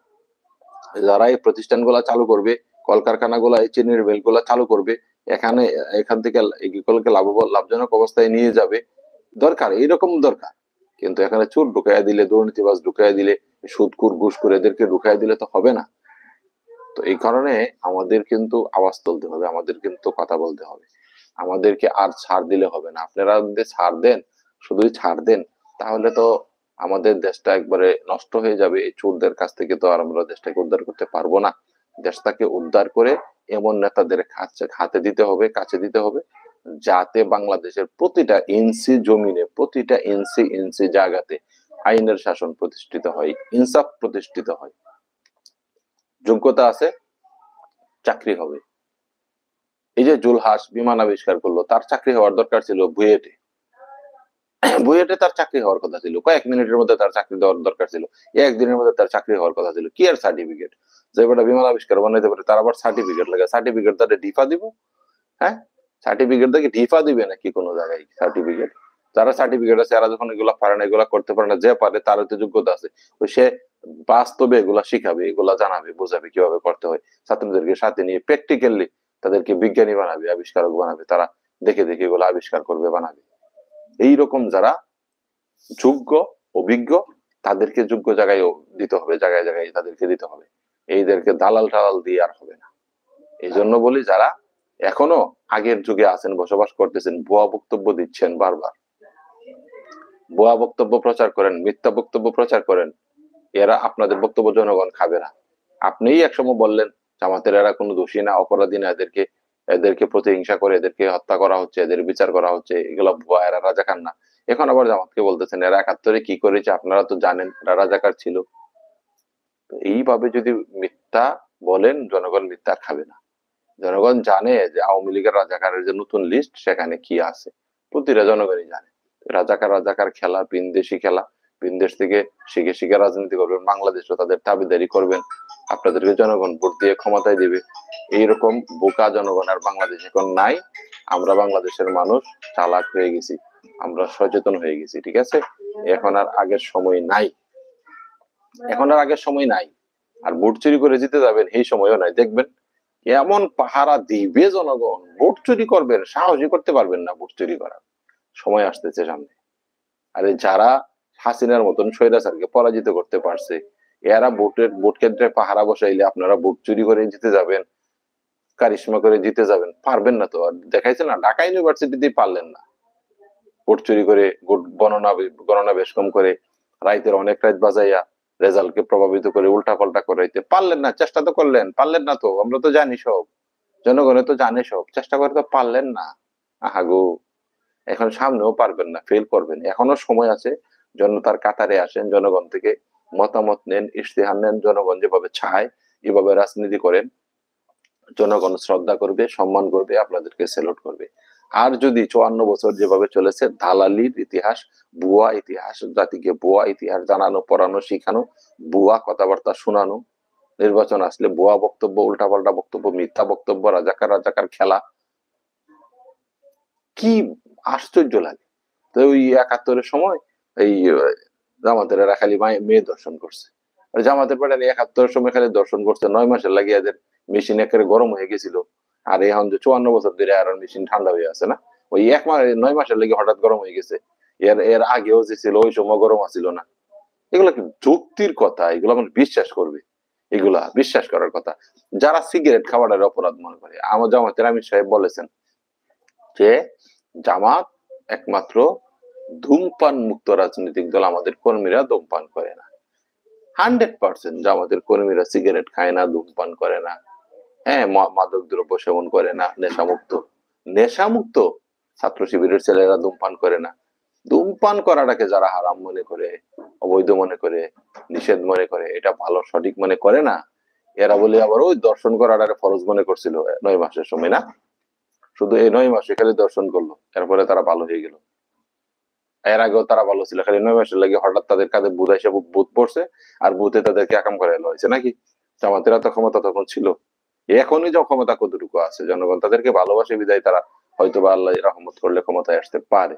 যারা এই প্রতিষ্ঠানগুলা চালু করবে, কলকারখানাগুলা, এই চিনির মিলগুলা চালু করবে, এখান থেকে এগুলোকে লাভজনক অবস্থায় নিয়ে যাবে, দরকার, এইরকম দরকার। কিন্তু এখানে চোর ঢুকাইয়া দিলে, দুর্নীতিবাজ ঢুকাইয়া দিলে, সুদখোর ঘুষখোর এদেরকে ঢুকাইয়া দিলে তো হবে না। তো এই কারণে আমাদের কিন্তু আওয়াজ তুলতে হবে, আমাদের কিন্তু কথা বলতে হবে, আমাদেরকে আর ছাড় দিলে হবে না। আপনারা যদি ছাড় দেন, শুধুই ছাড় দেন, তাহলে তো আমাদের দেশটা একবারে নষ্ট হয়ে যাবে। এই চোরদের কাছ থেকে তো আর আমরা দেশটাকে উদ্ধার করতে পারবো না। দেশটাকে উদ্ধার করে এমন নেতাদের হাতে দিতে হবে, কাছে দিতে হবে, যাতে বাংলাদেশের প্রতিটা ইঞ্চি জমিনে, প্রতিটা ইঞ্চি জায়গাতে আইনের শাসন প্রতিষ্ঠিত হয়, ইনসাফ প্রতিষ্ঠিত হয়। যোগ্যতা আছে, চাকরি হবে। এই যে জুলহাস বিমান আবিষ্কার করলো, তার চাকরি হওয়ার দরকার ছিল বুয়েটে। বুয়েটে তার চাকরি হওয়ার কথা ছিল, কয়েক মিনিটের মধ্যে তার চাকরি দেওয়ার দরকার ছিল, একদিনের মধ্যে তার চাকরি হওয়ার কথা ছিল। কি আর সার্টিফিকেট? যে বেটা বিমান আবিষ্কার বানাইতে পারে তার আবার সার্টিফিকেট লাগে, সার্টিফিকেট তাদের ডিফা দিব? হ্যাঁ, সার্টিফিকেট দেখে ডিফা দিবে নাকি কোনো জায়গায় সার্টিফিকেট? যারা সার্টিফিকেট আছে, এরা যখন এগুলা পারে না, এগুলা করতে পারে না, যে পারে তার হয়তো যোগ্যতা আছে, তো সে বাস্তবে এগুলা শিখাবে, এগুলা জানাবে, বোঝাবে কিভাবে করতে হয়, ছাত্রদেরকে সাথে নিয়ে প্র্যাকটিক্যালি তাদেরকে বিজ্ঞানী বানাবে, আবিষ্কারক বানাবে, তারা দেখে দেখে এগুলো আবিষ্কার করবে, বানাবে। এইরকম যারা যোগ্য, অভিজ্ঞ, তাদেরকে যোগ্য জায়গায় দিতে হবে, জায়গায় জায়গায় তাদেরকে দিতে হবে। এইদেরকে দালাল টালাল দিয়ে আর হবে না। এই জন্য বলি, যারা এখনো আগের যুগে আছেন, বসবাস করতেছেন, ভুয়া বক্তব্য দিচ্ছেন, বারবার ভুয়া বক্তব্য প্রচার করেন, মিথ্যা বক্তব্য প্রচার করেন, এরা আপনাদের বক্তব্য জনগণ খাবে না। আপনিই একসময় বললেন জামাতের এরা কোনো দোষী না, অপরাধী না, এদেরকে এদেরকে প্রতিহিংসা করে এদেরকে হত্যা করা হচ্ছে, এদের বিচার করা হচ্ছে, এগুলো ভুয়া, এরা রাজাকার না। এখন আবার জামাতকে বলতেছেন এরা ৭১-এ কি করেছে আপনারা তো জানেন, এরা রাজাকার ছিল। তো এইভাবে যদি মিথ্যা বলেন, জনগণ মিথ্যা খাবে না। জনগণ জানে যে আওয়ামী লীগের রাজাকারের যে নতুন লিস্ট, সেখানে কি আছে, প্রতিটা জনগণই জানে। রাজাকার রাজাকার খেলা, ভিনদেশি খেলা, ভিনদেশ থেকে শিখে শিখে রাজনীতি করবেন, বাংলাদেশও তাদের দাবিদারি করবেন, আপনাদেরকে জনগণ ভোট দিয়ে ক্ষমতায় দিবে। এইরকম বোকা জনগণ আর বাংলাদেশ এখন নাই। আমরা বাংলাদেশের মানুষ চালাক হয়ে গেছি, আমরা সচেতন হয়ে গেছি, ঠিক আছে? এখন আর আগের সময় নাই, এখন আর আগের সময় নাই। আর ভোট চুরি করে জিতে যাবেন এই সময়ও নাই। দেখবেন এমন পাহারা দিবে জনগণ, ভোট চুরি করবেন, সাহসই করতে পারবেন না ভোট চুরি করার। সময় আসতেছে সামনে। আরে যারা হাসিনার মতন স্বৈরাচারকে পরাজিত করতে পারছে, এরা ভোট কেন্দ্রে পাহারা বসাইলে আপনারা ভোট চুরি করে জিতে যাবেন, কারিশমা করে জিতে যাবেন, পারবেন না তো। আর দেখাইছে না, ঢাকা ইউনিভার্সিটিতেই পারলেন না, ভোট চুরি করে, ভোট গণনা বেশ কম করে, রাইতের অনেক রাত বাজাইয়া রেজাল্টকে প্রভাবিত করে উল্টা পাল্টা করাইতে পারলেন না। চেষ্টা তো করলেন, পারলেন না তো, আমরা তো জানি সব, জনগণে তো জানে সব, চেষ্টা করে তো পারলেন না। আহাগো, এখন সামনেও পারবেন না, ফেল করবেন, এখনো সময় আছে। জনতার কাতারে আসেন, জনগণ থেকে মতামত নেন, ইশতেহার নেন, জনগণ যেভাবে চায় এভাবে রাজনীতি করেন, জনগণ শ্রদ্ধা করবে, সম্মান করবে, আপনাদেরকে স্যালুট করবে। আর যদি 54 বছর যেভাবে চলেছে, দালালির ইতিহাস, ভুয়া ইতিহাস, জাতিকে ভুয়া ইতিহাস জানানো, পড়ানো, শিখানো, ভুয়া কথাবার্তা শোনানো, নির্বাচন আসলে ভুয়া বক্তব্য, উল্টাপাল্টা বক্তব্য, মিথ্যা বক্তব্য, রাজাকার রাজাকার খেলা, কি আশ্চর্য লাগে। তো ওই 71-এর সময় এই জামাতের এরা খালি মেয়ে দর্শন করছে, আর জামাতের পাঠালি 71-এর সময় খালি দর্শন করছে, 9 মাসের লাগিয়ে এদের মেশিন একেবারে গরম হয়ে গেছিল। আর এখন যে 54 বছর ধরে আর মেশিন ঠান্ডা হয়ে আছে না, ওই 9 মাসের লেগে হঠাৎ গরম হয়ে গেছে। এর এর আগেও যে ছিল ওই সময় গরম আছিল না। এগুলা কি যুক্তির কথা? এগুলো মানুষ বিশ্বাস করবে? এগুলা বিশ্বাস করার কথা? যারা সিগারেট খাওয়ার অপরাধ মনে করে, আমার জামাতের আমির সাহেব বলেছেন যে জামাত একমাত্র ধূমপান মুক্ত রাজনৈতিক দল, আমাদের কর্মীরা ধূমপান করে না। 100% জামাতের কর্মীরা সিগারেট খায় না, ধূমপান করে না, হ্যাঁ, মাদক দ্রব্য সেবন করে না, নেশামুক্ত। নেশামুক্ত ছাত্র শিবিরের ছেলেরা ধূমপান করে না। ধূমপান করাটাকে যারা হারাম মনে করে, অবৈধ মনে করে, নিষেধ মনে করে, এটা ভালো সঠিক মনে করে না, এরা বলে আবার ওই দর্শন করাটাকে ফরজ মনে করছিল 9 মাসের সময় না, শুধু এই 9 মাসে খালি দর্শন করলো, এরপরে তারা ভালো হয়ে গেল। এর আগেও তারা ভালো ছিল, খালি 9 মাসের লাগে হঠাৎ তাদের কাঁধে বুধ এসে ভূত পড়ছে, আর ভূতে তাদেরকে একাম করে এলো হয়েছে নাকি? জামাতেরা তো ক্ষমতা তখন ছিল, এখনই যে ক্ষমতা কতটুকু আছে, জনগণ তাদেরকে ভালোবাসে বিদায় তারা হয়তো বা আল্লাহ রহমত করলে ক্ষমতায় আসতে পারে,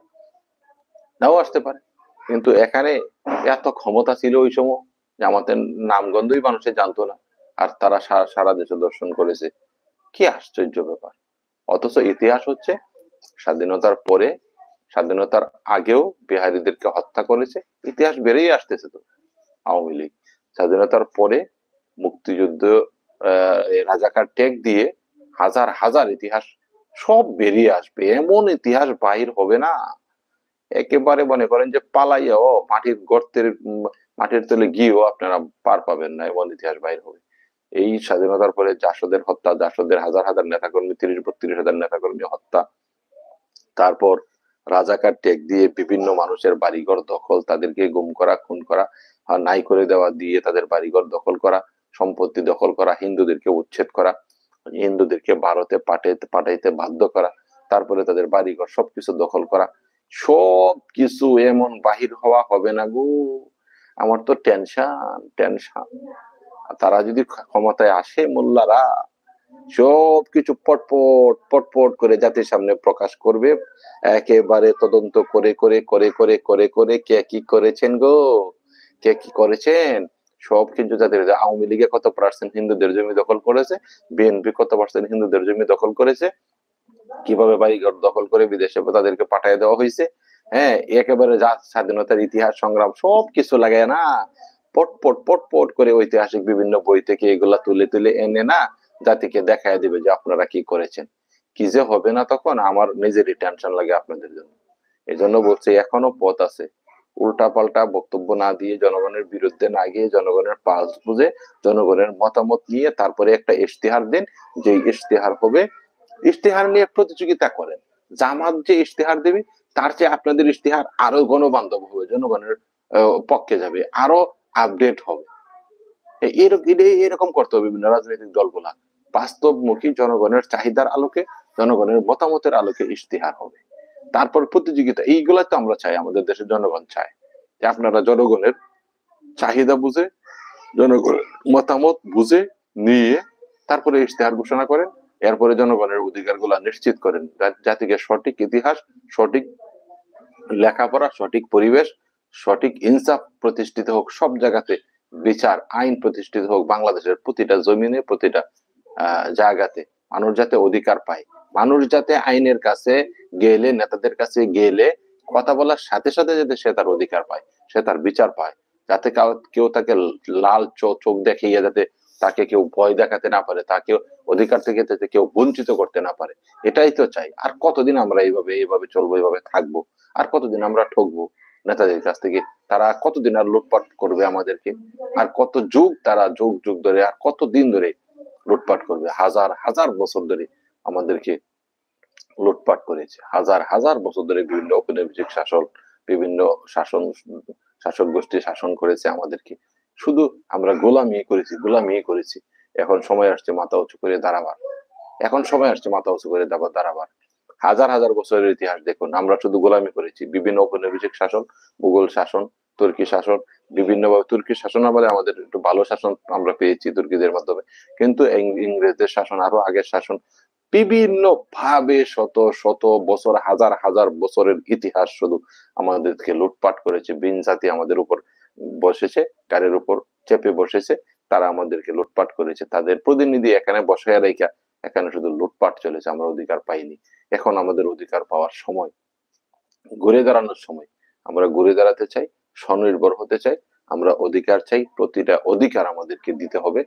নাও আসতে পারে। কিন্তু এখানে এত ক্ষমতা ছিল ওই সময়, জামাতের নামগন্ধই মানুষের জানতো না, আর তারা সারা দেশে দর্শন করেছে। কি আশ্চর্য ব্যাপার! অথচ ইতিহাস হচ্ছে স্বাধীনতার পরে, স্বাধীনতার আগেও বিহারীদেরকে হত্যা করেছে, ইতিহাস বেড়েই আসতেছে তো। আওয়ামী লীগ স্বাধীনতার পরে মুক্তিযুদ্ধ, রাজাকার টেক দিয়ে হাজার হাজার ইতিহাস সব বেরিয়ে আসবে, এমন ইতিহাস বাহির হবে না, একেবারে মনে করেন যে পালাইয়াও মাটির গর্তের মাটির তলে গিয়েও আপনারা পার পাবেন না, এমন ইতিহাস বাহির হবে। এই স্বাধীনতার পরে জাসদের হত্যা, জাসদের হাজার হাজার নেতাকর্মী, 30-32 হাজার নেতাকর্মী হত্যা, তারপর রাজাকার টেক দিয়ে বিভিন্ন মানুষের বাড়িঘর দখল, তাদেরকে গুম করা, খুন করা, নাই করে দেওয়া দিয়ে তাদের বাড়িঘর দখল করা, সম্পত্তি দখল করা, হিন্দুদেরকে উচ্ছেদ করা, হিন্দুদেরকে ভারতে পাঠাইতে বাধ্য করা, তারপরে তাদের বাড়িঘর সবকিছু দখল করা, সব কিছু এমন বাহির হওয়া হবে না গো। আমার তো টেনশন টেনশন। তারা যদি ক্ষমতায় আসে, মোল্লারা সবকিছু পটপট পটপট করে জাতির সামনে প্রকাশ করবে, একেবারে তদন্ত করে করে করে করে করে করে কে কি করেছেন গো, কে কি করেছেন, সব কিন্তু জাতির। আওয়ামী লীগে কত পার্সেন্ট হিন্দুদের জমি দখল করেছে, বিএনপি কত পার্সেন্ট হিন্দুদের জমি দখল করেছে, কিভাবে বাড়িঘর দখল করে বিদেশে তাদেরকে পাঠিয়ে দেওয়া হয়েছে, হ্যাঁ, একেবারে স্বাধীনতার ইতিহাস সংগ্রাম সবকিছু লাগায় না, পটপট পটপট করে ঐতিহাসিক বিভিন্ন বই থেকে এগুলা তুলে তুলে এনে না জাতিকে দেখায় দিবে যে আপনারা কি করেছেন। কি যে হবে না তখন, আমার নিজেরই টেনশন লাগে আপনাদের জন্য। এই জন্য বলছি এখনো পথ আছে, উল্টা পাল্টা বক্তব্য না দিয়ে, জনগণের বিরুদ্ধে না গিয়ে, জনগণের পালস বুঝে, জনগণের মতামত নিয়ে তারপরে একটা ইশতেহার দিন, যে ইশতেহার হবে, ইশতেহার নিয়ে প্রতিযোগিতা করেন। জামাত যে ইশতেহার দেবে তার চেয়ে আপনাদের ইশতেহার আরো গণবান্ধব হবে, জনগণের পক্ষে যাবে, আরো আপডেট হবে। এরকম করতে হবে বিভিন্ন রাজনৈতিক দলগুলা, বাস্তবমুখী, জনগণের চাহিদার আলোকে, জনগণের মতামতের আলোকে ইশতেহার হবে, তারপর প্রতিযোগিতা। এইগুলা তো আমরা চাই, আমাদের দেশের জনগণ চায় যে আপনারা জনগণের চাহিদা বুঝে, জনগণের মতামত বুঝে নিয়ে তারপরে ইশতেহার ঘোষণা করেন, এরপরে জনগণের অধিকার গুলা নিশ্চিত করেন, জাতিকে সঠিক ইতিহাস, সঠিক লেখাপড়া, সঠিক পরিবেশ, সঠিক ইনসাফ প্রতিষ্ঠিত হোক, সব জায়গাতে বিচার আইন প্রতিষ্ঠিত হোক, বাংলাদেশের প্রতিটা জমিনে, প্রতিটা জায়গাতে মানুষ যাতে অধিকার পায়, মানুষ যাতে আইনের কাছে গেলে, নেতাদের কাছে গেলে কথা বলার সাথে সাথে যাতে সে তার অধিকার পায়, সে তার বিচার পায়, যাতে কেউ তাকে লাল চোখ দেখিয়ে যাতে তাকে কেউ ভয় দেখাতে না পারে, তাকে অধিকার থেকে যাতে কেউ বঞ্চিত করতে না পারে, এটাই তো চাই। আর কতদিন আমরা এইভাবে চলবো, এইভাবে থাকবো? আর কতদিন আমরা ঠকবো নেতাদের কাছ থেকে? তারা কতদিন আর লুটপাট করবে আমাদেরকে? আর কত যুগ, তারা যুগ যুগ ধরে আর কত দিন ধরে লুটপাট করবে? হাজার হাজার বছর ধরে আমাদেরকে লুটপাট করেছে, হাজার হাজার বছর ধরে বিভিন্ন ঔপনিবেশিক শাসক, বিভিন্ন শাসন শাসক গোষ্ঠী শাসন করেছে আমাদেরকে। শুধু আমরা গোলামি করেছি। এখন সময় আসছে মাথা উঁচু করে দাঁড়াবার। এখন সময় আসছে মাথা উঁচু করে দাঁড়াবার। হাজার হাজার বছরের ইতিহাস দেখুন, আমরা শুধু গোলামি করেছি। বিভিন্ন ঔপনিবেশিক শাসন, মুঘল শাসন, তুর্কি শাসন, বিভিন্নভাবে তুর্কি শাসন আমাদের আমাদের একটু ভালো শাসন আমরা পেয়েছি তুর্কিদের মাধ্যমে, কিন্তু ইংরেজদের শাসন, আরো আগের শাসন, বিভিন্ন ভাবে শত শত বছর, হাজার হাজার বছরের ইতিহাস শুধু আমাদেরকে লুটপাট করেছে। বিন জাতি আমাদের উপর বসেছে, গাড়ির উপর চেপে বসেছে, তারা আমাদেরকে লুটপাট করেছে। তাদের প্রতিনিধি এখানে বসায় রেখা এখানে শুধু লুটপাট চলেছে, আমরা অধিকার পাইনি। এখন আমাদের অধিকার পাওয়ার সময়, ঘুরে দাঁড়ানোর সময়। আমরা ঘুরে দাঁড়াতে চাই, স্বনির্ভর হতে চাই, আমরা অধিকার চাই, প্রতিটা অধিকার আমাদেরকে দিতে হবে।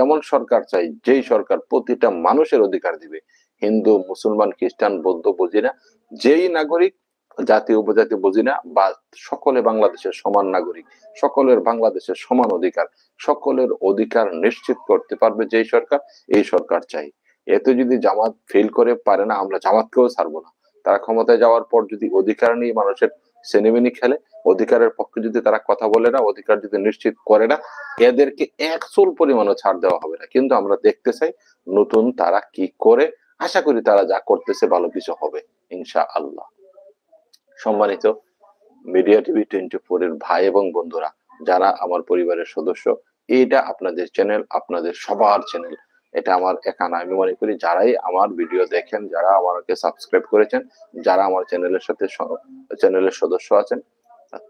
এমন সরকার চাই যেই সরকার প্রতিটা মানুষের অধিকার দিবে। হিন্দু, মুসলমান, খ্রিস্টান, বৌদ্ধ বুঝি না, যেই নাগরিক, জাতি উপজাতি বুঝি না, বা সকলে বাংলাদেশের সমান নাগরিক, সকলের বাংলাদেশের সমান অধিকার, সকলের অধিকার নিশ্চিত করতে পারবে যেই সরকার, এই সরকার চাই। এতে যদি জামাত ফেল করে পারে না, আমরা জামাতকেও ছাড়বো না। তারা ক্ষমতায় যাওয়ার পর যদি অধিকার নিয়ে মানুষের সেনেমিনি খেলে, অধিকারের পক্ষে যদি তারা কথা বলে না, অধিকার যদি নিশ্চিত করে না, এদেরকে এক চুল পরিমাণও ছাড় দেওয়া হবে না। কিন্তু আমরা দেখতে চাই নতুন তারা কি করে। আশা করি তারা যা করতেছে ভালো কিছু হবে, ইনশা আল্লাহ। সম্মানিত মিডিয়া টিভি 24 এর ভাই এবং বন্ধুরা, যারা আমার পরিবারের সদস্য, এটা আপনাদের চ্যানেল, আপনাদের সবার চ্যানেল। এটা আমার একা না, আমি মনে করি যারাই আমার ভিডিও দেখেন, যারা আমাকে সাবস্ক্রাইব করেছেন, যারা আমার চ্যানেলের সাথে চ্যানেলের সদস্য আছেন,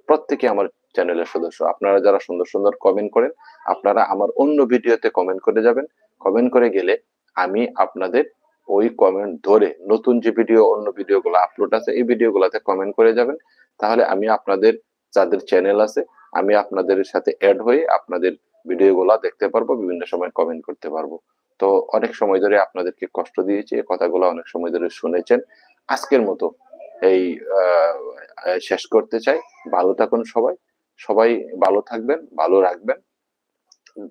প্রত্যেকে আমার চ্যানেলের সদস্য। আপনারা যারা সুন্দর সুন্দর কমেন্ট করেন, আপনারা আমার অন্য ভিডিওতে কমেন্ট করে যাবেন। কমেন্ট করে গেলে আমি আপনাদের ওই কমেন্ট ধরে নতুন যে অন্য ভিডিওগুলো আপলোড আছে, এই ভিডিওগুলোতে কমেন্ট করে যাবেন। তাহলে আমি আপনাদের, যাদের চ্যানেল আছে, আমি আপনাদের সাথে অ্যাড হয়ে আপনাদের ভিডিওগুলো দেখতে পারবো, বিভিন্ন সময় কমেন্ট করতে পারবো। তো অনেক সময় ধরে আপনাদেরকে কষ্ট দিয়েছি, এই কথাগুলো অনেক সময় ধরে শুনেছেন। আজকের মতো এই শেষ করতে চাই। ভালো থাকুন সবাই, সবাই ভালো থাকবেন, ভালো রাখবেন,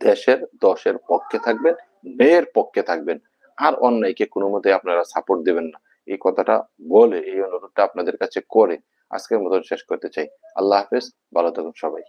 দেশের দশের পক্ষে থাকবেন, ন্যায়ের পক্ষে থাকবেন, আর অন্যায়কে কোনো মতে আপনারা সাপোর্ট দেবেন না। এই কথাটা বলে, এই অনুরোধটা আপনাদের কাছে করে আজকের মতো শেষ করতে চাই। আল্লাহ হাফেজ, ভালো থাকুন সবাই।